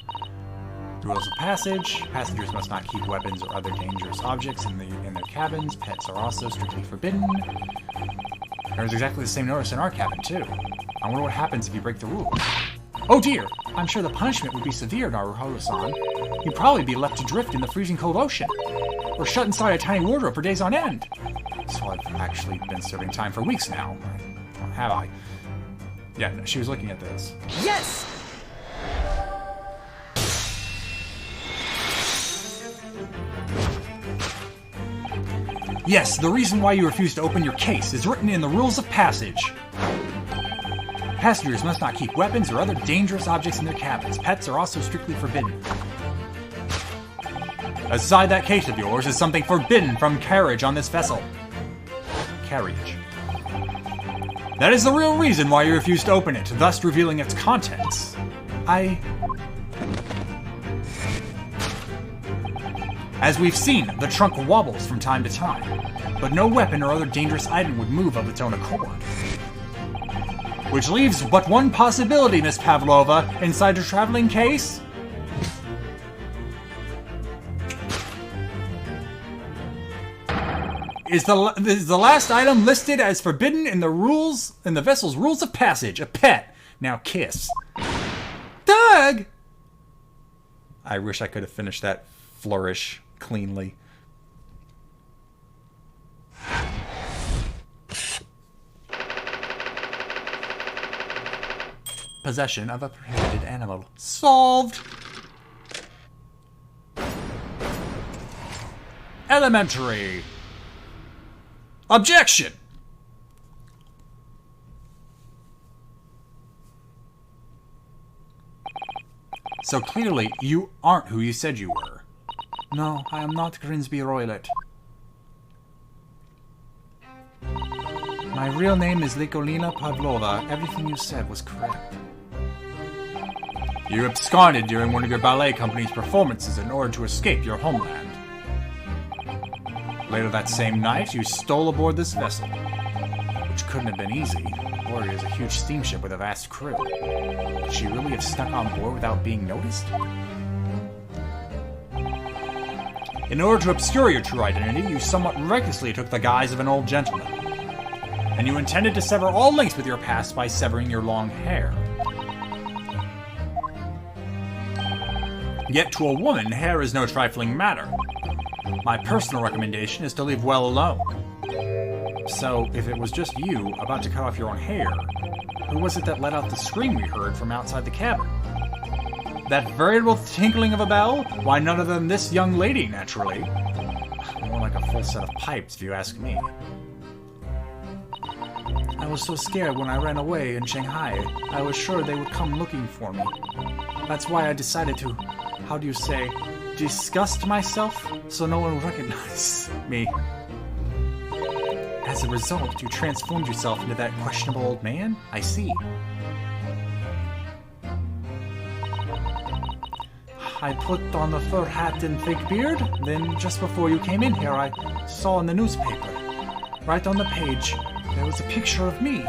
The rules of passage: passengers must not keep weapons or other dangerous objects in their cabins. Pets are also strictly forbidden. There's exactly the same notice in our cabin, too. I wonder what happens if you break the rules. Oh dear! I'm sure the punishment would be severe, Naruhodo-san. You'd probably be left to drift in the freezing cold ocean, or shut inside a tiny wardrobe for days on end. So I've actually been serving time for weeks now. Have I? Yeah, no, she was looking at this. Yes! Yes, the reason why you refuse to open your case is written in the rules of passage. Passengers must not keep weapons or other dangerous objects in their cabins. Pets are also strictly forbidden. Aside that case of yours is something forbidden from carriage on this vessel. Carriage. That is the real reason why you refuse to open it, thus revealing its contents. As we've seen, the trunk wobbles from time to time, but no weapon or other dangerous item would move of its own accord. Which leaves but one possibility, Miss Pavlova, inside your traveling case. Is the last item listed as forbidden in the vessel's rules of passage? A pet. Now kiss. Doug! I wish I could have finished that flourish cleanly. Possession of a prohibited animal. Solved! Elementary. Objection! So clearly, you aren't who you said you were. No, I am not Grimsby Roylet. My real name is Likolina Pavlova. Everything you said was correct. You absconded during one of your ballet company's performances in order to escape your homeland. Later that same night, you stole aboard this vessel, which couldn't have been easy. Gloria is a huge steamship with a vast crew. Could she really have snuck on board without being noticed? In order to obscure your true identity, you somewhat recklessly took the guise of an old gentleman. And you intended to sever all links with your past by severing your long hair. Yet to a woman, hair is no trifling matter. My personal recommendation is to leave well alone. So, if it was just you about to cut off your own hair, who was it that let out the scream we heard from outside the cabin? That veritable tinkling of a bell? Why, none other than this young lady, naturally. More like a full set of pipes, if you ask me. I was so scared when I ran away in Shanghai. I was sure they would come looking for me. That's why I decided to, how do you say, disgust myself so no one would recognize me. As a result, you transformed yourself into that questionable old man? I see. I put on the fur hat and fake beard. Then, just before you came in here, I saw in the newspaper, right on the page, there was a picture of me.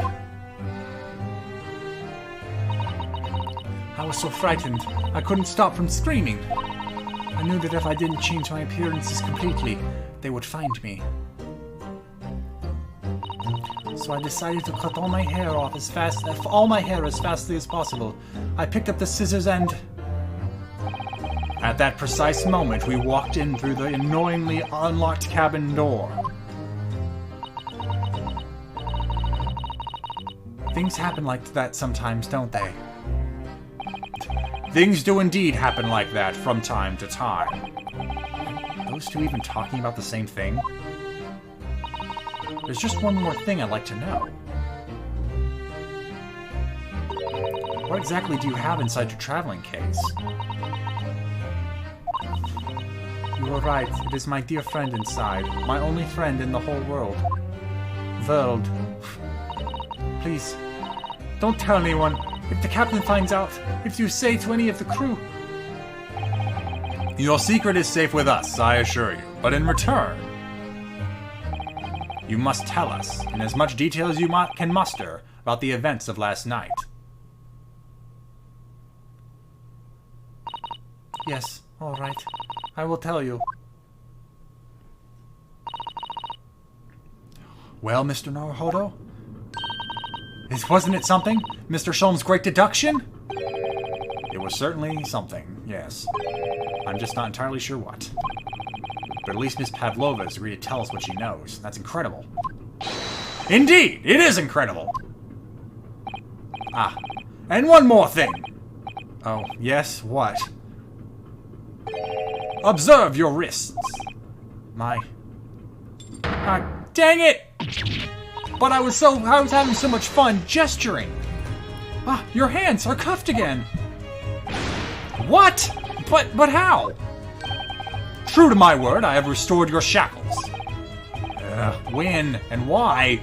I was so frightened, I couldn't stop from screaming. I knew that if I didn't change my appearances completely, they would find me. So I decided to cut all my hair off as fastly as possible. I picked up the scissors and... At that precise moment, we walked in through the annoyingly unlocked cabin door. Things happen like that sometimes, don't they? Things do indeed happen like that from time to time. Are those two even talking about the same thing? There's just one more thing I'd like to know. What exactly do you have inside your traveling case? You were right. It is my dear friend inside. My only friend in the whole world. Please, don't tell anyone. If the captain finds out, if you say to any of the crew... Your secret is safe with us, I assure you. But in return, you must tell us, in as much detail as you can muster, about the events of last night. Yes, all right. I will tell you. Well, Mr. Naruhodo? Wasn't it something? Mr. Sholmes' great deduction? It was certainly something, yes. I'm just not entirely sure what. But at least Miss Pavlova has agreed to tell us what she knows. That's incredible. Indeed! It is incredible! Ah, and one more thing! Oh, yes? What? Observe your wrists! My... Ah, dang it! But I was having so much fun gesturing! Ah, your hands are cuffed again! What? But how? True to my word, I have restored your shackles. When and why?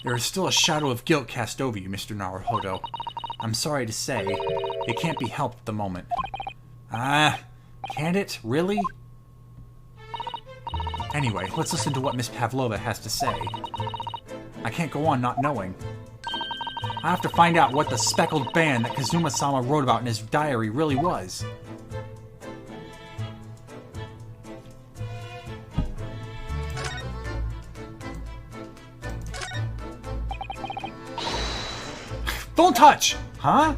There is still a shadow of guilt cast over you, Mr. Naruhodo. I'm sorry to say, it can't be helped at the moment. Can't it? Really? Anyway, let's listen to what Miss Pavlova has to say. I can't go on not knowing. I have to find out what the speckled band that Kazuma-sama wrote about in his diary really was. Don't touch! Huh?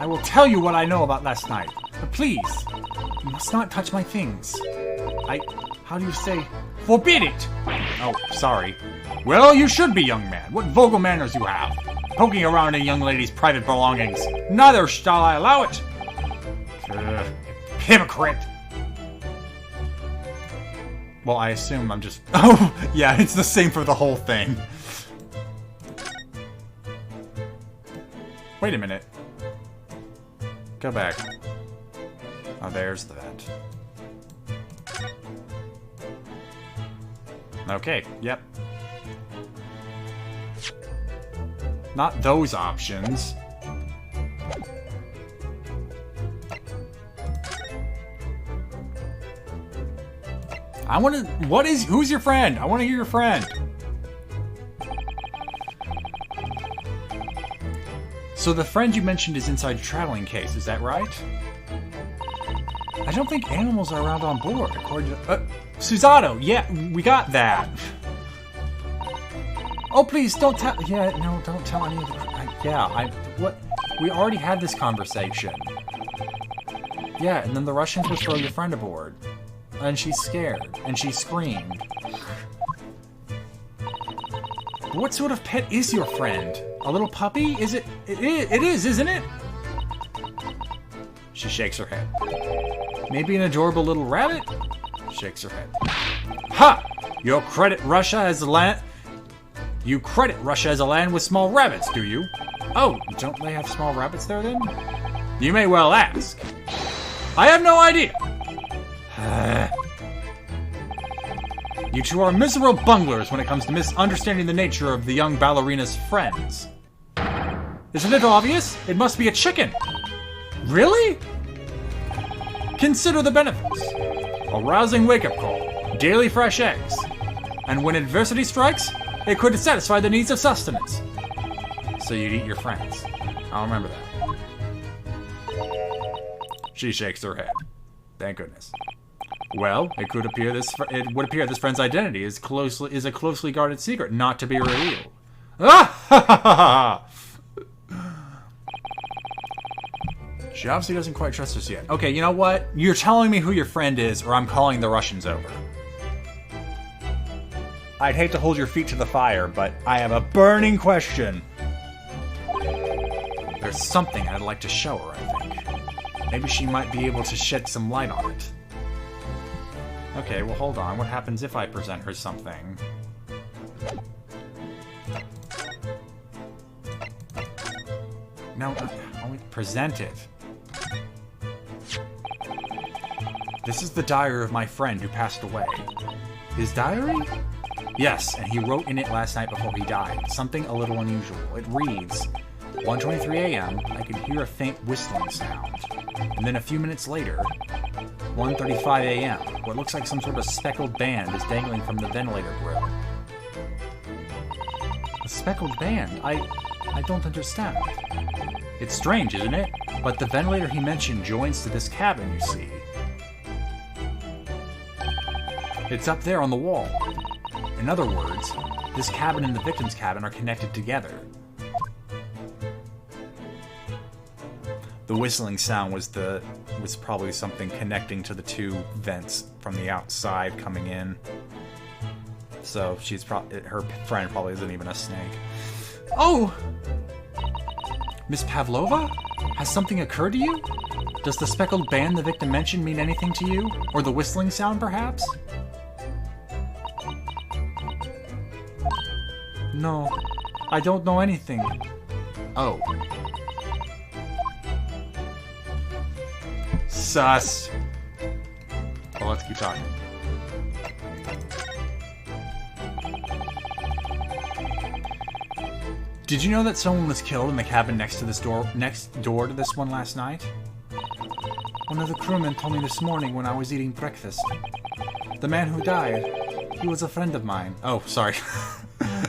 I will tell you what I know about last night. But please, you must not touch my things. How do you say? Forbid it! Oh, sorry. Well, you should be, young man. What vulgar manners you have. Poking around a young lady's private belongings. Neither shall I allow it. Hypocrite. Well, I assume I'm just... Oh, yeah, it's the same for the whole thing. Wait a minute. Go back. Oh, there's the vent. Okay, yep. Not those options. I want to... Who's your friend? I want to hear your friend. So the friend you mentioned is inside your traveling case, is that right? I don't think animals are around on board, according to... Susato! Yeah, we got that. Oh, please, don't tell... Yeah, no, don't tell any of it. What? We already had this conversation. Yeah, and then the Russians would throw your friend aboard. And she's scared. And she screamed. What sort of pet is your friend? A little puppy? Is it? It is, isn't it? She shakes her head. Maybe an adorable little rabbit? Shakes her head. Ha! You credit Russia as a land with small rabbits, do you? Oh, don't they have small rabbits there then? You may well ask. I have no idea. You two are miserable bunglers when it comes to misunderstanding the nature of the young ballerina's friends. Isn't it obvious? It must be a chicken. Really? Consider the benefits. A rousing wake-up call, daily fresh eggs, and when adversity strikes, it could satisfy the needs of sustenance. So you'd eat your friends. I'll remember that. She shakes her head. Thank goodness. Well, it would appear this friend's identity is a closely guarded secret, not to be revealed. Ah ha ha ha! She obviously doesn't quite trust us yet. Okay, you know what? You're telling me who your friend is, or I'm calling the Russians over. I'd hate to hold your feet to the fire, but I have a burning question. There's something I'd like to show her, I think. Maybe she might be able to shed some light on it. Okay, well, hold on. What happens if I present her something? No, only present it. This is the diary of my friend who passed away. His diary? Yes, and he wrote in it last night before he died. Something a little unusual. It reads, 1:23 a.m., I could hear a faint whistling sound. And then a few minutes later, 1:35 a.m., what looks like some sort of speckled band is dangling from the ventilator grill. A speckled band? I don't understand. It's strange, isn't it? But the ventilator he mentioned joins to this cabin, you see. It's up there on the wall. In other words, this cabin and the victim's cabin are connected together. The whistling sound was probably something connecting to the two vents from the outside coming in. So her friend probably isn't even a snake. Oh! Miss Pavlova? Has something occurred to you? Does the speckled band the victim mentioned mean anything to you? Or the whistling sound, perhaps? No, I don't know anything. Oh. Sus. Well, let's keep talking. Did you know that someone was killed in the cabin next door to this one last night? One of the crewmen told me this morning when I was eating breakfast. The man who died, he was a friend of mine. Oh, sorry.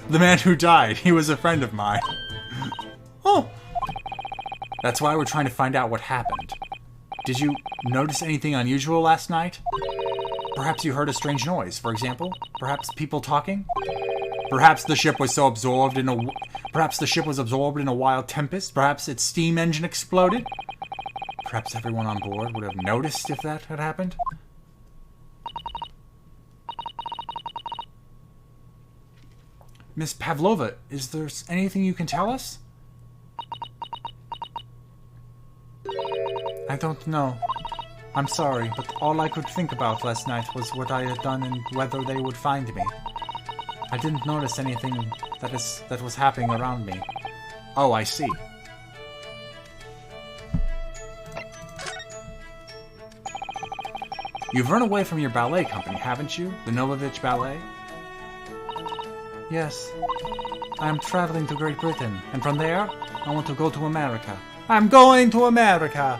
The man who died, he was a friend of mine. Oh! That's why we're trying to find out what happened. Did you notice anything unusual last night? Perhaps you heard a strange noise, for example? Perhaps people talking? Perhaps the ship was absorbed in a wild tempest? Perhaps its steam engine exploded? Perhaps everyone on board would have noticed if that had happened? Miss Pavlova, is there anything you can tell us? I don't know. I'm sorry, but all I could think about last night was what I had done and whether they would find me. I didn't notice anything that was happening around me. Oh, I see. You've run away from your ballet company, haven't you? The Novovich Ballet? Yes. I am traveling to Great Britain, and from there, I want to go to America. I'm going to America!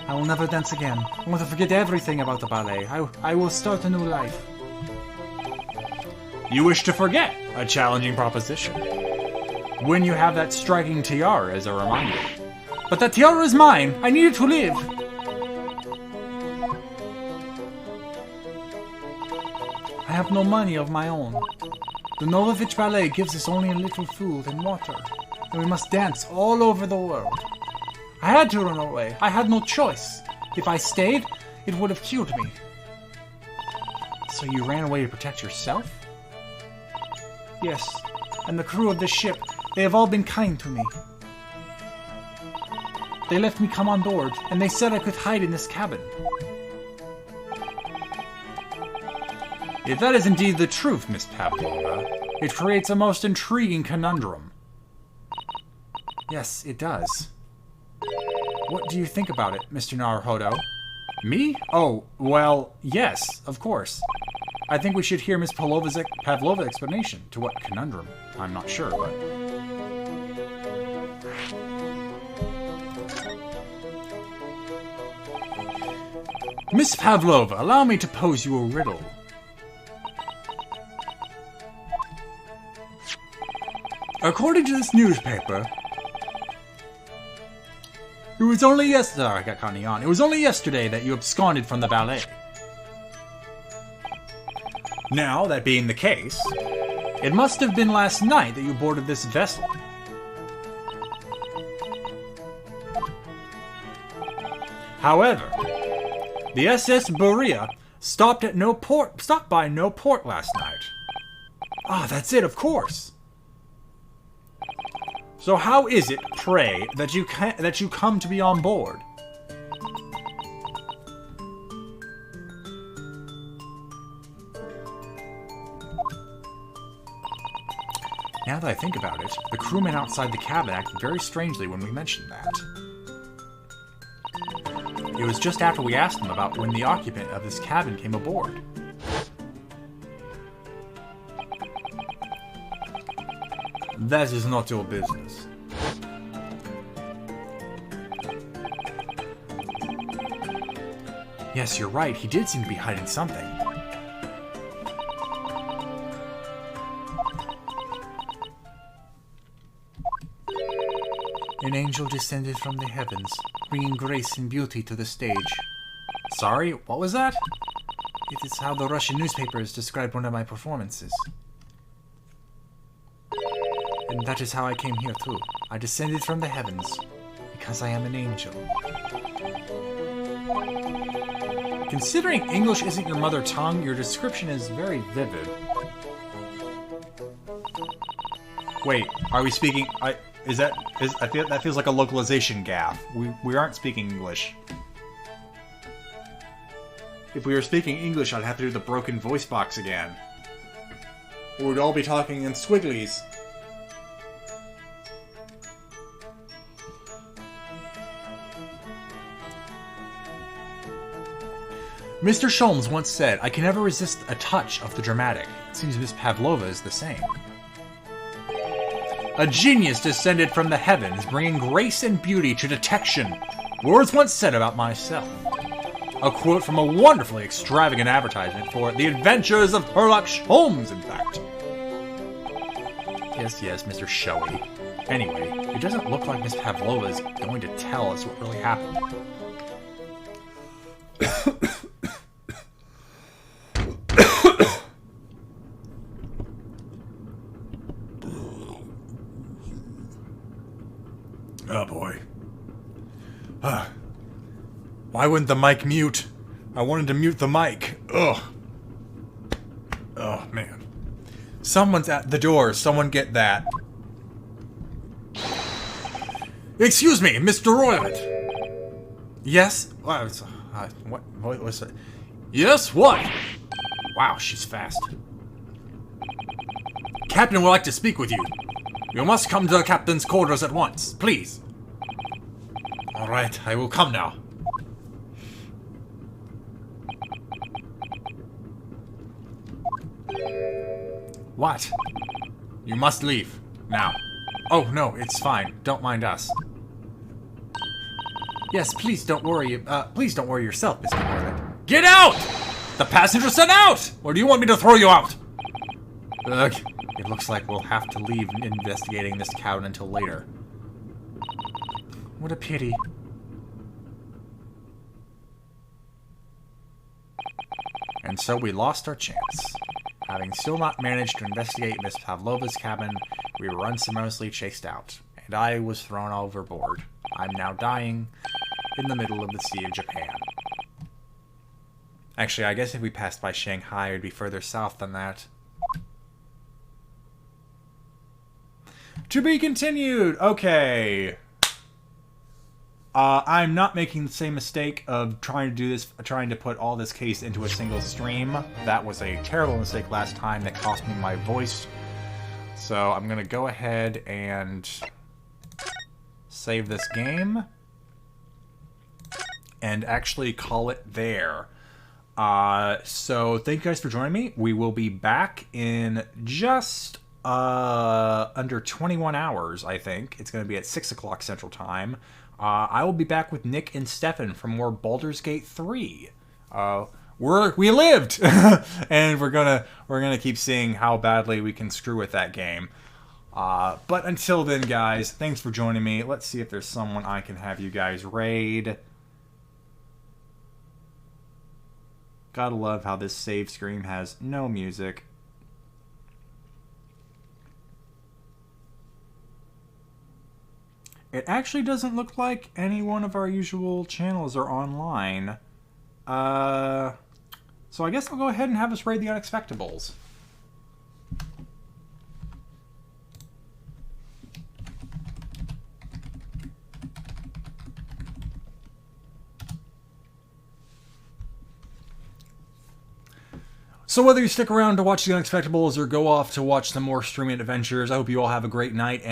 I will never dance again. I want to forget everything about the ballet. I will start a new life. You wish to forget? A challenging proposition. When you have that striking tiara as a reminder. But that tiara is mine! I need it to live! I have no money of my own. The Novovich Ballet gives us only a little food and water, and we must dance all over the world. I had to run away. I had no choice. If I stayed, it would have killed me. So you ran away to protect yourself? Yes, and the crew of this ship, they have all been kind to me. They let me come on board, and they said I could hide in this cabin. If that is indeed the truth, Miss Pavlova, it creates a most intriguing conundrum. Yes, it does. What do you think about it, Mr. Naruhodo? Me? Oh, well, yes, of course. I think we should hear Miss Pavlova's explanation. To what conundrum? I'm not sure, but... Miss Pavlova, allow me to pose you a riddle. According to this newspaper, it was only yesterday. I got Connie on. It was only yesterday that you absconded from the ballet. Now, that being the case, it must have been last night that you boarded this vessel. However, the SS Berea stopped by no port last night. Ah, that's it, of course. So how is it, pray, that you come to be on board? Now that I think about it, the crewmen outside the cabin acted very strangely when we mentioned that. It was just after we asked them about when the occupant of this cabin came aboard. That is not your business. Yes, you're right. He did seem to be hiding something. An angel descended from the heavens, bringing grace and beauty to the stage. Sorry, what was that? It is how the Russian newspapers described one of my performances. And that is how I came here too. I descended from the heavens, because I am an angel. Considering English isn't your mother tongue, your description is very vivid. Wait, are we speaking... I feel that feels like a localization gaffe. We aren't speaking English. If we were speaking English, I'd have to do the broken voice box again. Or we'd all be talking in squigglies. Mr. Sholmes once said, I can never resist a touch of the dramatic. It seems Miss Pavlova is the same. A genius descended from the heavens, bringing grace and beauty to detection. Words once said about myself. A quote from a wonderfully extravagant advertisement for The Adventures of Herlock Sholmes, in fact. Yes, Mr. Showy. Anyway, it doesn't look like Miss Pavlova is going to tell us what really happened. Oh boy. Why wouldn't the mic mute? I wanted to mute the mic. Ugh. Oh man. Someone's at the door. Someone get that. Excuse me, Mr. Roylett. Yes? What was it? Yes, what? Wow, she's fast. Captain would like to speak with you. You must come to the captain's quarters at once, please. Alright, I will come now. What? You must leave. Now. Oh, no, it's fine. Don't mind us. Yes, please don't worry. Please don't worry yourself, Mr. Moreland. Get out! The passenger sent out! Or do you want me to throw you out? Ugh. It looks like we'll have to leave investigating this cabin until later. What a pity. And so we lost our chance. Having still not managed to investigate Miss Pavlova's cabin, we were unceremoniously chased out, and I was thrown overboard. I'm now dying in the middle of the Sea of Japan. Actually, I guess if we passed by Shanghai, it would be further south than that. To be continued! Okay. I'm not making the same mistake of trying to put all this case into a single stream. That was a terrible mistake last time that cost me my voice. So I'm gonna go ahead and save this game and actually call it there. So thank you guys for joining me. We will be back in just under 21 hours, I think. It's going to be at 6 o'clock Central Time. I will be back with Nick and Stefan for more Baldur's Gate 3. We lived, and we're gonna keep seeing how badly we can screw with that game. But until then, guys, thanks for joining me. Let's see if there's someone I can have you guys raid. Gotta love how this save screen has no music. It actually doesn't look like any one of our usual channels are online. So I guess I'll go ahead and have us raid the Unexpectables. So whether you stick around to watch the Unexpectables or go off to watch some more streaming adventures, I hope you all have a great night. And